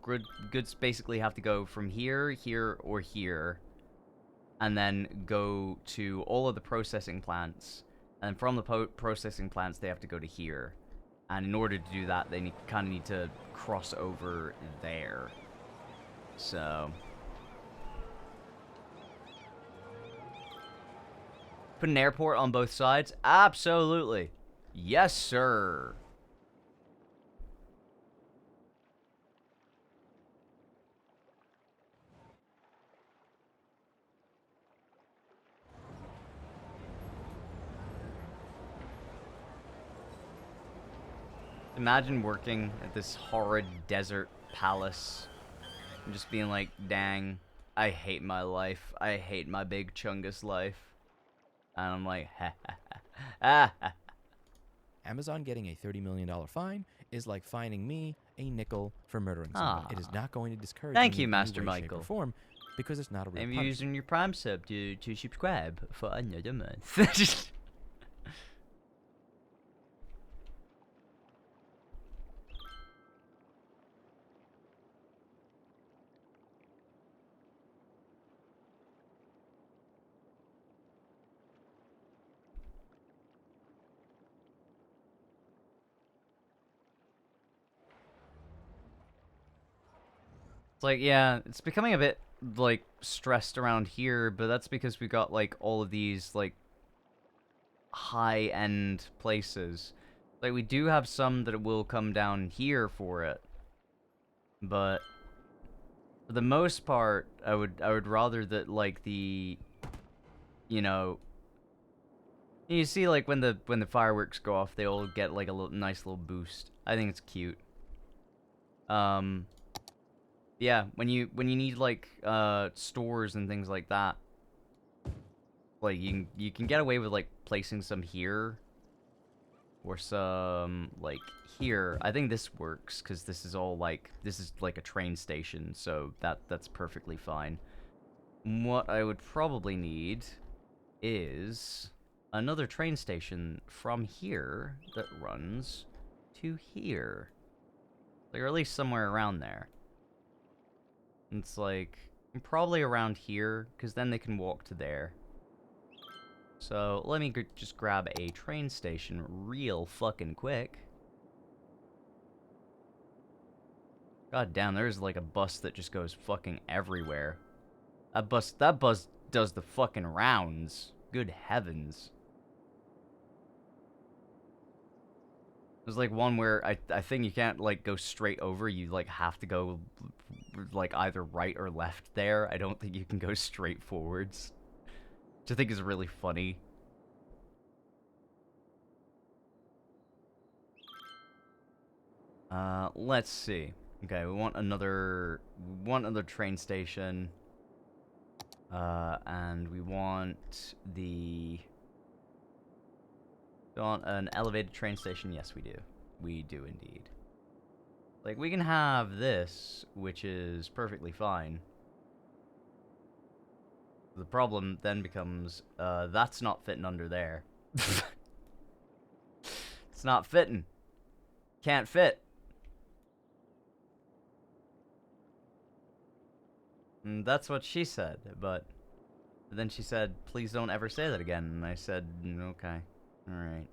goods basically have to go from here, here, or here. And then go to all of the processing plants. And from the processing plants, they have to go to here. And in order to do that, they kind of need to cross over there. So put an airport on both sides? Absolutely. Yes, sir. Imagine working at this horrid desert palace and just being like, dang, I hate my life. I hate my big Chungus life. And I'm like, ha ha ha. Ah, ha. Amazon getting a $30 million fine is like fining me a nickel for murdering someone. It is not going to discourage Thank me you, in Master any way, shape, Michael. or form because it's not a real I'm punishment. using your Prime sub to subscribe for another month. It's like, yeah, it's becoming a bit, like, stressed around here, but that's because we got, like, all of these, like, high-end places. Like, we do have some that will come down here for it. But for the most part, I would rather that, like, the, you know, you see, like, when the fireworks go off, they all get, like, a nice little boost. I think it's cute. Yeah, when you need like stores and things like that, like you can get away with like placing some here or some like here. I think this works because this is like a train station, so that's perfectly fine. What I would probably need is another train station from here that runs to here, like, or at least somewhere around there. It's like, probably around here, because then they can walk to there. So, let me just grab a train station real fucking quick. God damn, there's like a bus that just goes fucking everywhere. That bus does the fucking rounds. Good heavens. There's like one where I think you can't like go straight over, you like have to go like either right or left there. I don't think you can go straight forwards. Which I think is really funny. Let's see. Okay, we want another train station. And we want an elevated train station. Yes, we do. We do indeed. Like, we can have this, which is perfectly fine. The problem then becomes, that's not fitting under there. It's not fitting. Can't fit. And that's what she said, but then she said, please don't ever say that again. And I said, okay. Alright.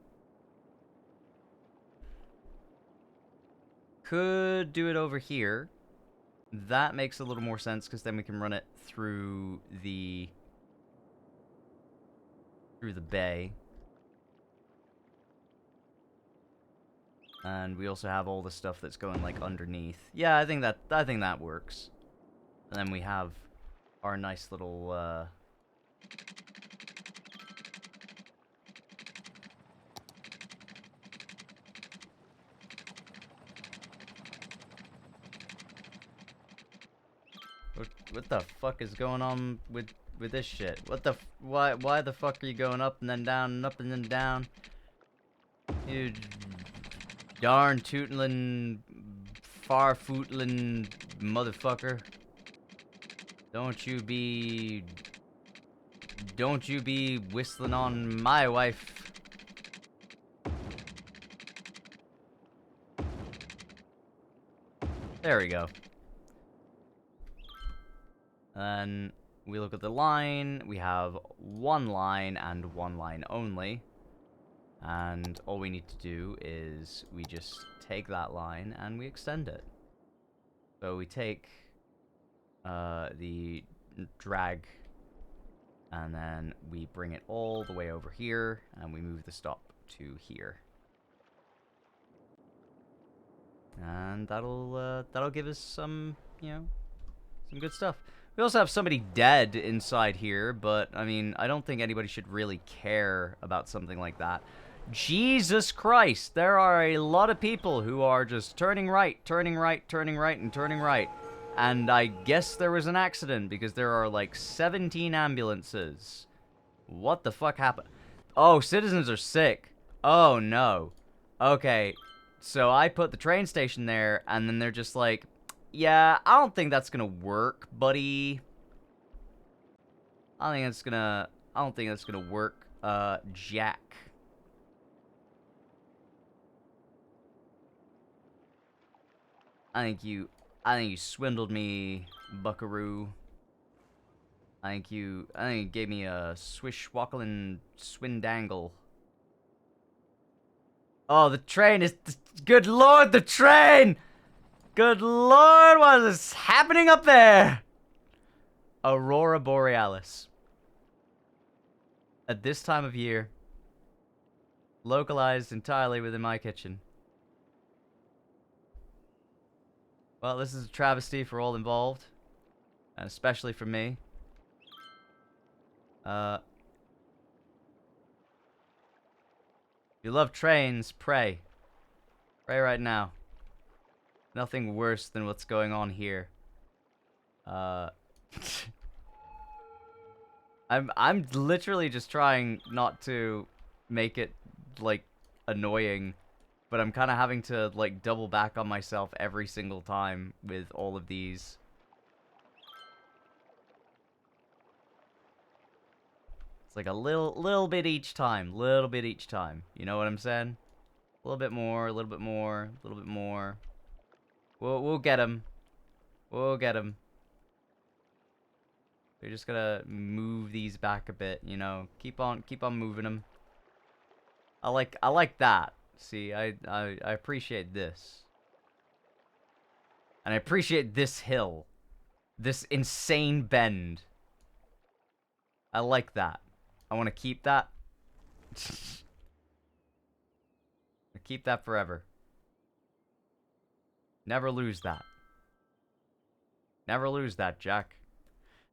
Could do it over here. That makes a little more sense, because then we can run it through the bay. And we also have all the stuff that's going like underneath. Yeah, I think that works. And then we have our nice little What the fuck is going on with this shit? Why the fuck are you going up and then down and up and then down? You darn tootlin' farfootlin' motherfucker. Don't you be whistling on my wife. There we go. Then we look at the line. We have one line and one line only. And all we need to do is we just take that line and we extend it. So we take the drag, and then we bring it all the way over here, and we move the stop to here. And that'll give us some, you know, some good stuff. We also have somebody dead inside here, but, I mean, I don't think anybody should really care about something like that. Jesus Christ, there are a lot of people who are just turning right, turning right, turning right, and turning right. And I guess there was an accident, because there are, like, 17 ambulances. What the fuck happened? Oh, citizens are sick. Oh, no. Okay, so I put the train station there, and then they're just like, yeah, I don't think that's gonna work, buddy. I don't think that's gonna work, Jack. I think you swindled me, buckaroo. I think you gave me a swishwackling swindangle. Oh, the train is, good lord, the train! Good lord, what is happening up there? Aurora Borealis. At this time of year, localized entirely within my kitchen. Well, this is a travesty for all involved, and especially for me. If you love trains, pray. Pray right now. Nothing worse than what's going on here. I'm literally just trying not to make it, like, annoying, but I'm kind of having to, like, double back on myself every single time with all of these. It's like a little bit each time, You know what I'm saying? A little bit more, a little bit more, a little bit more. We'll get him. We'll get him. We're just gonna move these back a bit, you know. Keep on moving them. I like that. See, I appreciate this. And I appreciate this hill. This insane bend. I like that. I want to keep that. Keep that forever. Never lose that. Never lose that, Jack.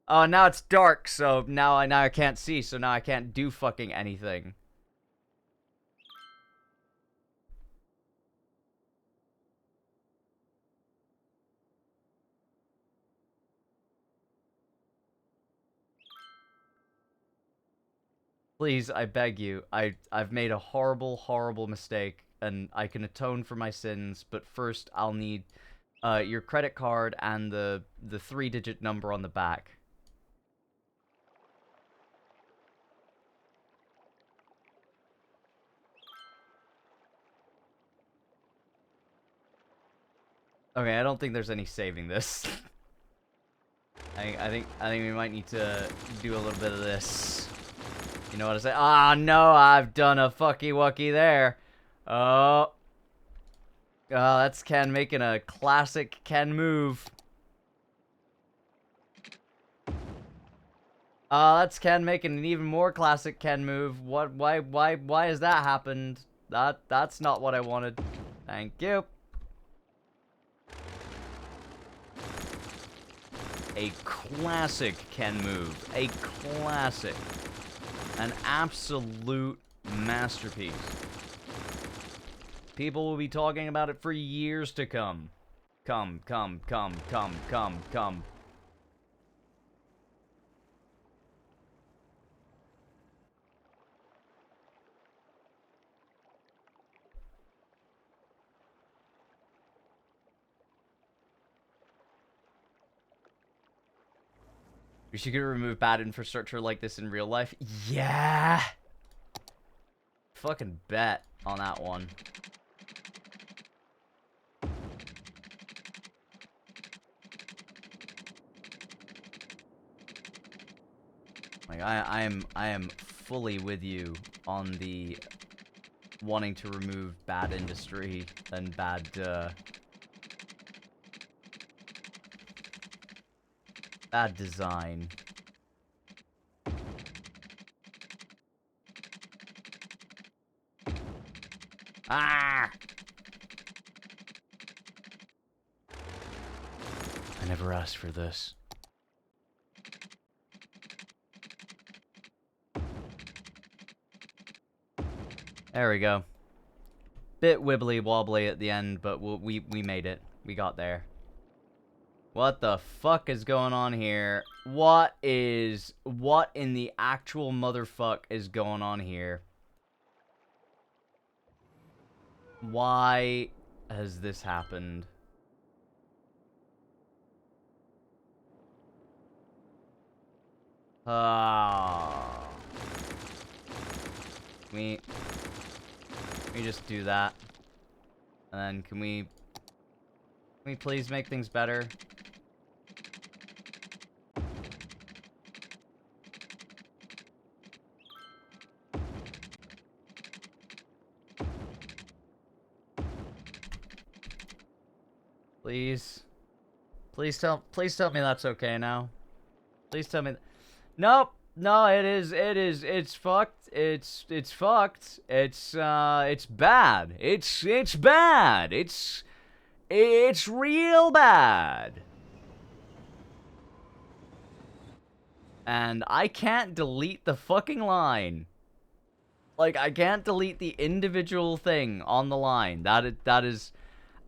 Oh, now it's dark, so now I can't see, so now I can't do fucking anything. Please, I beg you. I've made a horrible mistake, and I can atone for my sins, but first I'll need your credit card and the 3-digit number on the back. Okay, I don't think there's any saving this. I think we might need to do a little bit of this. You know what I say? Ah, no, I've done a fucky wucky there. Oh. Oh, that's Ken making a classic Ken move. That's Ken making an even more classic Ken move. What? Why has that happened? That's not what I wanted. Thank you. A classic Ken move. A classic. An absolute masterpiece. People will be talking about it for years to come. Come. We should remove bad infrastructure like this in real life. Yeah! Fucking bet on that one. Like, I am fully with you on the wanting to remove bad industry and bad, Bad design. Ah! I never asked for this. There we go. Bit wibbly wobbly at the end, but we made it. We got there. What the fuck is going on here? What in the actual motherfuck is going on here? Why has this happened? We just do that. And then can we please make things better? Please. Please tell me that's okay now. Please tell me. Nope. No, it's fucked. It's fucked. It's bad. It's bad. It's real bad. And I can't delete the fucking line. Like, I can't delete the individual thing on the line. That is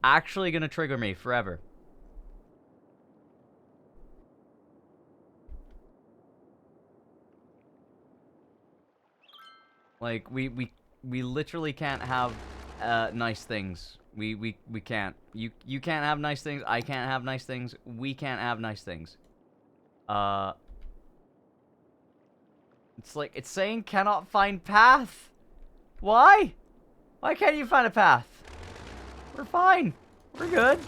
actually gonna trigger me forever. Like, we literally can't have nice things. We can't. You can't have nice things. I can't have nice things. We can't have nice things. It's like, it's saying cannot find path. Why? Why can't you find a path? We're fine. We're good.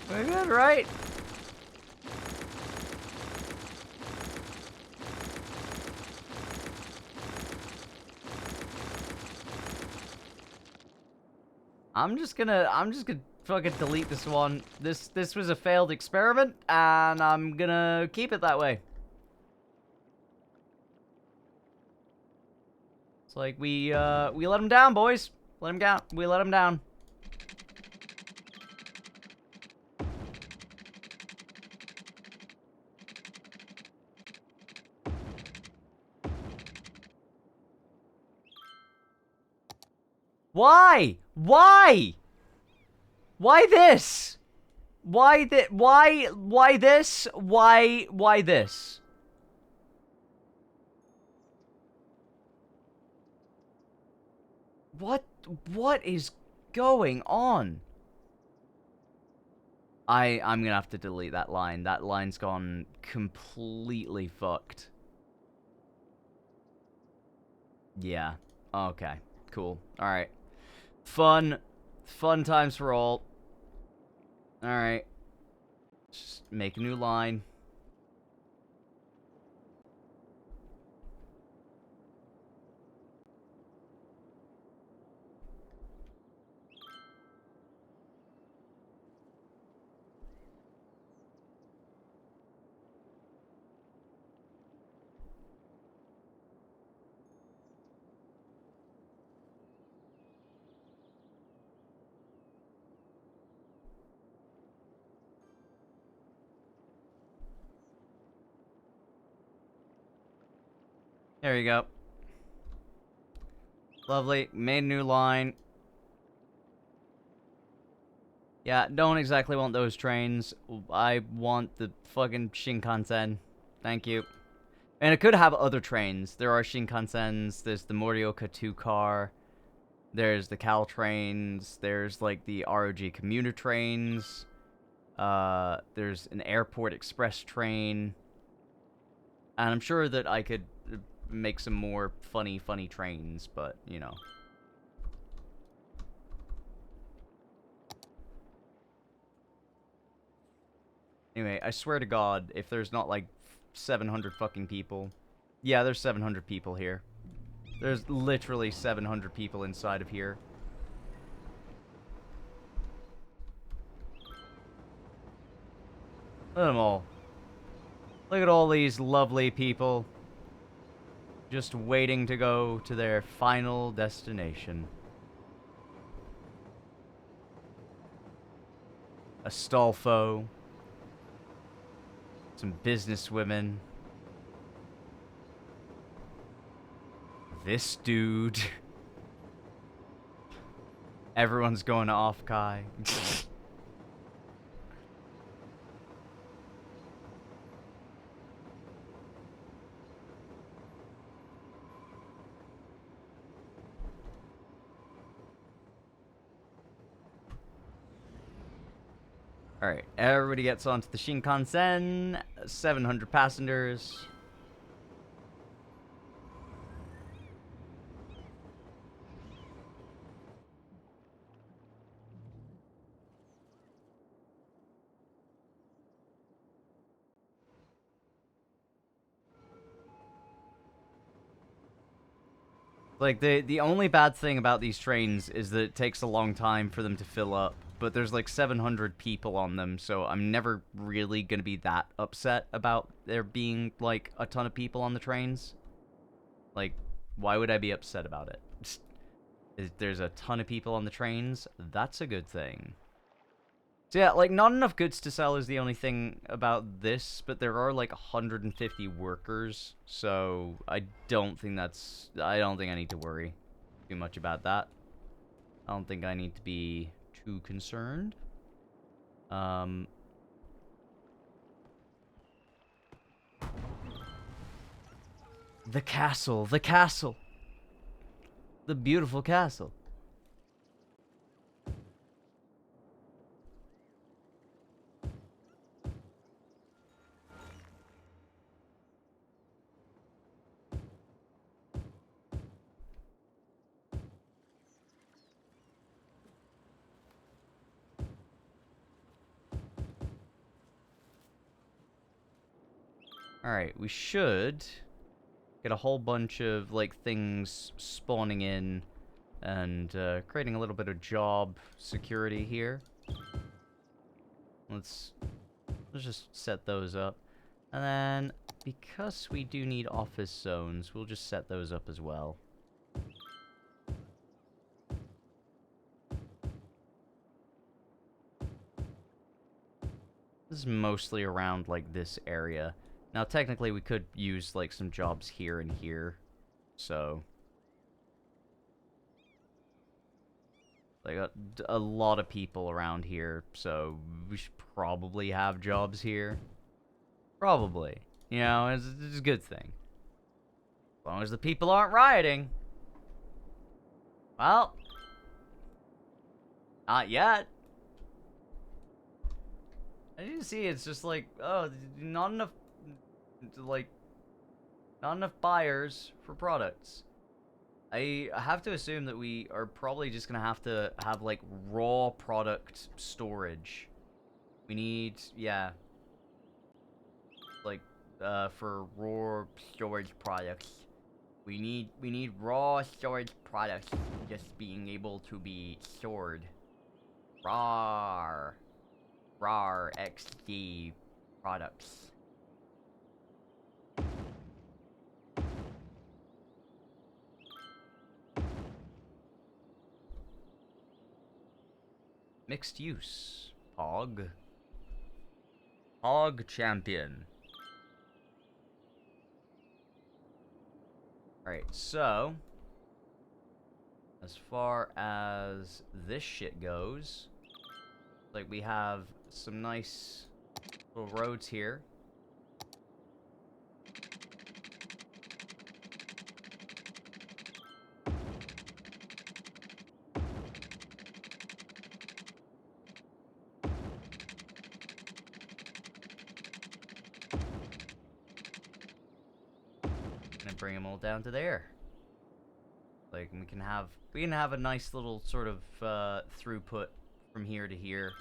We're good, right? I'm just gonna fucking delete this one. This was a failed experiment, and I'm gonna keep it that way. It's like we let him down, boys. Let him down. We let him down. Why? Why? Why this? Why this? Why this? Why this? What is going on? I'm gonna have to delete that line. That line's gone completely fucked. Yeah. Okay. Cool. Alright. Fun times for all. Alright. Just make a new line. There you go. Lovely. Made a new line. Yeah, don't exactly want those trains. I want the fucking Shinkansen. Thank you. And it could have other trains. There are Shinkansens. There's the Morioka 2 car. There's the Caltrains. There's, like, the ROG commuter trains. There's an airport express train. And I'm sure that I could make some more funny trains, but, you know. Anyway, I swear to God, if there's not, like, 700 fucking people. Yeah, there's 700 people here. There's literally 700 people inside of here. Look at them all. Look at all these lovely people. Just waiting to go to their final destination. Astolfo. Some businesswomen. This dude. Everyone's going to Offkai. Alright, everybody gets onto the Shinkansen. 700 passengers. Like, the only bad thing about these trains is that it takes a long time for them to fill up. But there's like 700 people on them, so I'm never really gonna be that upset about there being, like, a ton of people on the trains. Like, why would I be upset about it? If there's a ton of people on the trains, that's a good thing. So yeah, like, not enough goods to sell is the only thing about this, but there are, like, 150 workers, so I don't think I need to worry too much about that. I don't think I need to be too concerned. The castle, the castle! The beautiful castle. Alright, we should get a whole bunch of, like, things spawning in and creating a little bit of job security here. Let's just set those up. And then, because we do need office zones, we'll just set those up as well. This is mostly around, like, this area. Now, technically, we could use, like, some jobs here and here, so... Like, a lot of people around here, so we should probably have jobs here. Probably. You know, it's a good thing. As long as the people aren't rioting. Well... Not yet. As you can see, it's just like, oh, not enough... Like, not enough buyers for products. I have to assume that we are probably just gonna have to have, like, raw product storage. We need, yeah. Like, for raw storage products. We need raw storage products just being able to be stored. Rar XD products. Mixed use. Hog champion. Alright, so as far as this shit goes, like, we have some nice little roads here. Bring them all down to there. Like, we can have a nice little sort of throughput from here to here.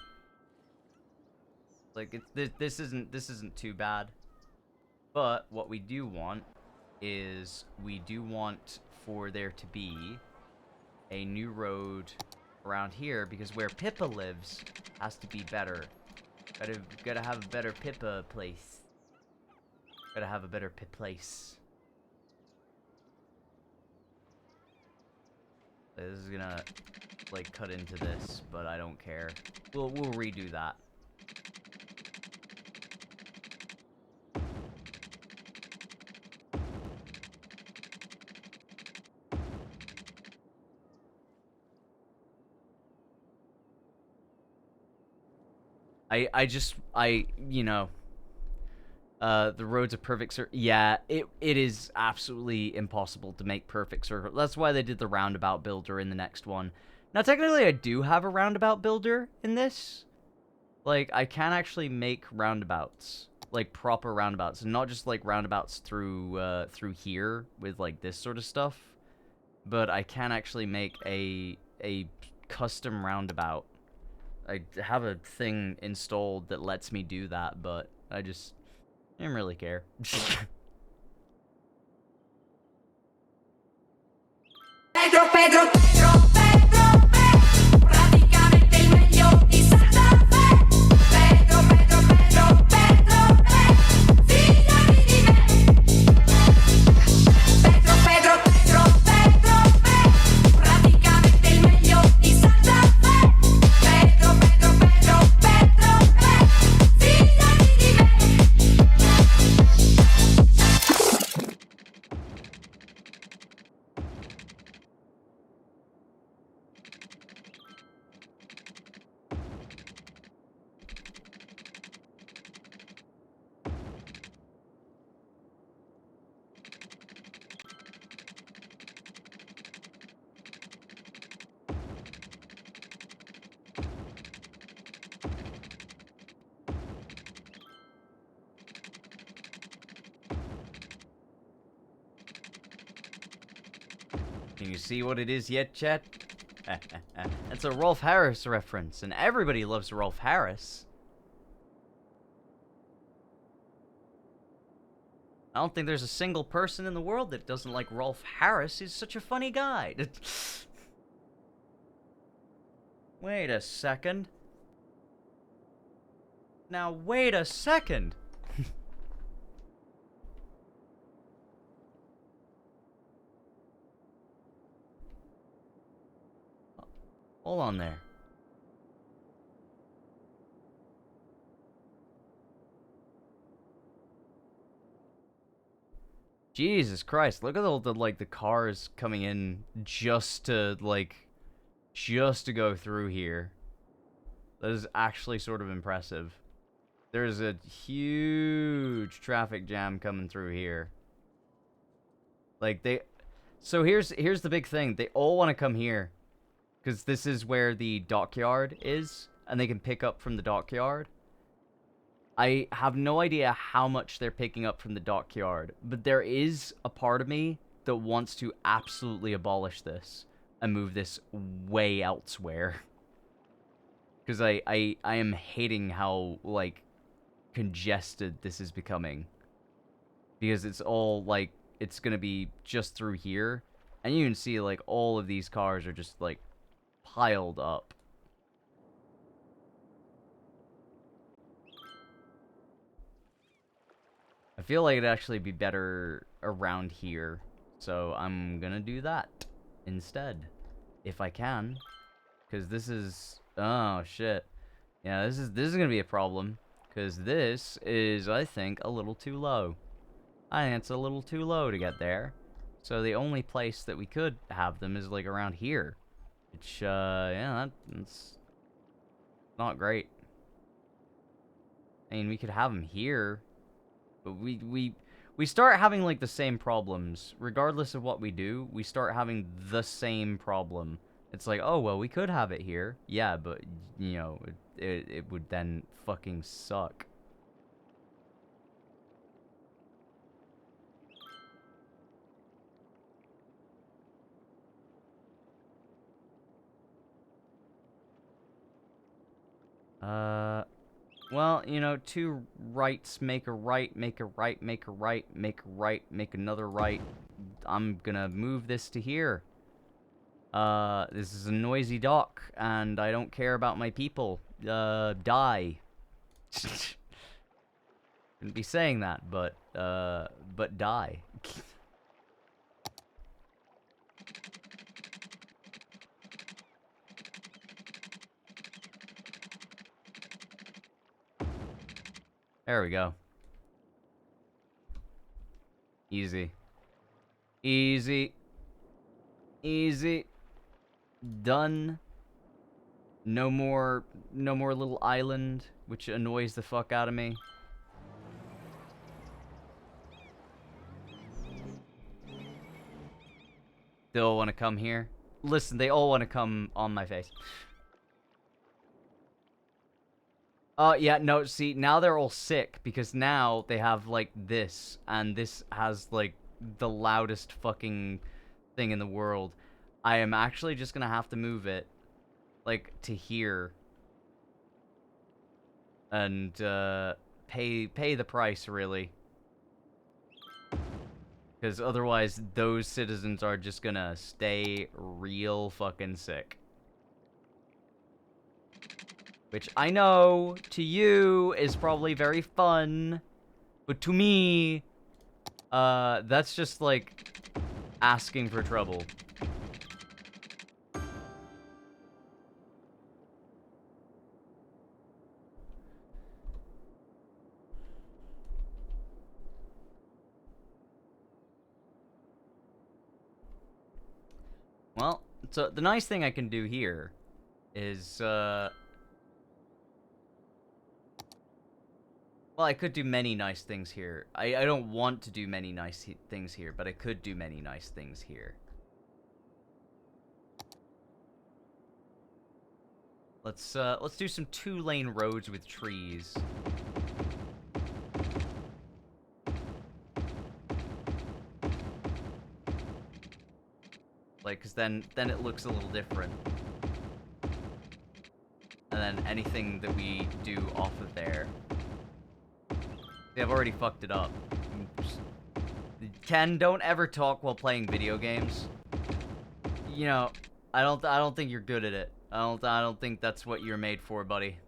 Like, this isn't too bad. But what we do want is we do want for there to be a new road around here, because where Pippa lives has to be better Gotta have a better Pippa place. Gotta have a better place. This is gonna, like, cut into this, but I don't care. We'll redo that. You know, the road's a perfect circle. Yeah, it is absolutely impossible to make perfect circle. That's why they did the roundabout builder in the next one. Now, technically, I do have a roundabout builder in this. Like, I can actually make roundabouts, like proper roundabouts, and not just like roundabouts through here with like this sort of stuff. But I can actually make a custom roundabout. I have a thing installed that lets me do that, but I didn't really care. Pedro, Pedro, Pedro, Pedro, Pedro, praticamente il meglio di Santa Fe. Pedro, Pedro, Pedro, Pedro, Pedro, fidati di me. Pedro, Pedro, Pedro, Pedro, Pedro, praticamente il meglio di Santa Fe. Pedro, Pedro, Pedro, Pedro, Pedro, fidati di me. Can you see what it is yet, chat? It's a Rolf Harris reference, and everybody loves Rolf Harris. I don't think there's a single person in the world that doesn't like Rolf Harris. He's such a funny guy. Wait a second. Now, wait a second. Hold on there. Jesus Christ, look at all the, like, the cars coming in just to go through here. That is actually sort of impressive. There's a huge traffic jam coming through here. Like, so here's the big thing. They all want to come here. Because this is where the dockyard is, and they can pick up from the dockyard. I have no idea how much they're picking up from the dockyard, but there is a part of me that wants to absolutely abolish this and move this way elsewhere. Because I am hating how, like, congested this is becoming. Because it's all, like, it's gonna be just through here, and you can see, like, all of these cars are just, like, piled up. I feel like it'd actually be better around here, so I'm gonna do that instead, if I can, because this is, oh shit, yeah, this is gonna be a problem, because this is, I think, a little too low. I think it's a little too low to get there, so the only place that we could have them is, like, around here. Which, yeah, that's not great. I mean, we could have them here, but we start having, like, the same problems. Regardless of what we do, we start having the same problem. It's like, oh, well, we could have it here. Yeah, but, you know, it would then fucking suck. Well, you know, two rights make a right, make a right, make a right, make a right, make another right. I'm gonna move this to here. This is a noisy dock, and I don't care about my people. Die. Shouldn't be saying that, but die. There we go. Easy. Easy. Easy. Done. No more little island, which annoys the fuck out of me. They all want to come here. Listen, they all want to come on my face. Yeah, no, see, now they're all sick, because now they have, like, this, and this has, like, the loudest fucking thing in the world. I am actually just gonna have to move it, like, to here. And, pay the price, really. Because otherwise, those citizens are just gonna stay real fucking sick. Which I know, to you, is probably very fun. But to me, that's just, like, asking for trouble. Well, so the nice thing I can do here is, well, I could do many nice things here. I don't want to do many nice things here, but I could do many nice things here. Let's do some 2-lane roads with trees. Like, 'cause then it looks a little different. And then anything that we do off of there. See, I've already fucked it up. Ken, don't ever talk while playing video games. You know, I don't think you're good at it. I don't think that's what you're made for, buddy.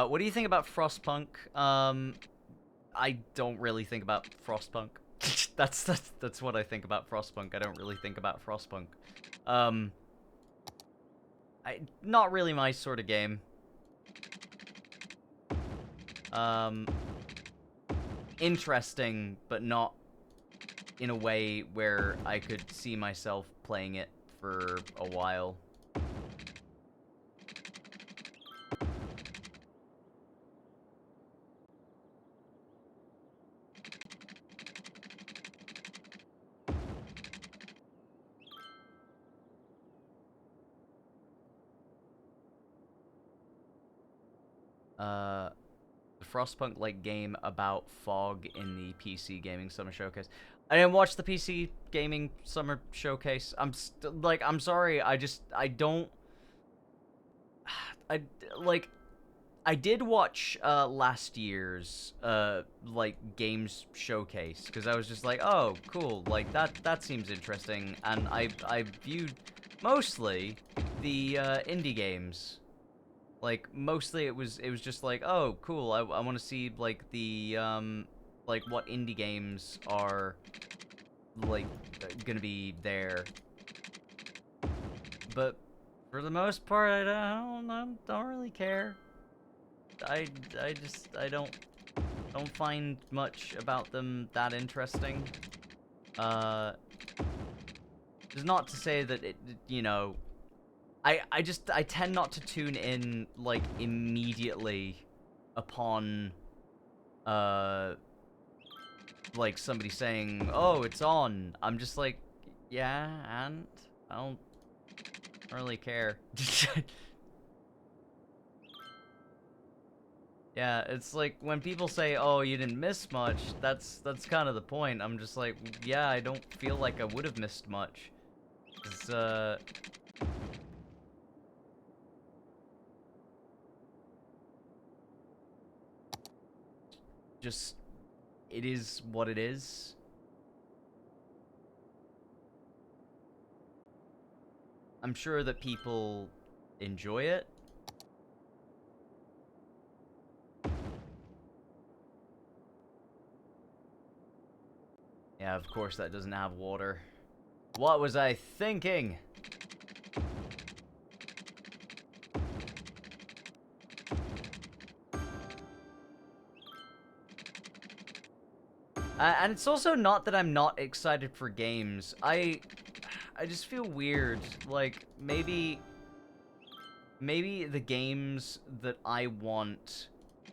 What do you think about Frostpunk? I don't really think about Frostpunk. that's what I think about Frostpunk. I don't really think about Frostpunk. Not really my sort of game. Interesting, but not in a way where I could see myself playing it for a while. The Frostpunk-like game about fog in the PC Gaming Summer Showcase. I didn't watch the PC Gaming Summer Showcase. I'm sorry, I don't... I did watch, last year's, like, games showcase, because I was just like, oh, cool, like, that seems interesting, and I viewed, mostly, the, indie games. Like, mostly it was just like, oh, cool, I want to see, like, the, like, what indie games are, like, gonna be there. But, for the most part, I don't really care. I don't find much about them that interesting. It's not to say that it, you know, I tend not to tune in, like, immediately upon, like, somebody saying, oh, it's on. I'm just like, yeah, and I don't really care. Yeah, it's like, when people say, oh, you didn't miss much, that's kind of the point. I'm just like, yeah, I don't feel like I would have missed much. 'Cause, just, it is what it is. I'm sure that people enjoy it. Yeah, of course that doesn't have water. What was I thinking? And it's also not that I'm not excited for games. I just feel weird. Like, maybe the games that I want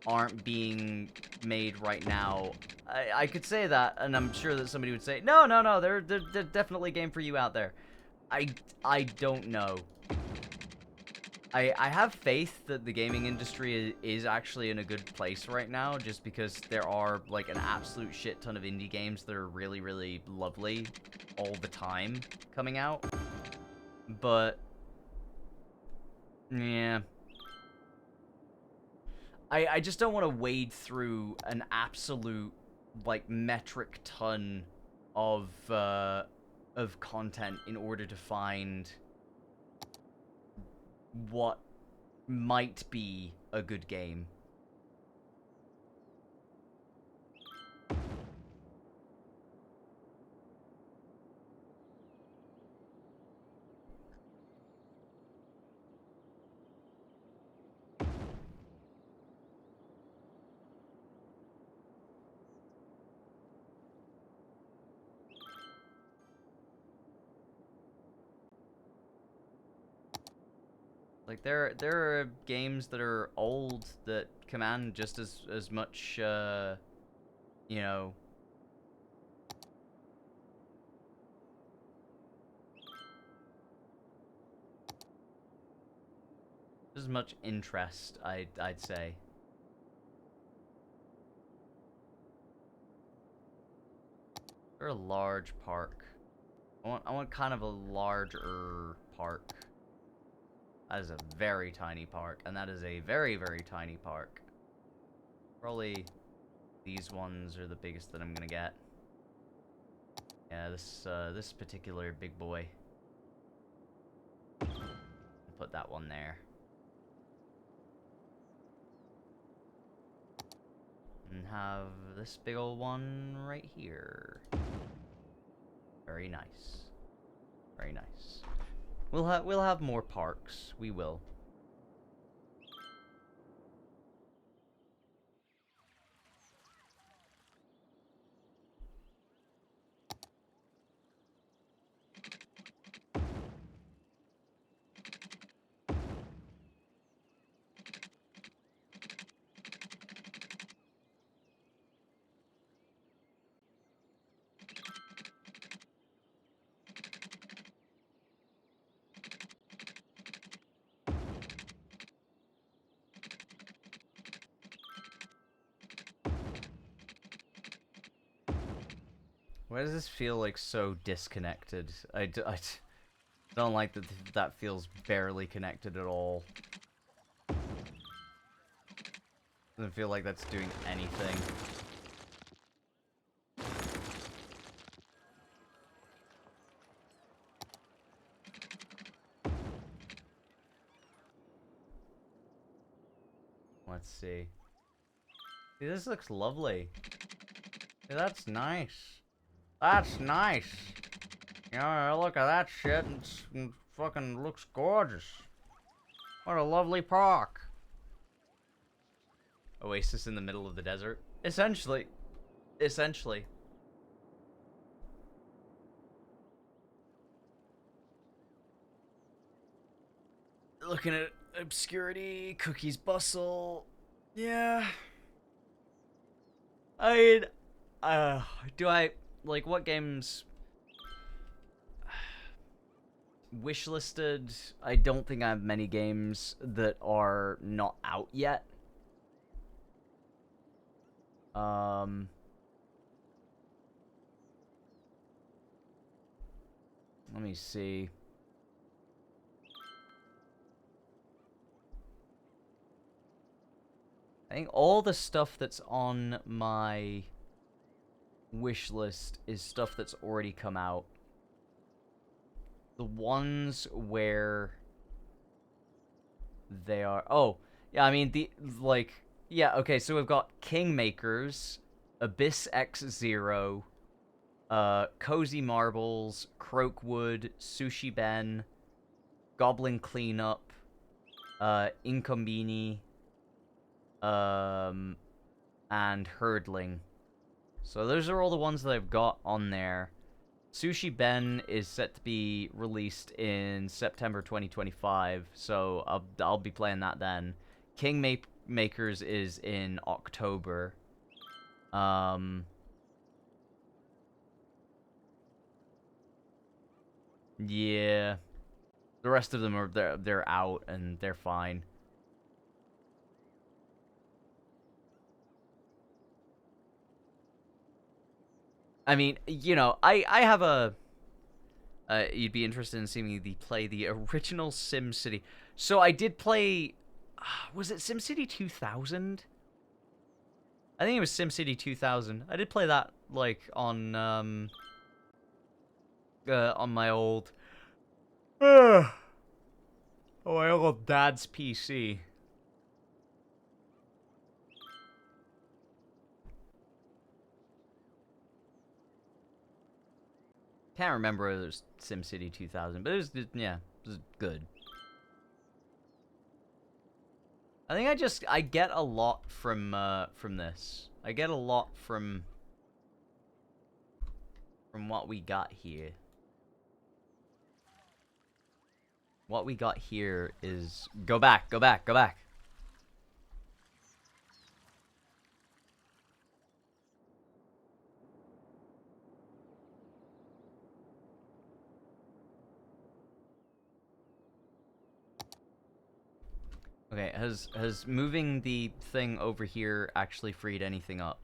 aren't being made right now. I could say that, and I'm sure that somebody would say, no, they're definitely a game for you out there. I don't know. I have faith that the gaming industry is actually in a good place right now, just because there are, like, an absolute shit ton of indie games that are really, really lovely all the time coming out. But, yeah. I just don't want to wade through an absolute, like, metric ton of content in order to find what might be a good game. Like, there are games that are old that command just as much, you know, as much interest, I'd say. They're a large park. I want kind of a larger park. That is a very tiny park, and that is a very, very tiny park. Probably these ones are the biggest that I'm gonna get. Yeah, this particular big boy. Put that one there. And have this big old one right here. Very nice. Very nice. We'll have more parks. We will. Why does this feel like so disconnected? I don't like that that feels barely connected at all. Doesn't feel like that's doing anything. Let's see. See, this looks lovely. Yeah, that's nice. That's nice. You know, look at that shit and it fucking looks gorgeous. What a lovely park. Oasis in the middle of the desert. Essentially. Essentially. Looking at obscurity, cookies bustle. Yeah. Do I, like, what games wishlisted? I don't think I have many games that are not out yet. Let me see. I think all the stuff that's on my wish list is stuff that's already come out. The ones where they are... Oh, yeah, I mean, yeah, okay, so we've got Kingmakers, Abyss X0, Cozy Marbles, Croakwood, Sushi Ben, Goblin Cleanup, Incombini, and Hurdling. So those are all the ones that I've got on there. Sushi Ben is set to be released in September 2025, so I'll be playing that then. Makers is in October. Yeah. The rest of them are they're out and they're fine. I mean, you know, I have a... you'd be interested in seeing me play the original SimCity. So I did play... was it SimCity 2000? I think it was SimCity 2000. I did play that, like, on my old... on my old dad's PC. Can't remember whether it was SimCity 2000, but it was, yeah, it was good. I think I get a lot from this. I get a lot from what we got here. What we got here is... Go back, go back, go back. Okay, has moving the thing over here actually freed anything up?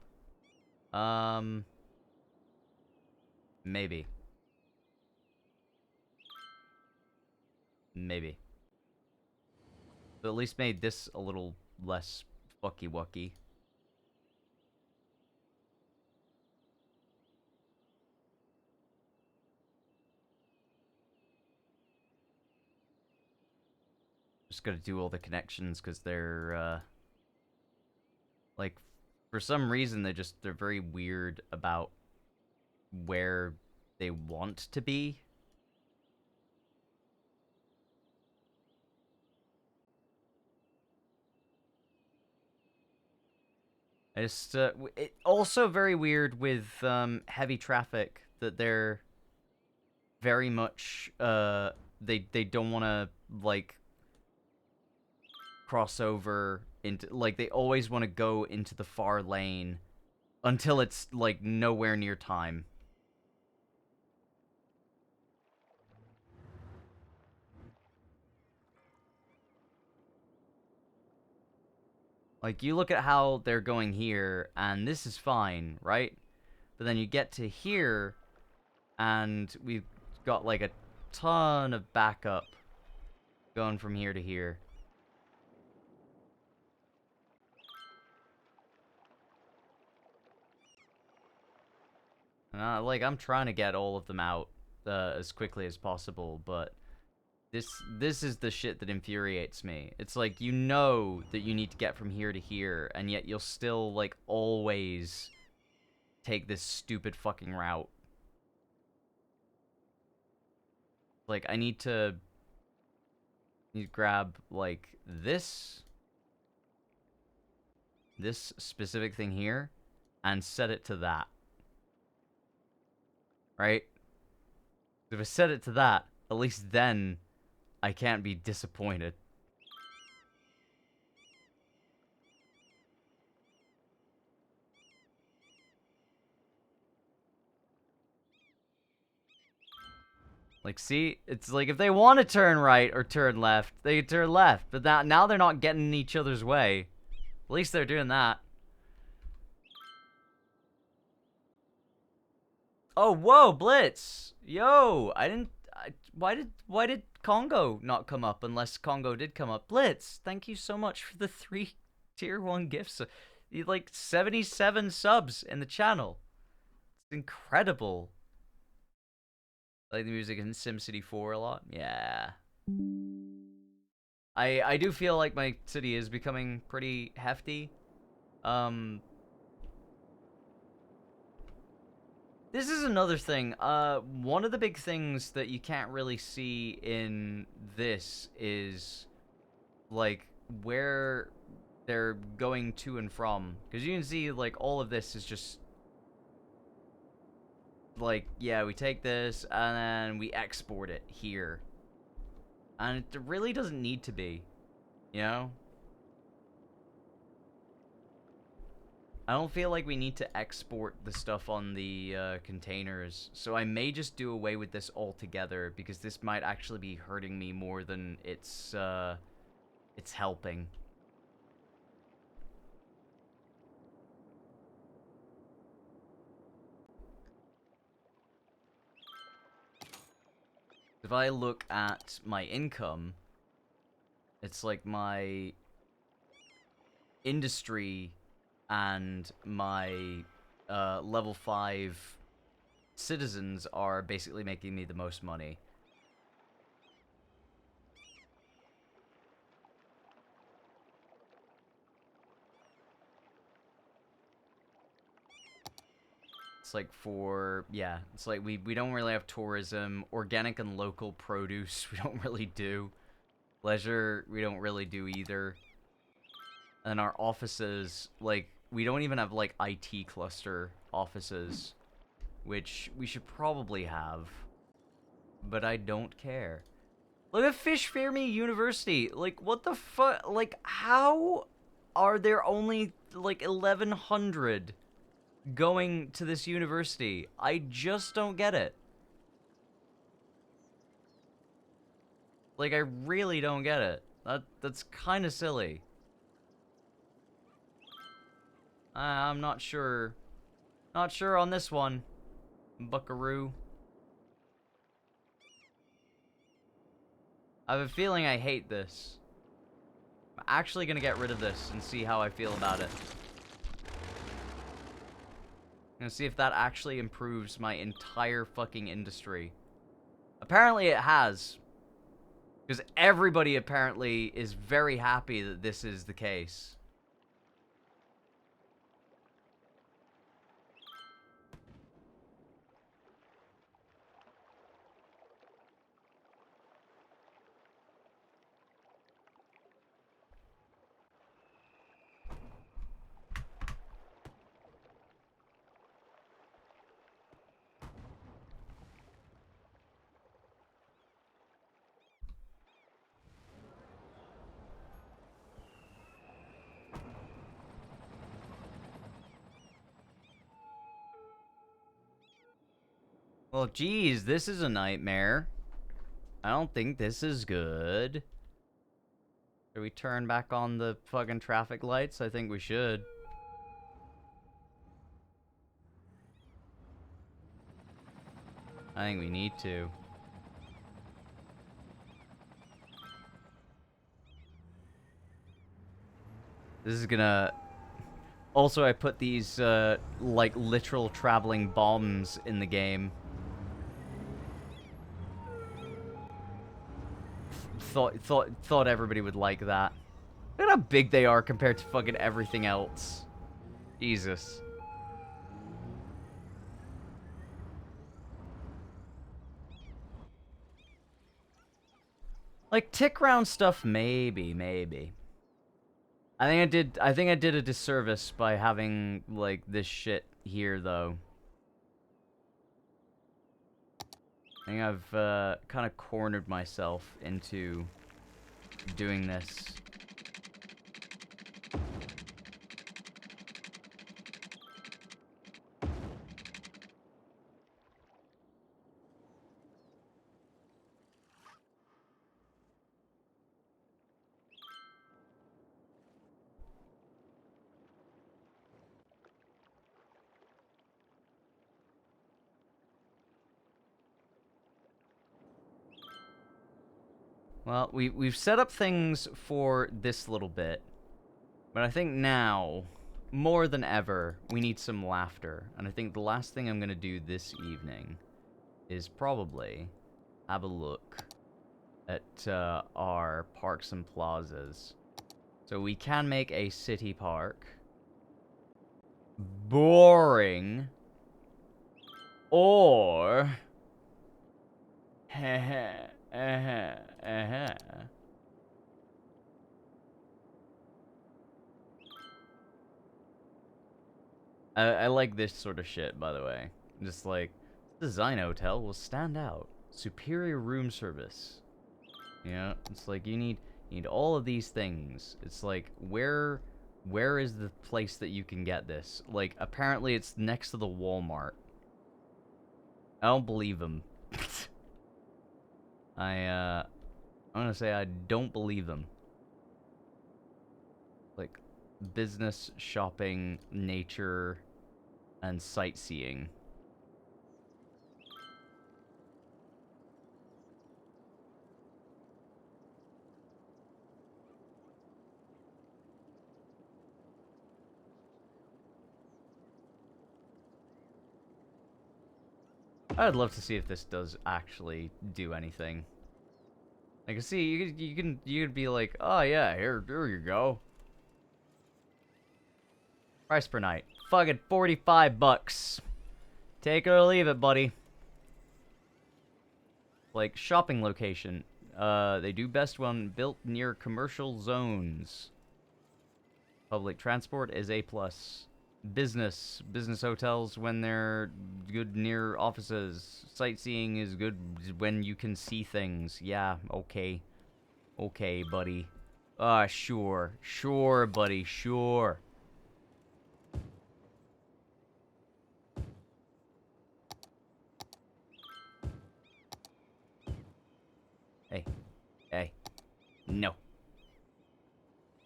Maybe. Maybe. But at least made this a little less fucky-wucky. Just gotta do all the connections because they're like, for some reason they're very weird about where they want to be. It's also very weird with heavy traffic that they're very much they don't want to like cross over into, like, they always want to go into the far lane until it's like nowhere near time. Like, you look at how they're going here, and this is fine, right? But then you get to here, and we've got, like, a ton of backup going from here to here. And, like, I'm trying to get all of them out as quickly as possible, but... This is the shit that infuriates me. It's like, you know that you need to get from here to here, and yet you'll still, like, always take this stupid fucking route. Like, I need to grab, like, this specific thing here, and set it to that. Right? If I set it to that, at least then... I can't be disappointed. Like, see? It's like, if they want to turn right or turn left, they can turn left. But now they're not getting in each other's way. At least they're doing that. Oh, whoa, Blitz! Yo, why did Congo not come up unless Congo did come up? Blitz, thank you so much for the 3 tier 1 gifts. Like 77 subs in the channel. It's incredible. Like the music in SimCity 4 a lot. Yeah. I do feel like my city is becoming pretty hefty. This is another thing. One of the big things that you can't really see in this is, like, where they're going to and from. Because you can see, like, all of this is just, like, yeah, we take this, and then we export it here. And it really doesn't need to be, you know? I don't feel like we need to export the stuff on the containers, so I may just do away with this altogether, because this might actually be hurting me more than it's helping. If I look at my income, it's like my industry and my level 5 citizens are basically making me the most money. It's like it's like we don't really have tourism. Organic and local produce, we don't really do. Leisure, we don't really do either. And our offices, like, we don't even have, like, IT cluster offices, which we should probably have. But I don't care. Look at Fish Fermi University. Like, what the fuck? Like, how are there only, like, 1,100 going to this university? I just don't get it. Like, I really don't get it. That's kind of silly. I'm not sure. Not sure on this one, buckaroo. I have a feeling I hate this. I'm actually gonna get rid of this and see how I feel about it. I'm gonna see if that actually improves my entire fucking industry. Apparently it has. Because everybody apparently is very happy that this is the case. Well, geez, this is a nightmare. I don't think this is good. Should we turn back on the fucking traffic lights? I think we should. I think we need to. This is gonna... Also, I put these, like, literal traveling bombs in the game. Thought everybody would like that. Look at how big they are compared to fucking everything else. Jesus. Like, tick round stuff, maybe. I think I did a disservice by having, like, this shit here, though. I think I've, kind of cornered myself into doing this. Well, we've set up things for this little bit. But I think now, more than ever, we need some laughter. And I think the last thing I'm going to do this evening is probably have a look at our parks and plazas. So we can make a city park. Boring. Or... I like this sort of shit, by the way. Just like, design hotel will stand out. Superior room service. You know, it's like you need all of these things. It's like, where is the place that you can get this? Like, apparently it's next to the Walmart. I don't believe them. I'm gonna say I don't believe them. Like, business, shopping, nature, and sightseeing. I'd love to see if this does actually do anything. I can see you could be like, oh yeah, here you go. Price per night, fucking $45. Take it or leave it, buddy. Like, shopping location. They do best when built near commercial zones. Public transport is A+. Business hotels when they're good near offices. Sightseeing is good when you can see things. Yeah, okay. Okay, buddy. Sure. Sure, buddy, sure. Hey. No.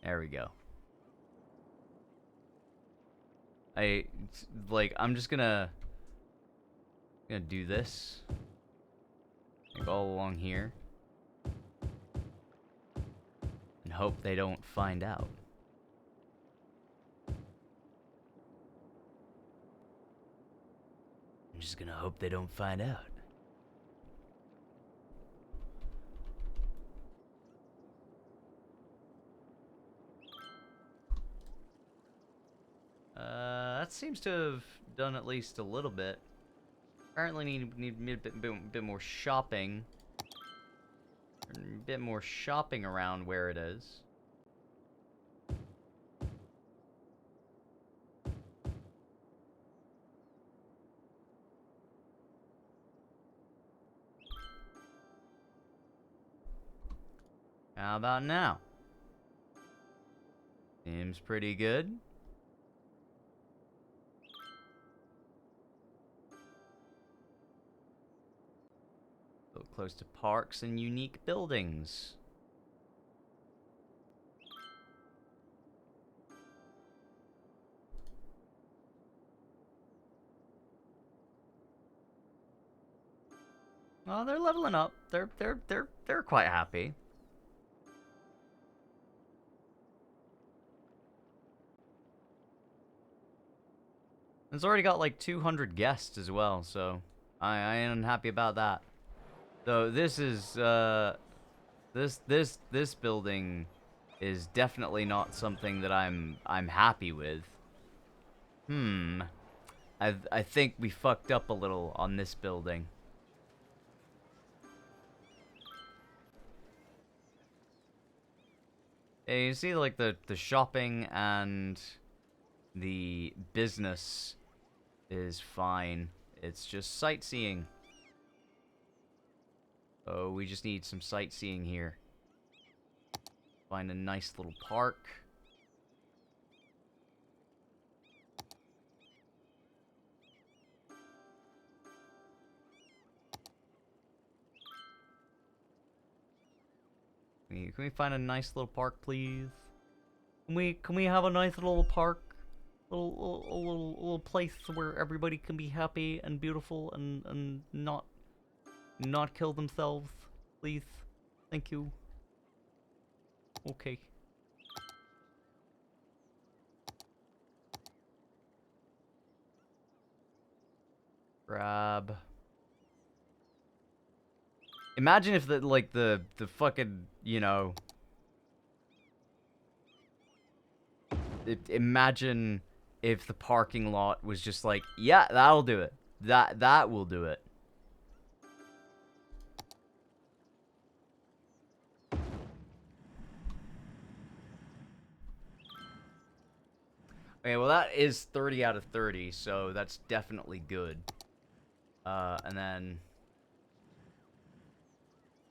There we go. I'm just gonna do this. Like all along here. And hope they don't find out. I'm just gonna hope they don't find out. That seems to have done at least a little bit. Apparently need a bit more shopping. A bit more shopping around where it is. How about now? Seems pretty good. So close to parks and unique buildings. Oh, they're leveling up. They're quite happy. It's already got like 200 guests as well, so I ain't happy about that. So this is this building is definitely not something that I'm happy with. I think we fucked up a little on this building. Yeah, you see like the shopping and the business is fine. It's just sightseeing. Oh, we just need some sightseeing here. Find a nice little park. Can we find a nice little park, please? Can we have a nice little park? Little place where everybody can be happy and beautiful and not kill themselves, please. Thank you. Okay. Grab. Imagine if the fucking, you know, imagine if the parking lot was just like, yeah, that'll do it. That will do it. Okay, well that is 30 out of 30, so that's definitely good. And then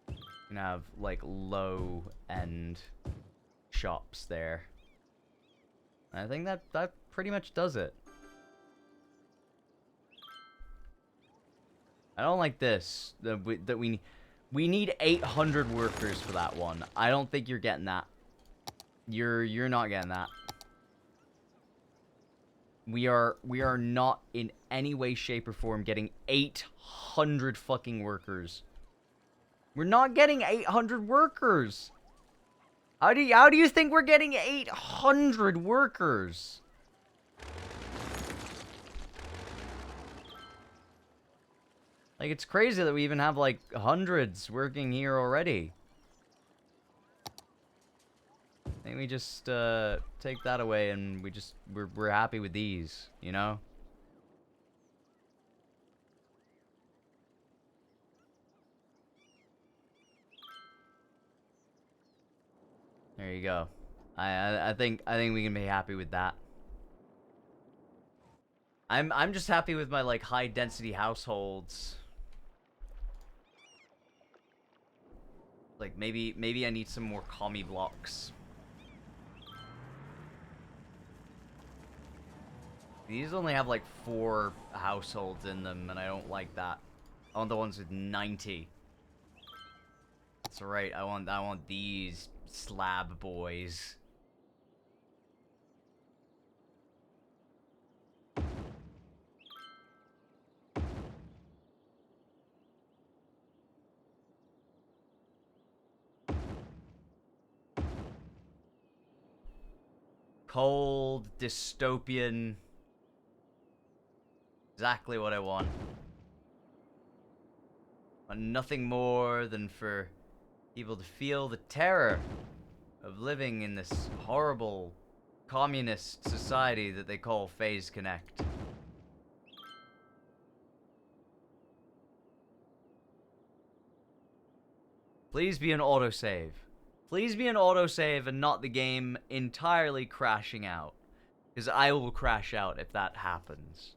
you can have like low-end shops there. And I think that pretty much does it. I don't like this. We need 800 workers for that one. I don't think you're getting that. You're not getting that. We are not in any way, shape, or form getting 800 fucking workers. We're not getting 800 workers. How do you think we're getting 800 workers? Like, it's crazy that we even have like hundreds working here already. I think we just take that away and we're happy with these, you know? There you go. I think we can be happy with that. I'm just happy with my like high density households. Like maybe I need some more commie blocks. These only have like 4 households in them, and I don't like that. I want the ones with 90. That's right. I want these slab boys. Cold, dystopian. Exactly what I want. I want nothing more than for people to feel the terror of living in this horrible communist society that they call Phase Connect. Please be an autosave. Please be an autosave and not the game entirely crashing out. Because I will crash out if that happens.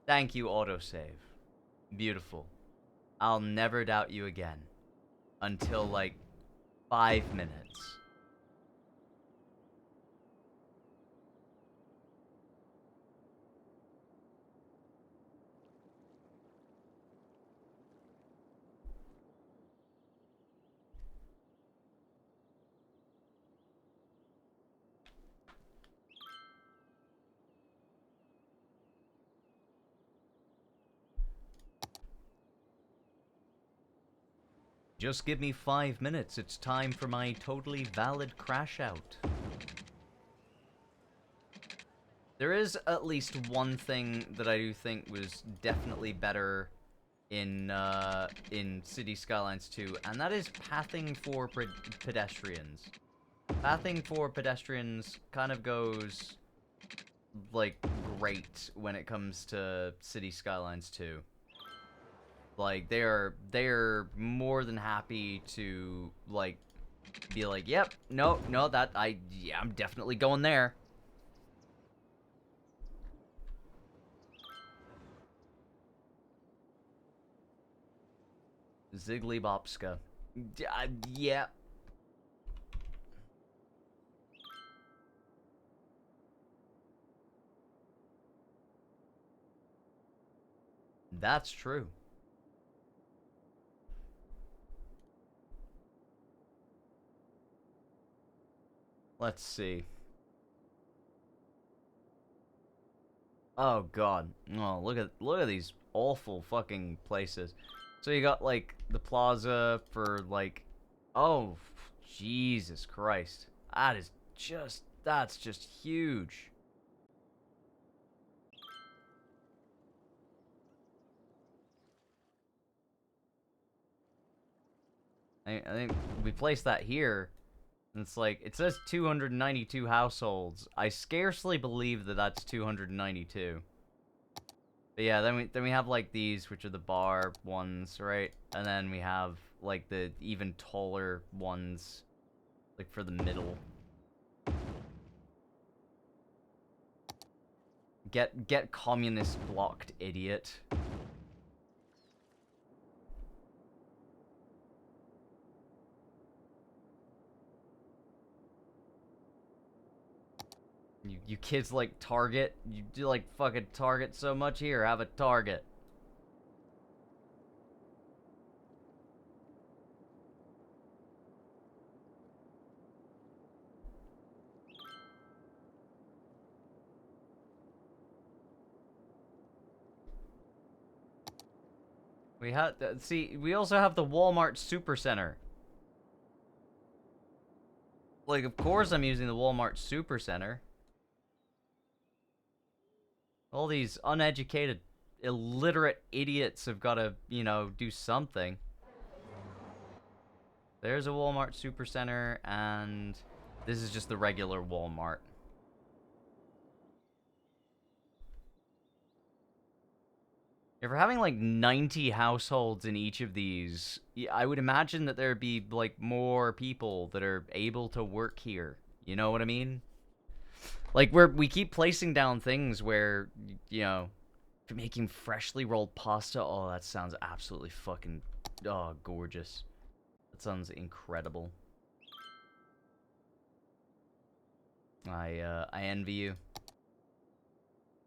Thank you, autosave. Beautiful. I'll never doubt you again. Until, like, 5 minutes. Just give me 5 minutes. It's time for my totally valid crash out. There is at least one thing that I do think was definitely better in City Skylines 2, and that is pathing for pedestrians. Pathing for pedestrians kind of goes, like, great when it comes to City Skylines 2. Like, they're more than happy to, like, be like, yep, no, yeah, I'm definitely going there. Ziggly Bopska. Yeah. That's true. Let's see. Oh god. Oh, look at these awful fucking places. So you got like the plaza for like, oh Jesus Christ. That's just huge. I think we place that here, and it's like, it says 292 households. I scarcely believe that that's 292. But yeah, then we have like these, which are the bar ones, right? And then we have like the even taller ones, like for the middle. Get communist blocked, idiot. You kids like Target? You do like fucking Target so much? Here, have a Target. We have, see, we also have the Walmart Supercenter. Like, of course I'm using the Walmart Supercenter. All these uneducated, illiterate idiots have got to, you know, do something. There's a Walmart Supercenter, and this is just the regular Walmart. If we're having like 90 households in each of these, I would imagine that there'd be like more people that are able to work here. You know what I mean? Like we keep placing down things where, you know, making freshly rolled pasta. Oh, that sounds absolutely fucking gorgeous. That sounds incredible. I envy you.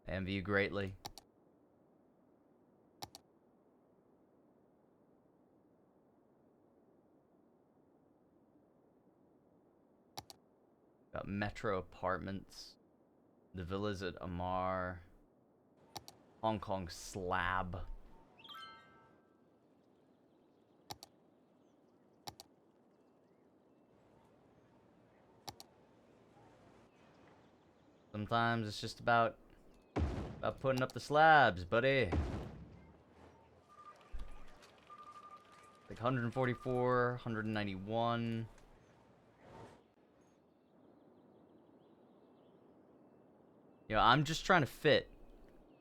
I envy you greatly. Got Metro Apartments, the villas at Amar, Hong Kong Slab. Sometimes it's just about putting up the slabs, buddy. Like 144, 191. You know, I'm just trying to fit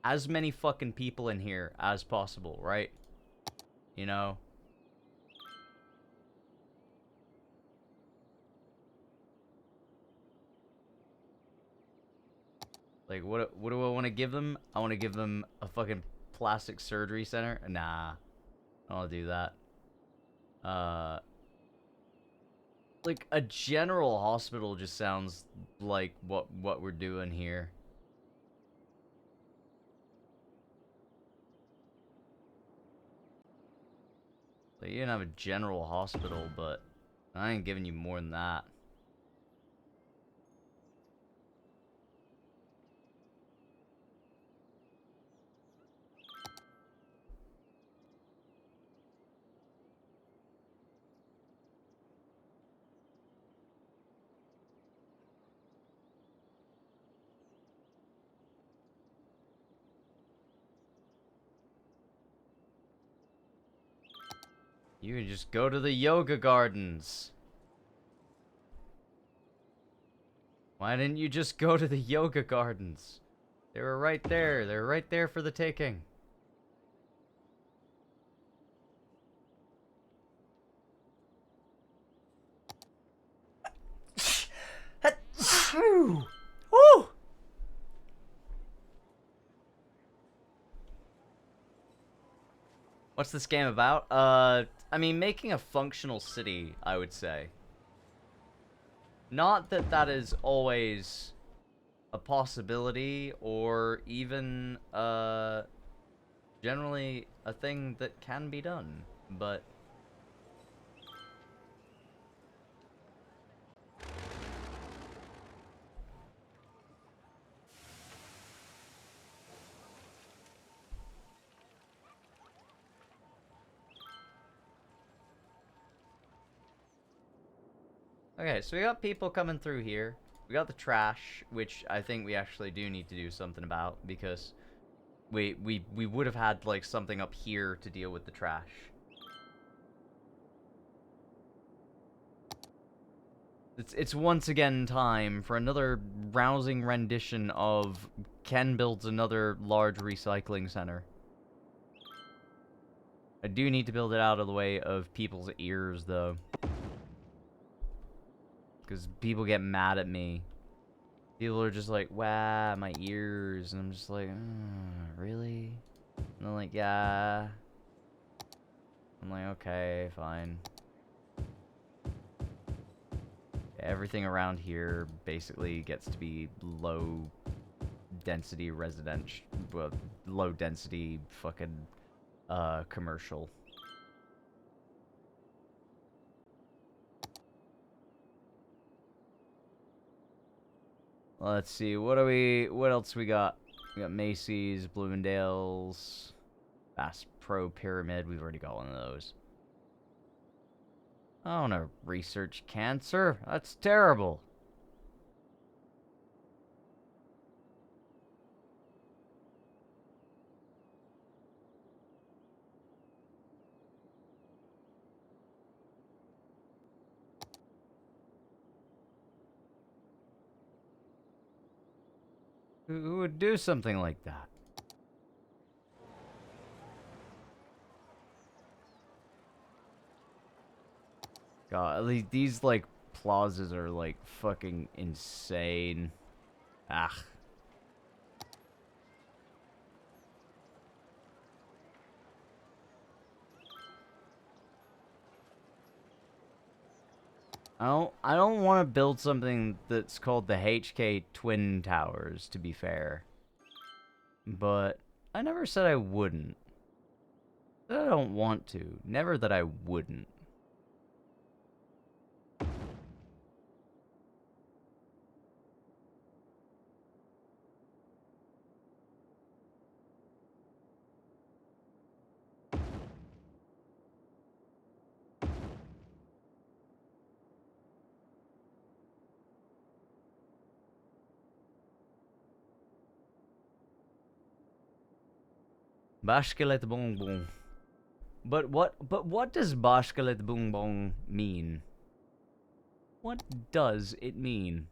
as many fucking people in here as possible, right? You know? Like, what do I want to give them? I want to give them a fucking plastic surgery center? Nah. I don't want to do that. Like, a general hospital just sounds like what we're doing here. So you can have a general hospital, but I ain't giving you more than that. You can just go to the yoga gardens. Why didn't you just go to the yoga gardens? They were right there. They're right there for the taking. Woo! What's this game about? I mean, making a functional city, I would say. Not that that is always a possibility, or even, generally a thing that can be done, but... Okay, so we got people coming through here. We got the trash, which I think we actually do need to do something about, because we would have had, like, something up here to deal with the trash. It's once again time for another rousing rendition of Ken builds another large recycling center. I do need to build it out of the way of people's ears, though. Because people get mad at me. People are just like, wow, my ears. And I'm just like, really? And they're like, yeah. I'm like, okay, fine. Everything around here basically gets to be low density residential, well, low density fucking commercial. Let's see, what else we got? We got Macy's, Bloomingdale's, Bass Pro Pyramid, we've already got one of those. I don't wanna research cancer, that's terrible. Who would do something like that? God, these, like, plazas are, like, fucking insane. Ah. I don't want to build something that's called the HK Twin Towers, to be fair. But I never said I wouldn't. I don't want to. Never that I wouldn't. Bashkalet bonbon. But what does Bashkalet bonbon mean? What does it mean?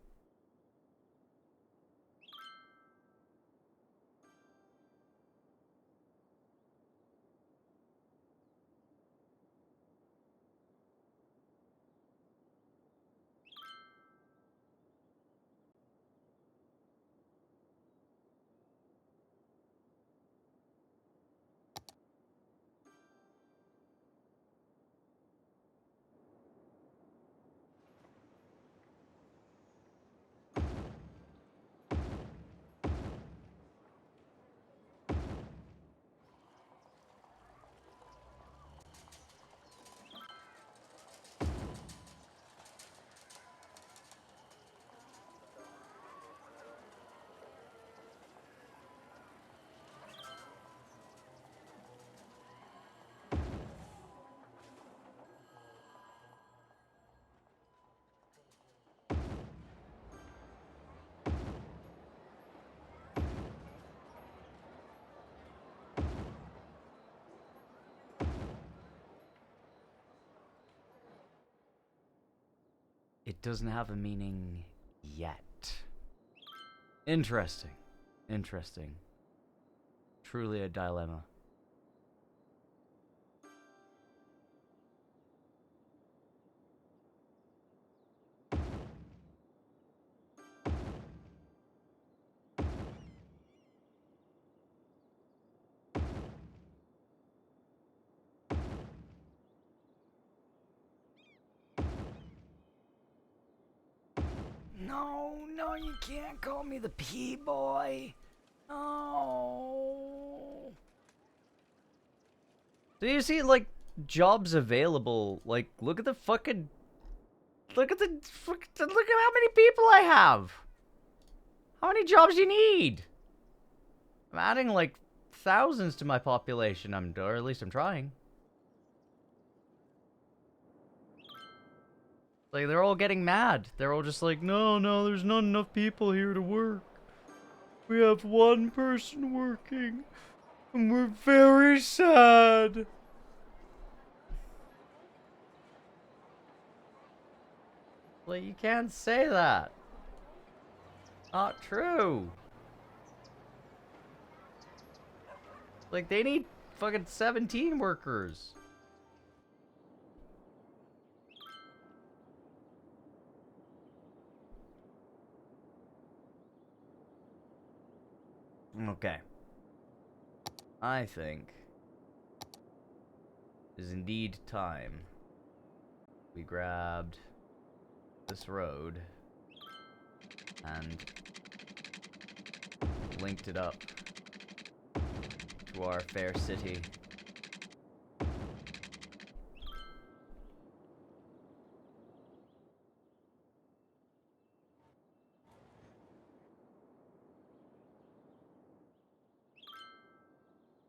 It doesn't have a meaning yet. Interesting. Interesting. Truly a dilemma. No, you can't call me the P-boy. No. Do you see, like, jobs available? Like, look at the fucking... Look at how many people I have. How many jobs do you need? I'm adding, like, thousands to my population, or at least I'm trying. Like, they're all getting mad. They're all just like, no, there's not enough people here to work. We have one person working, and we're very sad. Like, you can't say that. Not true. Like, they need fucking 17 workers. Okay. I think it is indeed time we grabbed this road and linked it up to our fair city.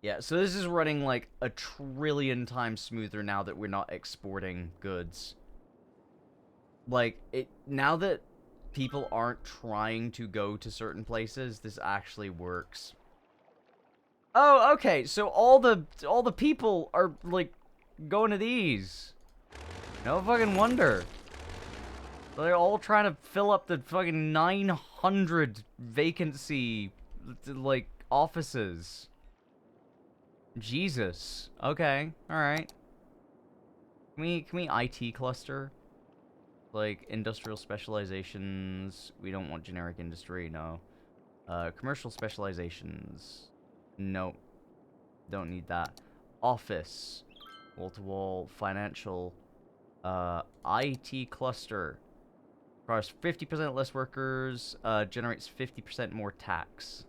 Yeah, so this is running like a trillion times smoother now that we're not exporting goods. Like, now that people aren't trying to go to certain places, this actually works. Oh, okay, so all the people are, like, going to these. No fucking wonder. They're all trying to fill up the fucking 900 vacancy, like, offices. Jesus. Okay. Alright. Can we IT cluster? Like, industrial specializations. We don't want generic industry, no. Commercial specializations. Nope. Don't need that. Office. Wall-to-wall. Financial. IT cluster. Requires 50% less workers. Generates 50% more tax.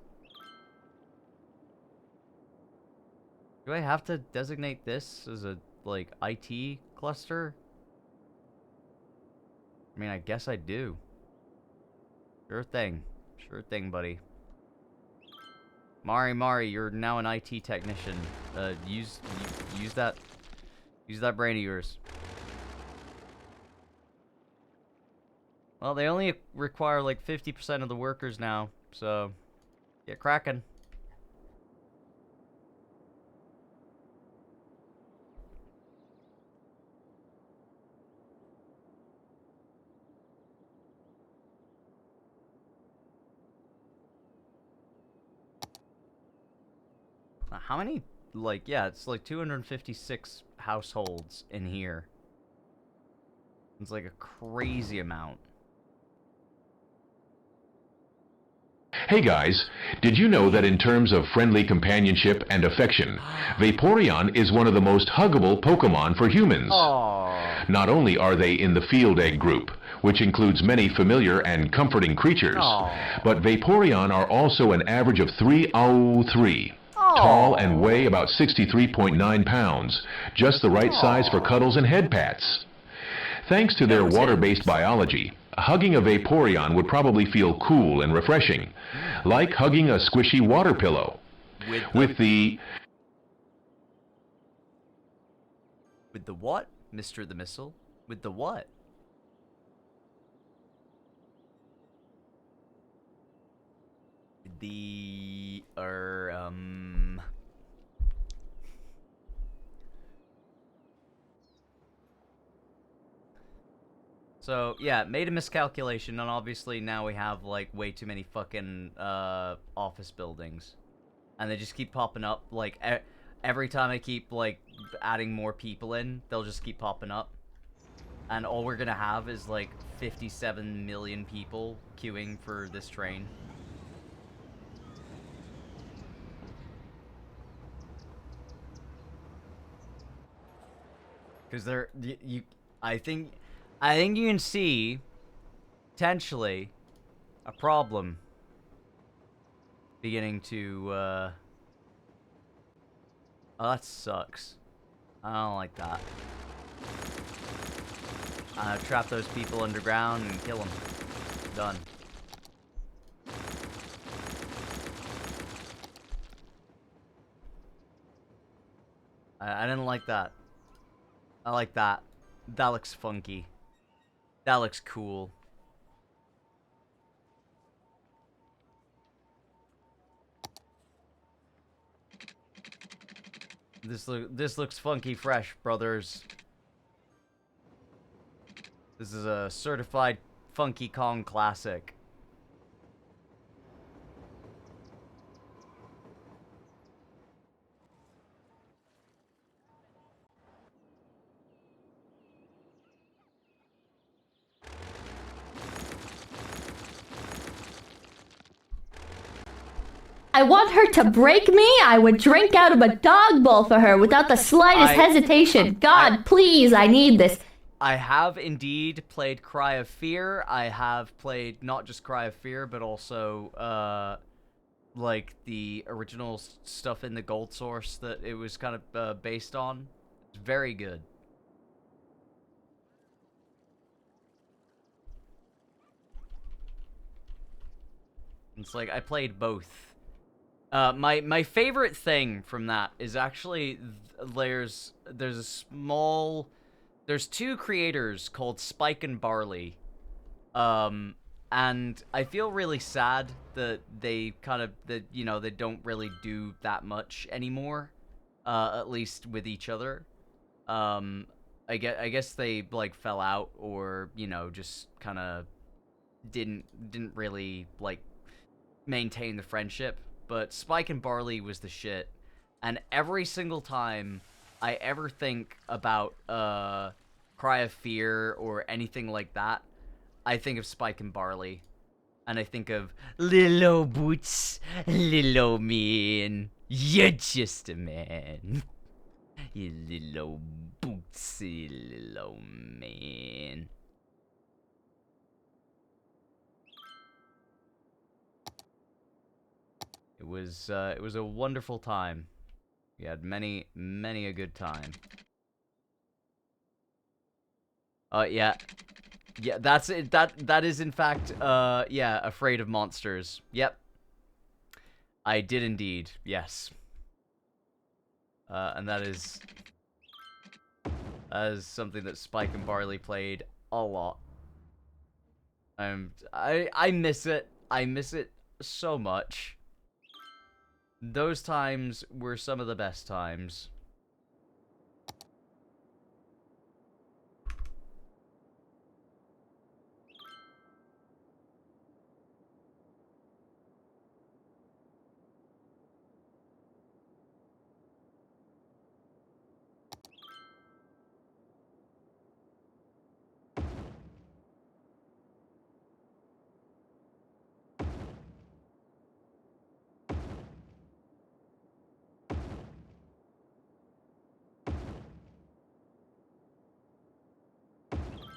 Do I have to designate this as a, like, IT cluster? I mean, I guess I do. Sure thing. Sure thing, buddy. Mari, you're now an IT technician. Use that brain of yours. Well, they only require, like, 50% of the workers now, so get cracking. How many, like, yeah, it's like 256 households in here. It's like a crazy amount. Hey guys, did you know that in terms of friendly companionship and affection, Vaporeon is one of the most huggable Pokemon for humans? Aww. Not only are they in the field egg group, which includes many familiar and comforting creatures, Aww. but Vaporeon are also an average of 3'3", tall and weigh about 63.9 pounds, just the right size for cuddles and head pats. Thanks to their water-based biology, hugging a Vaporeon would probably feel cool and refreshing, like hugging a squishy water pillow. With the what, Mr. the Missile? With the what? The, So, yeah, made a miscalculation, and obviously now we have, like, way too many fucking, office buildings. And they just keep popping up, like, every time I keep, like, adding more people in, they'll just keep popping up. And all we're gonna have is, like, 57 million people queuing for this train. Because I think you can see, potentially, a problem beginning to, oh, that sucks. I don't like that. Trap those people underground and kill them. Done. I didn't like that. I like that. That looks funky. That looks cool. This looks funky fresh, brothers. This is a certified Funky Kong classic. I want her to break me. I would drink out of a dog bowl for her without the slightest hesitation. God, please, I need this. I have indeed played Cry of Fear. I have played not just Cry of Fear, but also, like, the original stuff in the Gold Source that it was kind of based on. It's very good. It's like, I played both. My favorite thing from that is actually there's two creators called Spike and Barley, and I feel really sad that they they don't really do that much anymore, at least with each other. I guess they like fell out, or just kind of didn't really like maintain the friendship. But Spike and Barley was the shit. And every single time I ever think about Cry of Fear or anything like that, I think of Spike and Barley. And I think of Lilo Boots, Lilo Man, you're just a man. You little bootsy little man. It was a wonderful time. We had many a good time. Yeah. Yeah, that's it. That is in fact yeah, Afraid of Monsters. Yep. I did indeed. Yes. And that is something that Spike and Barley played a lot. I miss it. I miss it so much. Those times were some of the best times.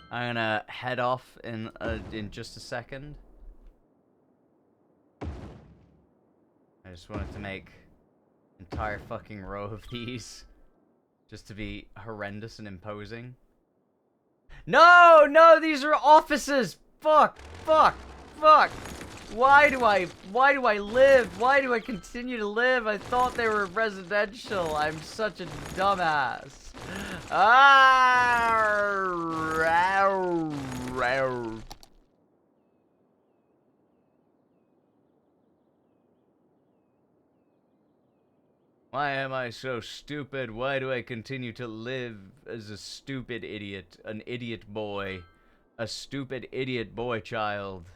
I'm gonna head off in just a second. I just wanted to make an entire fucking row of these, just to be horrendous and imposing. No, no, these are offices. Fuck, fuck, fuck. Why do I live? Why do I continue to live? I thought they were residential. I'm such a dumbass. Why am I so stupid? Why do I continue to live as a stupid idiot? An idiot boy. A stupid idiot boy child.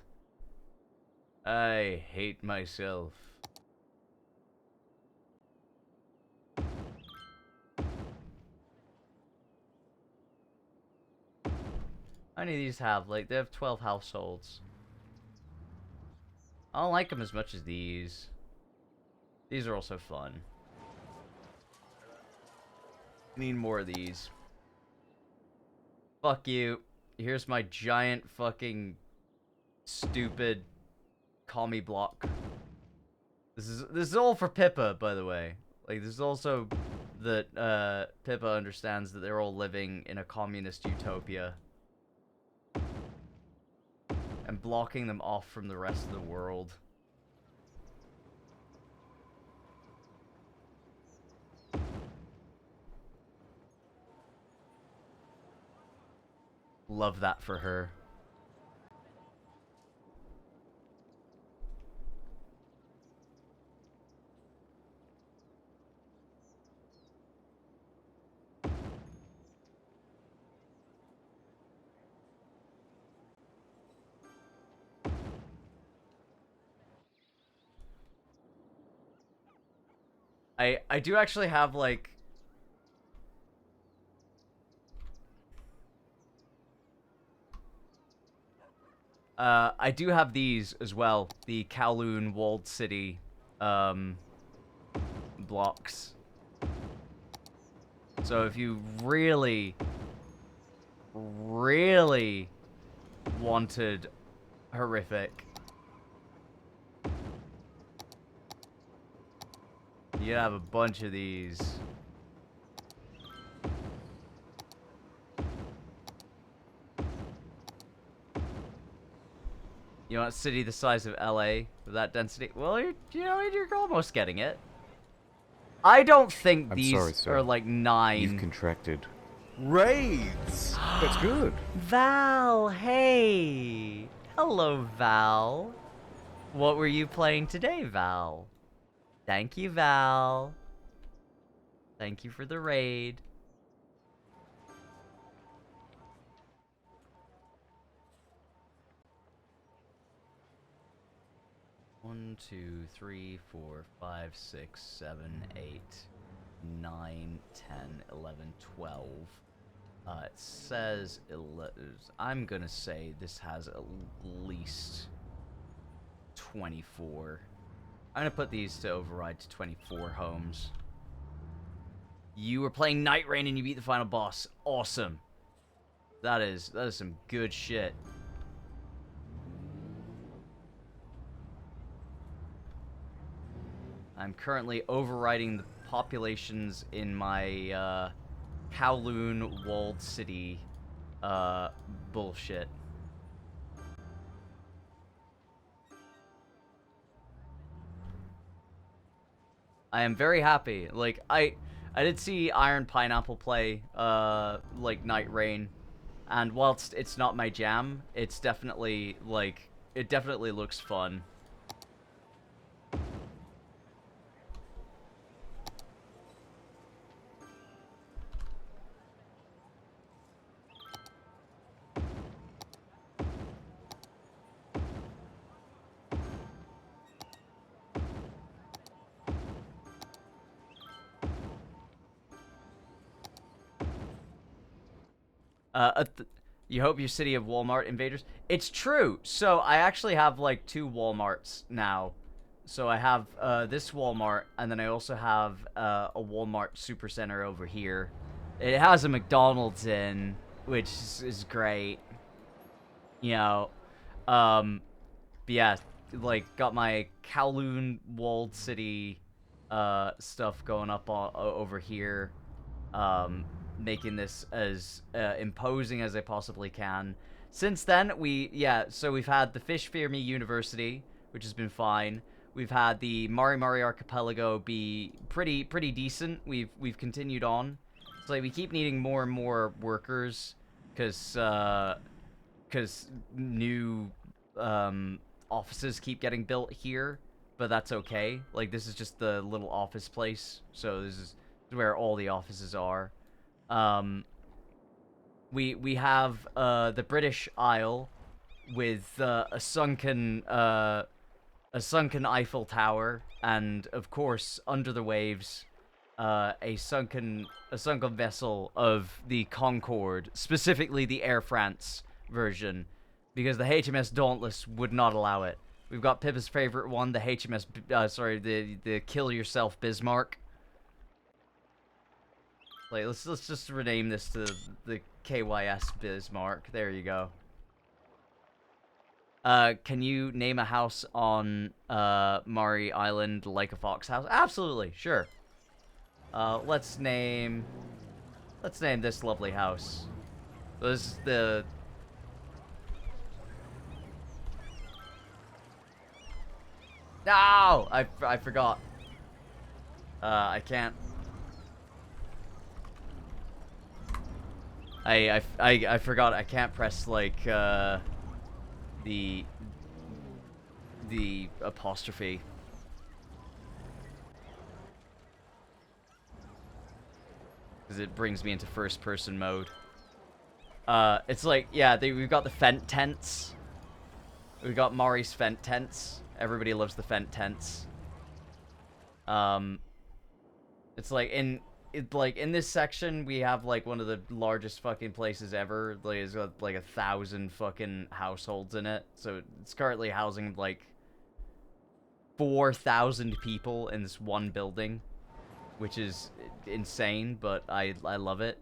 I hate myself. How many of these have? Like, they have 12 households. I don't like them as much as these. These are also fun. Need more of these. Fuck you. Here's my giant fucking stupid commie block. This is all for Pippa, by the way. Like, this is also that Pippa understands that they're all living in a communist utopia. And blocking them off from the rest of the world. Love that for her. I do actually have, like... I do have these as well. The Kowloon Walled City, blocks. So if you really, really wanted horrific, you'd have a bunch of these. You want a city the size of LA with that density? Well, you're almost getting it. I don't think these sorry, sir. are like 9. You've contracted raids. That's good. Val, hey. Hello, Val. What were you playing today, Val? Thank you, Val. Thank you for the raid. One, 2, 3, 4, 5, 6, 7, 8, 9, 10, 11, 12. It says, I'm gonna say this has at least 24. I'm gonna put these to override to 24 homes. You were playing Night Rain and you beat the final boss. Awesome. That is some good shit. I'm currently overriding the populations in my Kowloon Walled City bullshit. I am very happy. Like, I did see Iron Pineapple play like Night Rain, and whilst it's not my jam, it's definitely like it definitely looks fun. You hope your city of Walmart invaders? It's true. So I actually have like 2 Walmarts now. So I have this Walmart, and then I also have a Walmart Supercenter over here. It has a McDonald's in, which is great. You know, but yeah, like got my Kowloon Walled City stuff going up over here. Making this as imposing as I possibly can. Since then, so we've had the Fish Fear Me University, which has been fine. We've had the Mari Mari Archipelago be pretty decent. We've continued on. It's like we keep needing more and more workers, cause new offices keep getting built here, but that's okay. Like this is just the little office place, so this is where all the offices are. We have the British Isle with a sunken Eiffel Tower, and of course under the waves a sunken vessel of the Concorde, specifically the Air France version, because the HMS Dauntless would not allow it. We've got Pippa's favorite one, the HMS the Kill Yourself Bismarck. Like, let's just rename this to the KYS Bismarck. There you go. Can you name a house on Mari Island like a fox house? Absolutely, sure. Let's name this lovely house. This is the No! I forgot. I can't. I forgot I can't press like the apostrophe. Because it brings me into first person mode. It's like, yeah, we've got the Fent tents. We've got Mari's Fent tents. Everybody loves the Fent tents. It's like in this section we have like one of the largest fucking places ever. Like it's got like 1,000 fucking households in it. So it's currently housing like 4,000 people in this one building, which is insane, but I love it.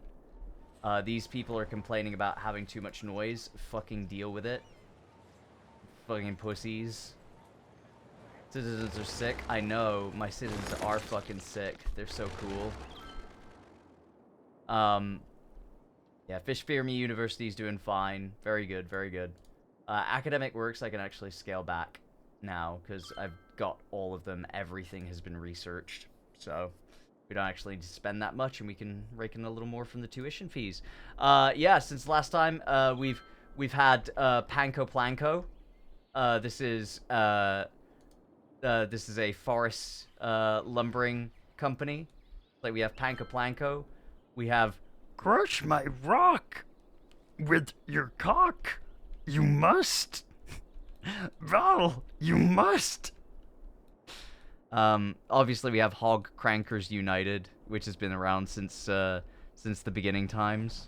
These people are complaining about having too much noise. Fucking deal with it. Fucking pussies. Citizens are sick. I know. My citizens are fucking sick. They're so cool. Yeah, Fish Fear Me University is doing fine. Very good, very good. Academic works I can actually scale back now, because I've got all of them. Everything has been researched. So we don't actually need to spend that much, and we can rake in a little more from the tuition fees. Yeah, since last time, we've had Panko Planko. This is a forest lumbering company. Like we have Panko Planko. We have Crush my rock with your cock. You must. Val, you must. Obviously we have Hog Crankers United, which has been around since the beginning times.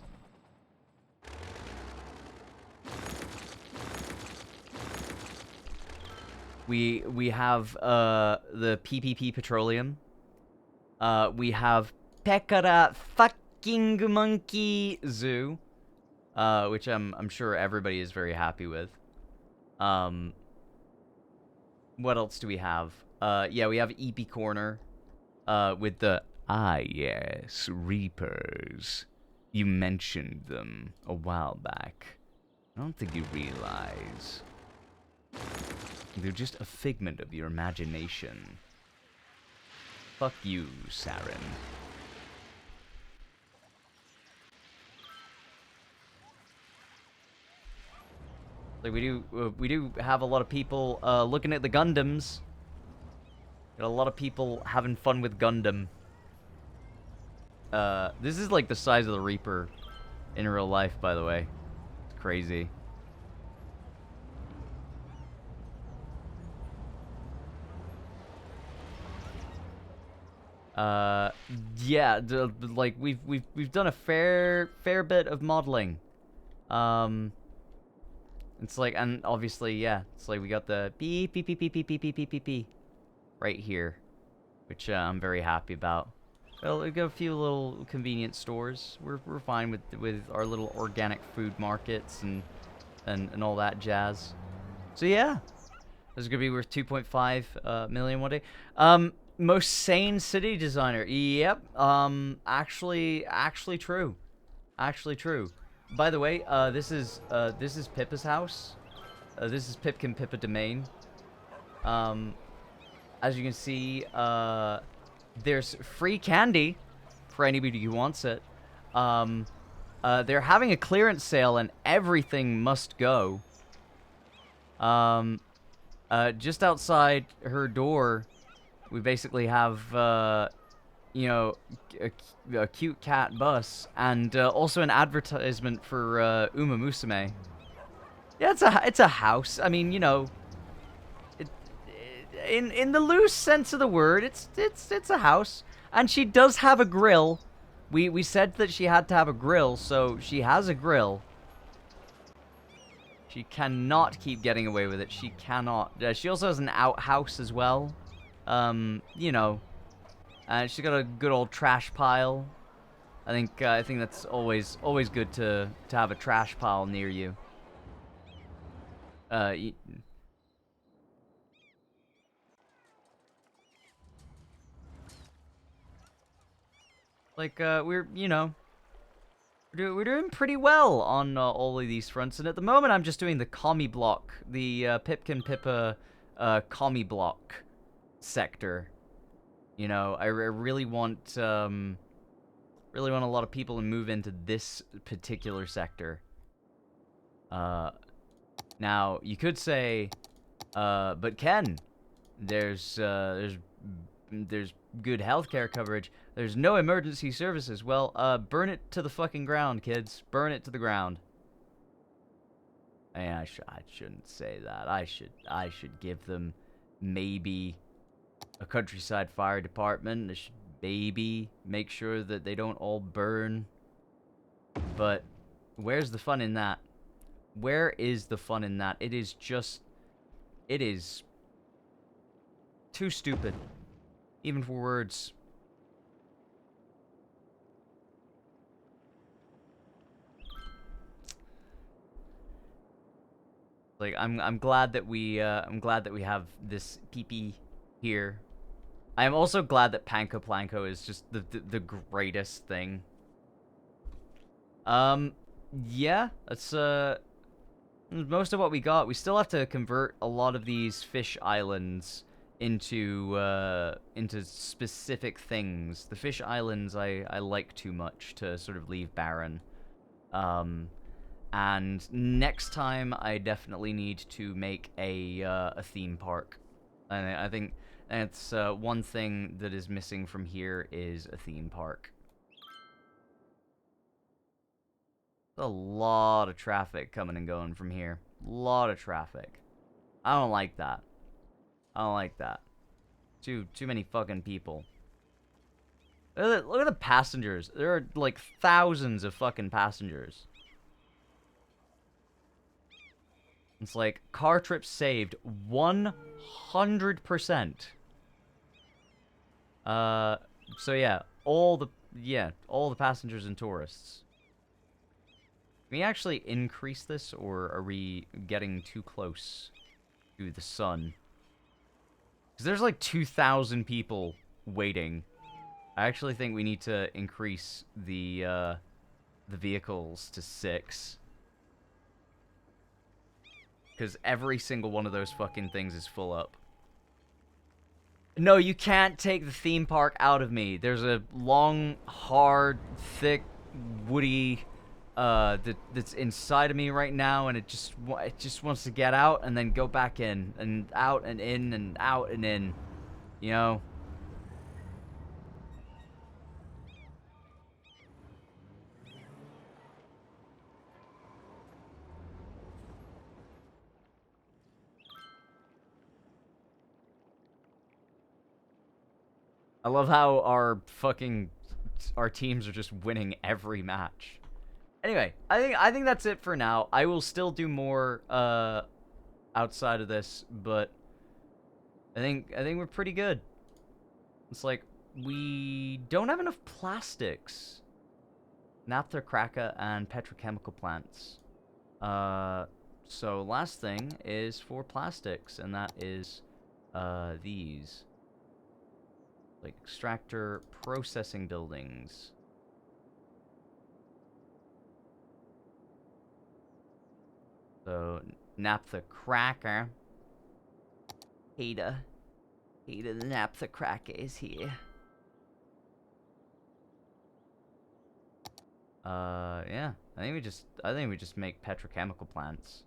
We have the PPP Petroleum. We have Pekara fucking Monkey Zoo, which I'm sure everybody is very happy with. What else do we have? Yeah, we have EP Corner, with the yes, Reapers. You mentioned them a while back. I don't think you realize. They're just a figment of your imagination. Fuck you, Saren. Like we do have a lot of people looking at the Gundams. Got a lot of people having fun with Gundam. This is like the size of the Reaper in real life, by the way. It's crazy. Yeah, like we've done a fair bit of modeling. It's like, and obviously, yeah, it's like we got the beep beep beep beep beep beep beep beep beep beep right here, which I'm very happy about. Well, we got a few little convenience stores. We're fine with our little organic food markets and all that jazz. So yeah, this is gonna be worth 2.5 million one day. Most sane city designer. Yep. Actually true. Actually true. By the way, this is Pippa's house. This is Pipkin Pippa domain. As you can see, there's free candy for anybody who wants it. They're having a clearance sale and everything must go. Just outside her door, we basically have, you know, a cute cat bus, and also an advertisement for Uma Musume. Yeah, it's a house. I mean, you know, in the loose sense of the word, it's a house, and she does have a grill. We said that she had to have a grill, so she has a grill. She cannot keep getting away with it. She cannot. She also has an outhouse as well. You know, she's got a good old trash pile. I think that's always good to have a trash pile near you. Like we're doing pretty well on all of these fronts, and at the moment I'm just doing the commie block, the Pipkin Pippa commie block sector. You know, I really want a lot of people to move into this particular sector. Now you could say, but Ken, there's good healthcare coverage. There's no emergency services. Well, burn it to the fucking ground, kids. Burn it to the ground. I shouldn't say that. I should give them maybe a countryside fire department. They should maybe make sure that they don't all burn. But where's the fun in that? Where is the fun in that? It is just... It is... too stupid. Even for words. Like, I'm glad that we have this PP here. I am also glad that Panko Planko is just the greatest thing. Yeah, that's most of what we got. We still have to convert a lot of these fish islands into specific things. The fish islands I like too much to sort of leave barren. And next time I definitely need to make a theme park. And I think that's one thing that is missing from here is a theme park. A lot of traffic coming and going from here. A lot of traffic. I don't like that. I don't like that. Too many fucking people. Look at the passengers. There are like thousands of fucking passengers. It's like car trips saved 100%. So yeah, all the passengers and tourists. Can we actually increase this, or are we getting too close to the sun? Because there's like 2,000 people waiting. I actually think we need to increase the vehicles to 6. Because every single one of those fucking things is full up. No, you can't take the theme park out of me. There's a long, hard, thick, woody... that's inside of me right now, and it just wants to get out and then go back in and out and in and out and in, you know. I love how our teams are just winning every match. Anyway, I think that's it for now. I will still do more outside of this, but I think we're pretty good. It's like we don't have enough plastics. Naphtha, Kraka, and petrochemical plants. So last thing is for plastics, and that is these. Like extractor processing buildings. So, Naphtha Cracker. Hada the Naphtha Cracker is here. Yeah. I think we just make petrochemical plants.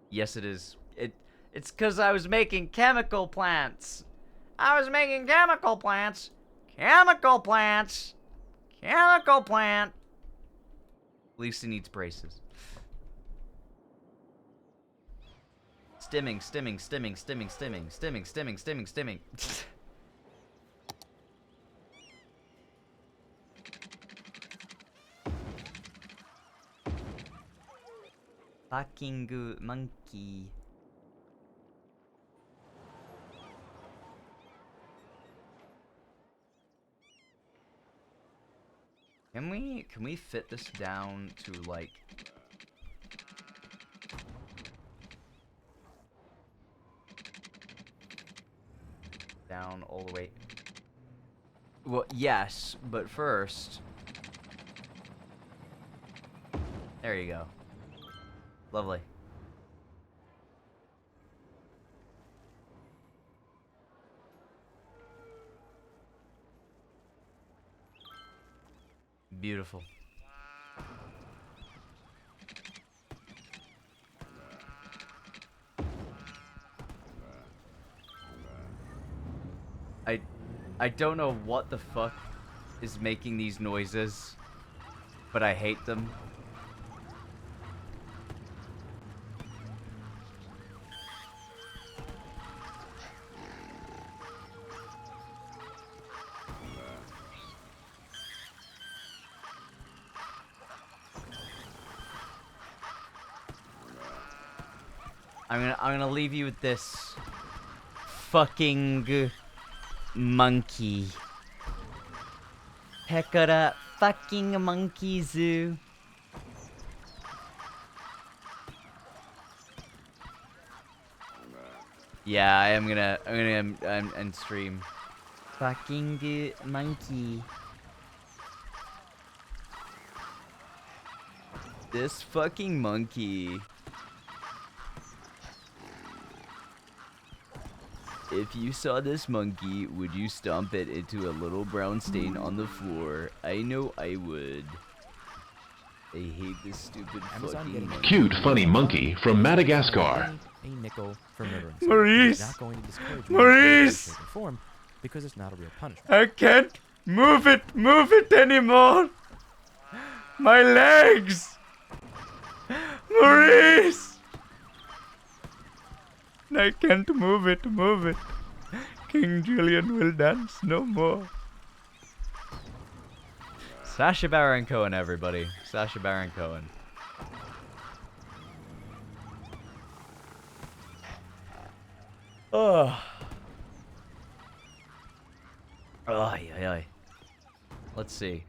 Yes, it is. It's because I was making chemical plants. I was making chemical plants. Chemical plants. Chemical plant. Lisa needs braces. Stimming, stimming, stimming, stimming, stimming, stimming, stimming, stimming, stimming. Fucking good monkey. Can we fit this down to like down all the way? Well, yes, but first. There you go. Lovely. Beautiful. I don't know what the fuck is making these noises, but I hate them. I'm gonna leave you with this fucking monkey. Heck of that fucking monkey zoo. Yeah, I'm gonna end stream. Fucking good monkey. This fucking monkey. If you saw this monkey, would you stomp it into a little brown stain on the floor? I know I would. I hate this stupid fucking monkey. Cute, funny monkey from Madagascar. A nickel for murdering. Maurice! Not going to discourage Maurice! form because it's not a real punishment. I can't move it anymore. My legs. Maurice! I can't move it. King Julian will dance no more. Sacha Baron Cohen, everybody. Sacha Baron Cohen. Oh. Ay. Let's see.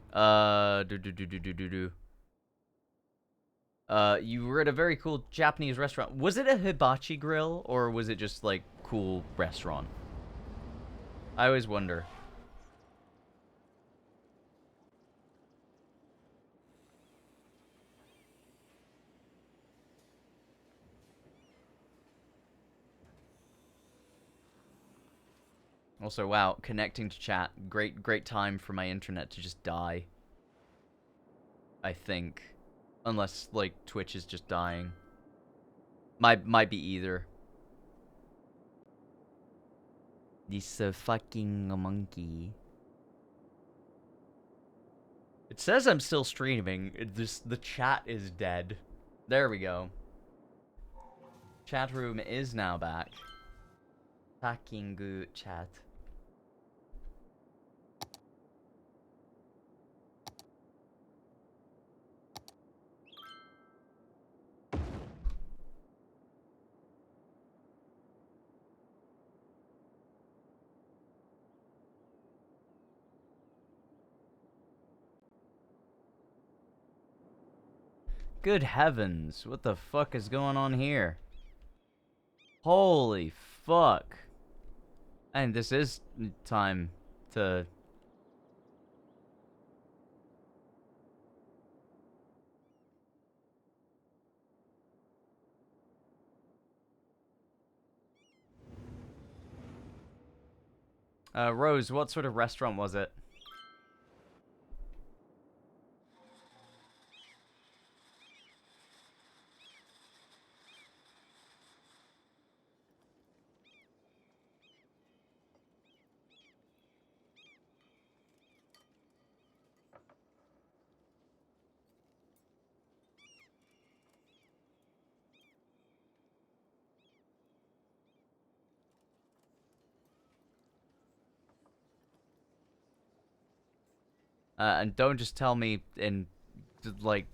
You were at a very cool Japanese restaurant. Was it a hibachi grill, or was it just, like, cool restaurant? I always wonder. Also, wow, connecting to chat. Great time for my internet to just die. I think. Unless, like, Twitch is just dying. Might be either. This fucking monkey. It says I'm still streaming. The chat is dead. There we go. Chat room is now back. Fucking good chat. Good heavens, what the fuck is going on here? Holy fuck. And this is time to... Rose, what sort of restaurant was it? And don't just tell me in, like,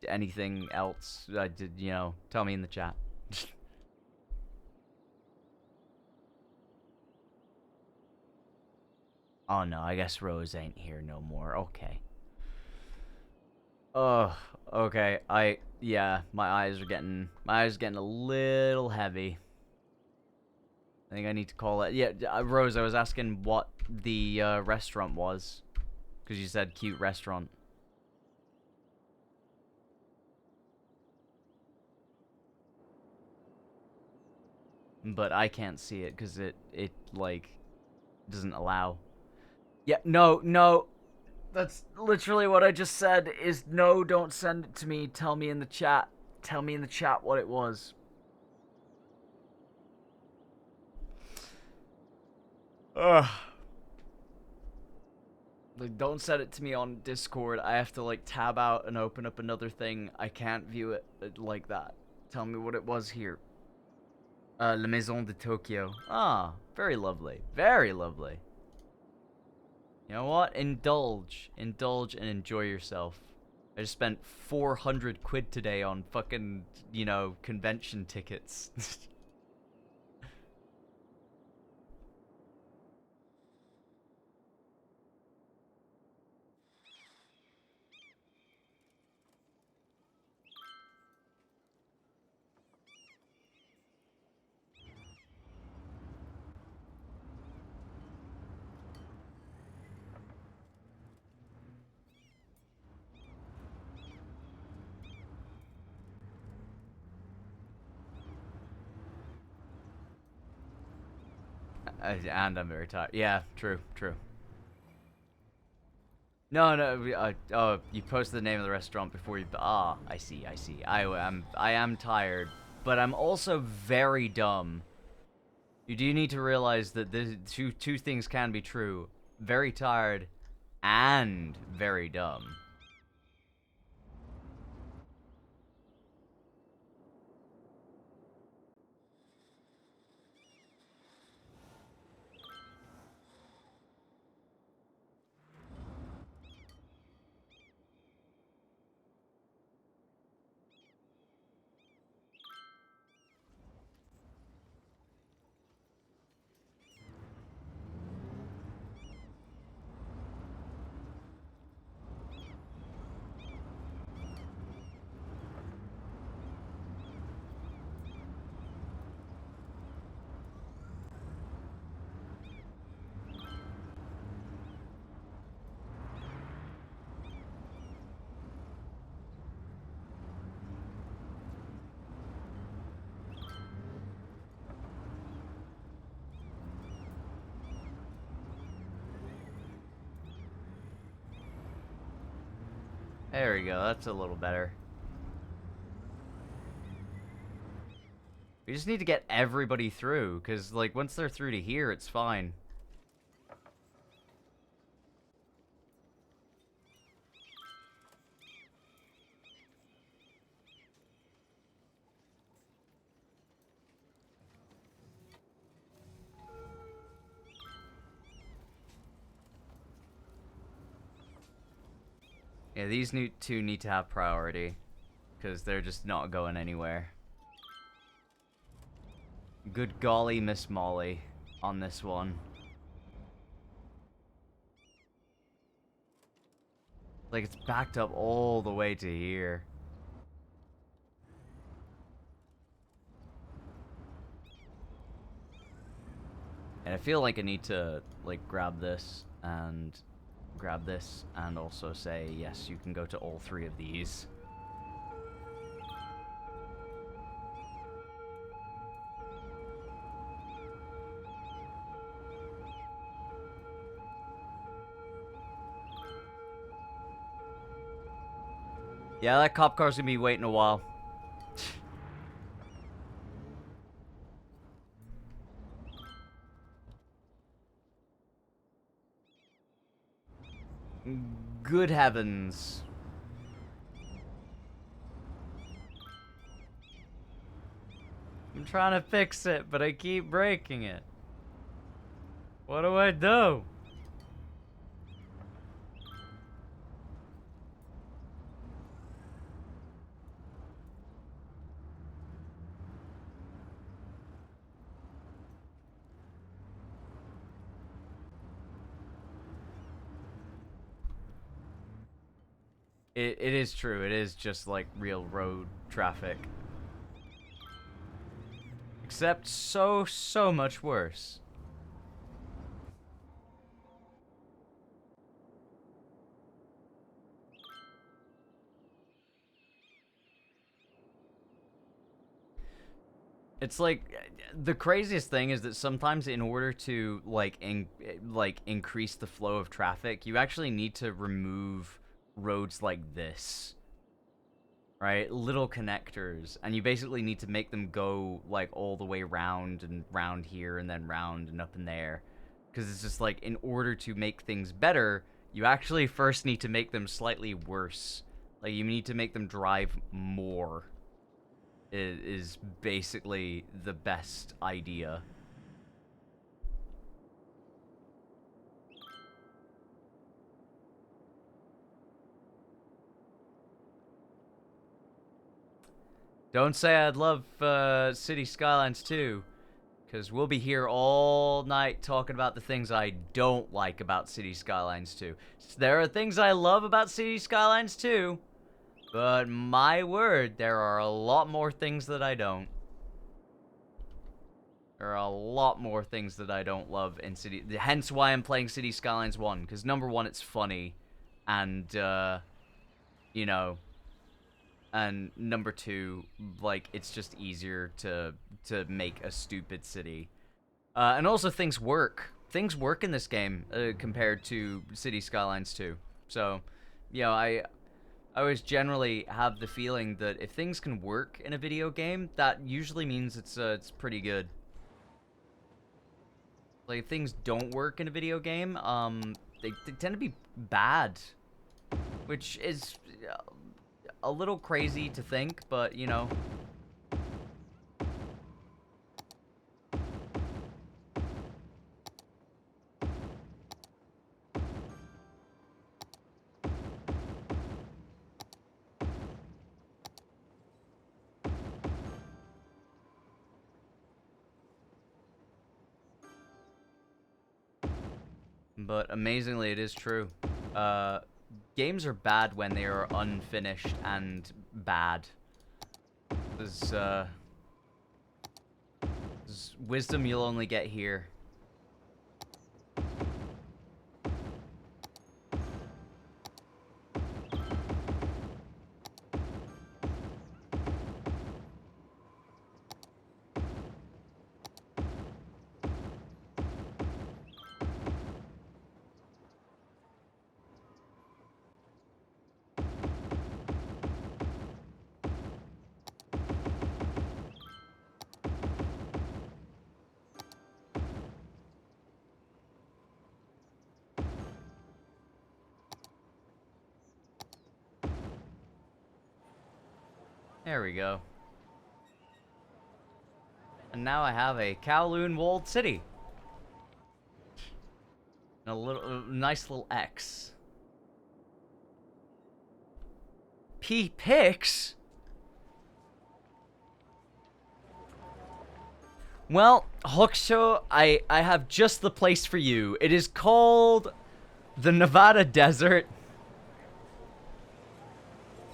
anything else. You know, tell me in the chat. Oh no, I guess Rose ain't here no more. Okay. Oh, okay. Yeah, my eyes are getting a little heavy. I think I need to call it. Yeah, Rose, I was asking what the restaurant was, because you said cute restaurant. But I can't see it because it like doesn't allow. Yeah, no. That's literally what I just said is no, don't send it to me. Tell me in the chat. Tell me in the chat what it was. Ugh. Like, don't send it to me on Discord. I have to, like, tab out and open up another thing. I can't view it like that. Tell me what it was here. La Maison de Tokyo. Ah, very lovely. Very lovely. You know what? Indulge. Indulge and enjoy yourself. I just spent 400 quid today on fucking, you know, convention tickets. And I'm very tired. Yeah, true. No, oh, you posted the name of the restaurant before you, I see. I am tired, but I'm also very dumb. You do need to realize that the two things can be true. Very tired and very dumb. There we go, that's a little better. We just need to get everybody through, because, like, once they're through to here, it's fine. Yeah, these two need to have priority, because they're just not going anywhere. Good golly, Miss Molly, on this one. Like, it's backed up all the way to here. And I feel like I need to, like, grab this, and also say, yes, you can go to all three of these. Yeah, that cop car's gonna be waiting a while. Good heavens. I'm trying to fix it, but I keep breaking it. What do I do? It is true. It is just like real road traffic. Except so much worse. It's like the craziest thing is that sometimes in order to like increase the flow of traffic, you actually need to remove roads like this. Right? Little connectors, and you basically need to make them go like all the way round and round here and then round and up in there. Because it's just like, in order to make things better, you actually first need to make them slightly worse. Like, you need to make them drive more. Is basically the best idea. Don't say I'd love City Skylines 2, because we'll be here all night talking about the things I don't like about City Skylines 2. There are things I love about City Skylines 2, but my word, there are a lot more things that I don't. There are a lot more things that I don't love in City... Hence why I'm playing City Skylines 1, because number one, it's funny, and, you know... And number two, like, it's just easier to make a stupid city. And also, things work. Things work in this game, compared to City Skylines 2. So, you know, I always generally have the feeling that if things can work in a video game, that usually means it's pretty good. Like, if things don't work in a video game, they tend to be bad. Which is a little crazy to think, but, you know. But amazingly, it is true. Games are bad when they are unfinished and bad. There's wisdom you'll only get here. There we go. And now I have a Kowloon walled city. And a little nice little X. P-Pix? Well, Hokusho, I have just the place for you. It is called the Nevada Desert.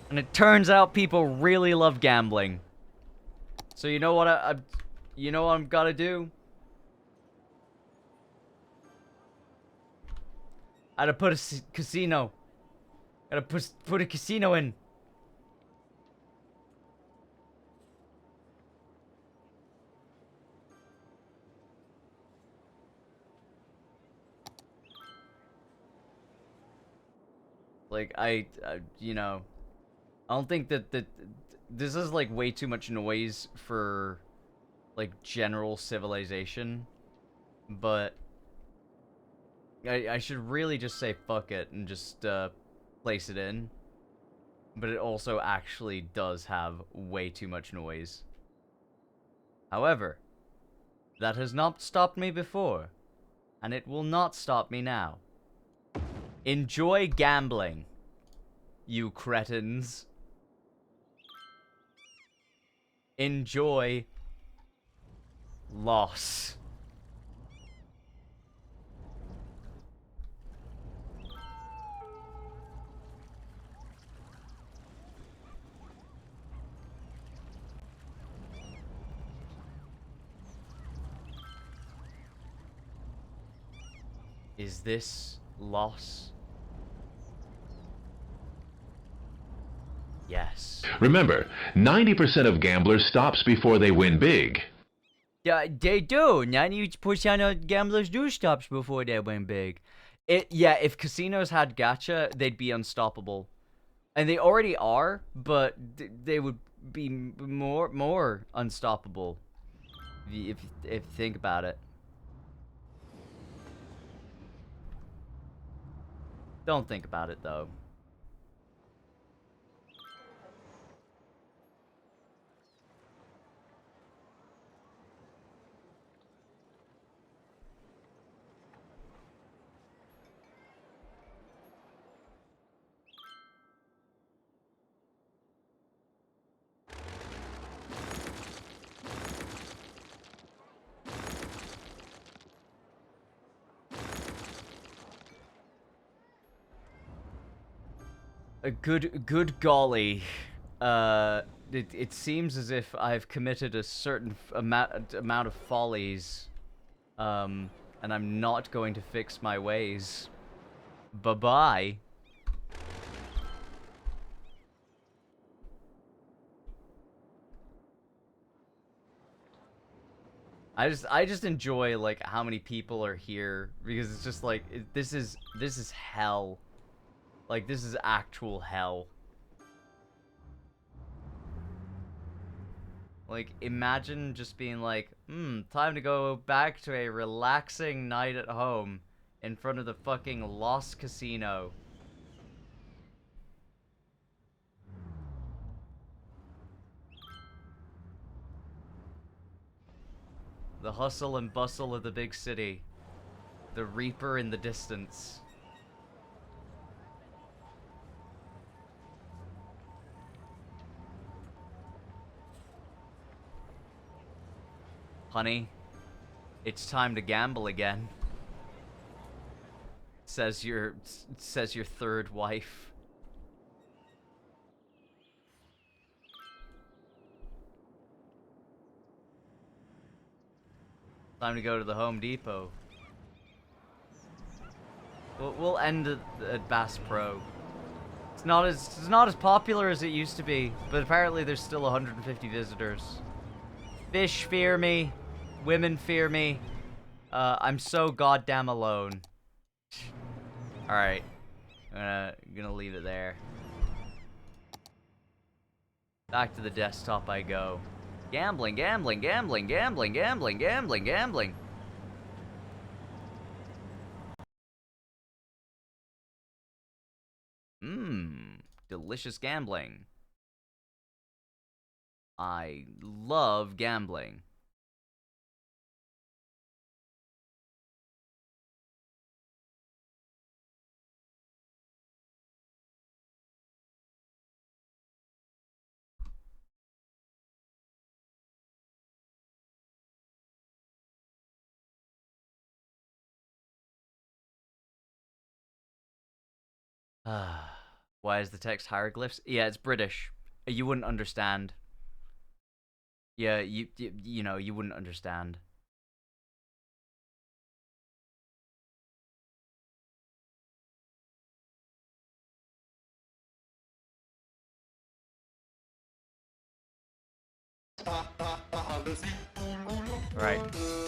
And it turns out people really love gambling. So you know what you know what I'm gotta do? I gotta put a casino. Gotta put a casino in. Like, you know, I don't think that this is, like, way too much noise for, like, general civilization, but I should really just say fuck it and just, place it in, but it also actually does have way too much noise. However, that has not stopped me before, and it will not stop me now. Enjoy gambling, you cretins. Enjoy loss. Is this loss? Yes. Remember, 90% of gamblers stops before they win big. Yeah, they do. 90% of gamblers do stops before they win big. Yeah, if casinos had gacha, they'd be unstoppable. And they already are, but they would be more unstoppable. If you think about it. Don't think about it though. A good golly. It seems as if I've committed a certain amount of follies. And I'm not going to fix my ways. Bye-bye. I just enjoy like how many people are here because it's just like this is hell. Like this is actual hell. Like imagine just being like, time to go back to a relaxing night at home in front of the fucking Lost Casino. The hustle and bustle of the big city. The Reaper in the distance. Honey, it's time to gamble again. Says your third wife. Time to go to the Home Depot. We'll end at Bass Pro. It's not as popular as it used to be, but apparently there's still 150 visitors. Fish fear me, women fear me. I'm so goddamn alone. All right, I'm gonna leave it there. Back to the desktop I go. Gambling, gambling, gambling, gambling, gambling, gambling, gambling. Delicious gambling. I love gambling. Why is the text hieroglyphs? Yeah, it's British. You wouldn't understand. Yeah, you know, you wouldn't understand. Right,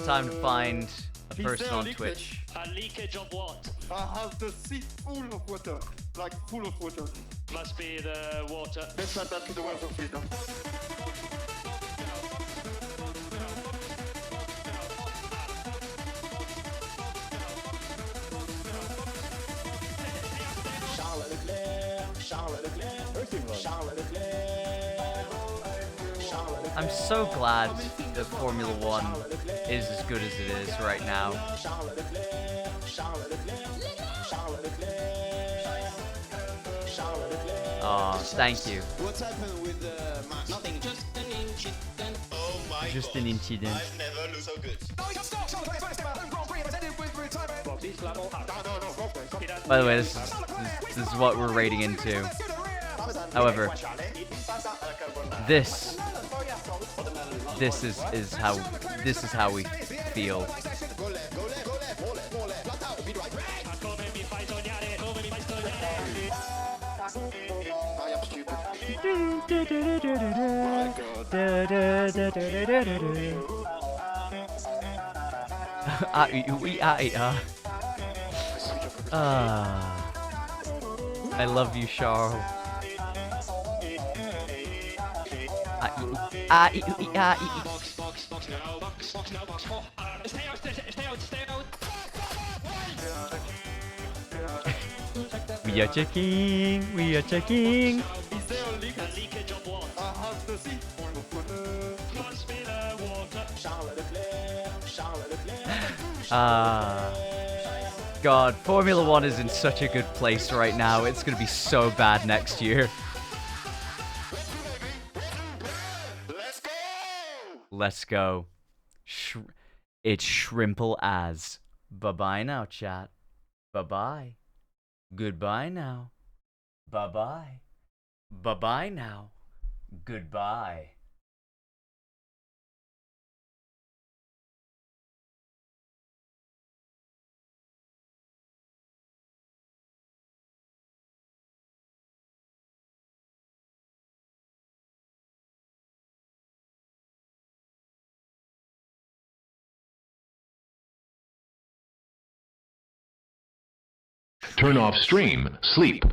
time to find a person on Twitch. A leakage of what? I have the sea full of water, like full of water. Must be the water. Let's not back to the water filter. I'm so glad that Formula 1 is as good as it is right now. Oh, thank you. What's happened with the mask? Nothing, just an incident. Oh my god. Just an incident. I've never looked so good. By the way, this is what we're raiding into. However, this is how we feel. I am stupid. I love you, Charles. We are checking. We are checking. Is there a leakage of water? I have to see. Must be the water. Charlotte Leclerc, Charlotte Leclerc. God, Formula One is in such a good place right now. It's gonna be so bad next year. Let's go! Let's go. It's shrimple as. Bye-bye now, chat. Bye-bye. Goodbye now. Bye-bye. Bye-bye now. Goodbye. Turn off stream, sleep.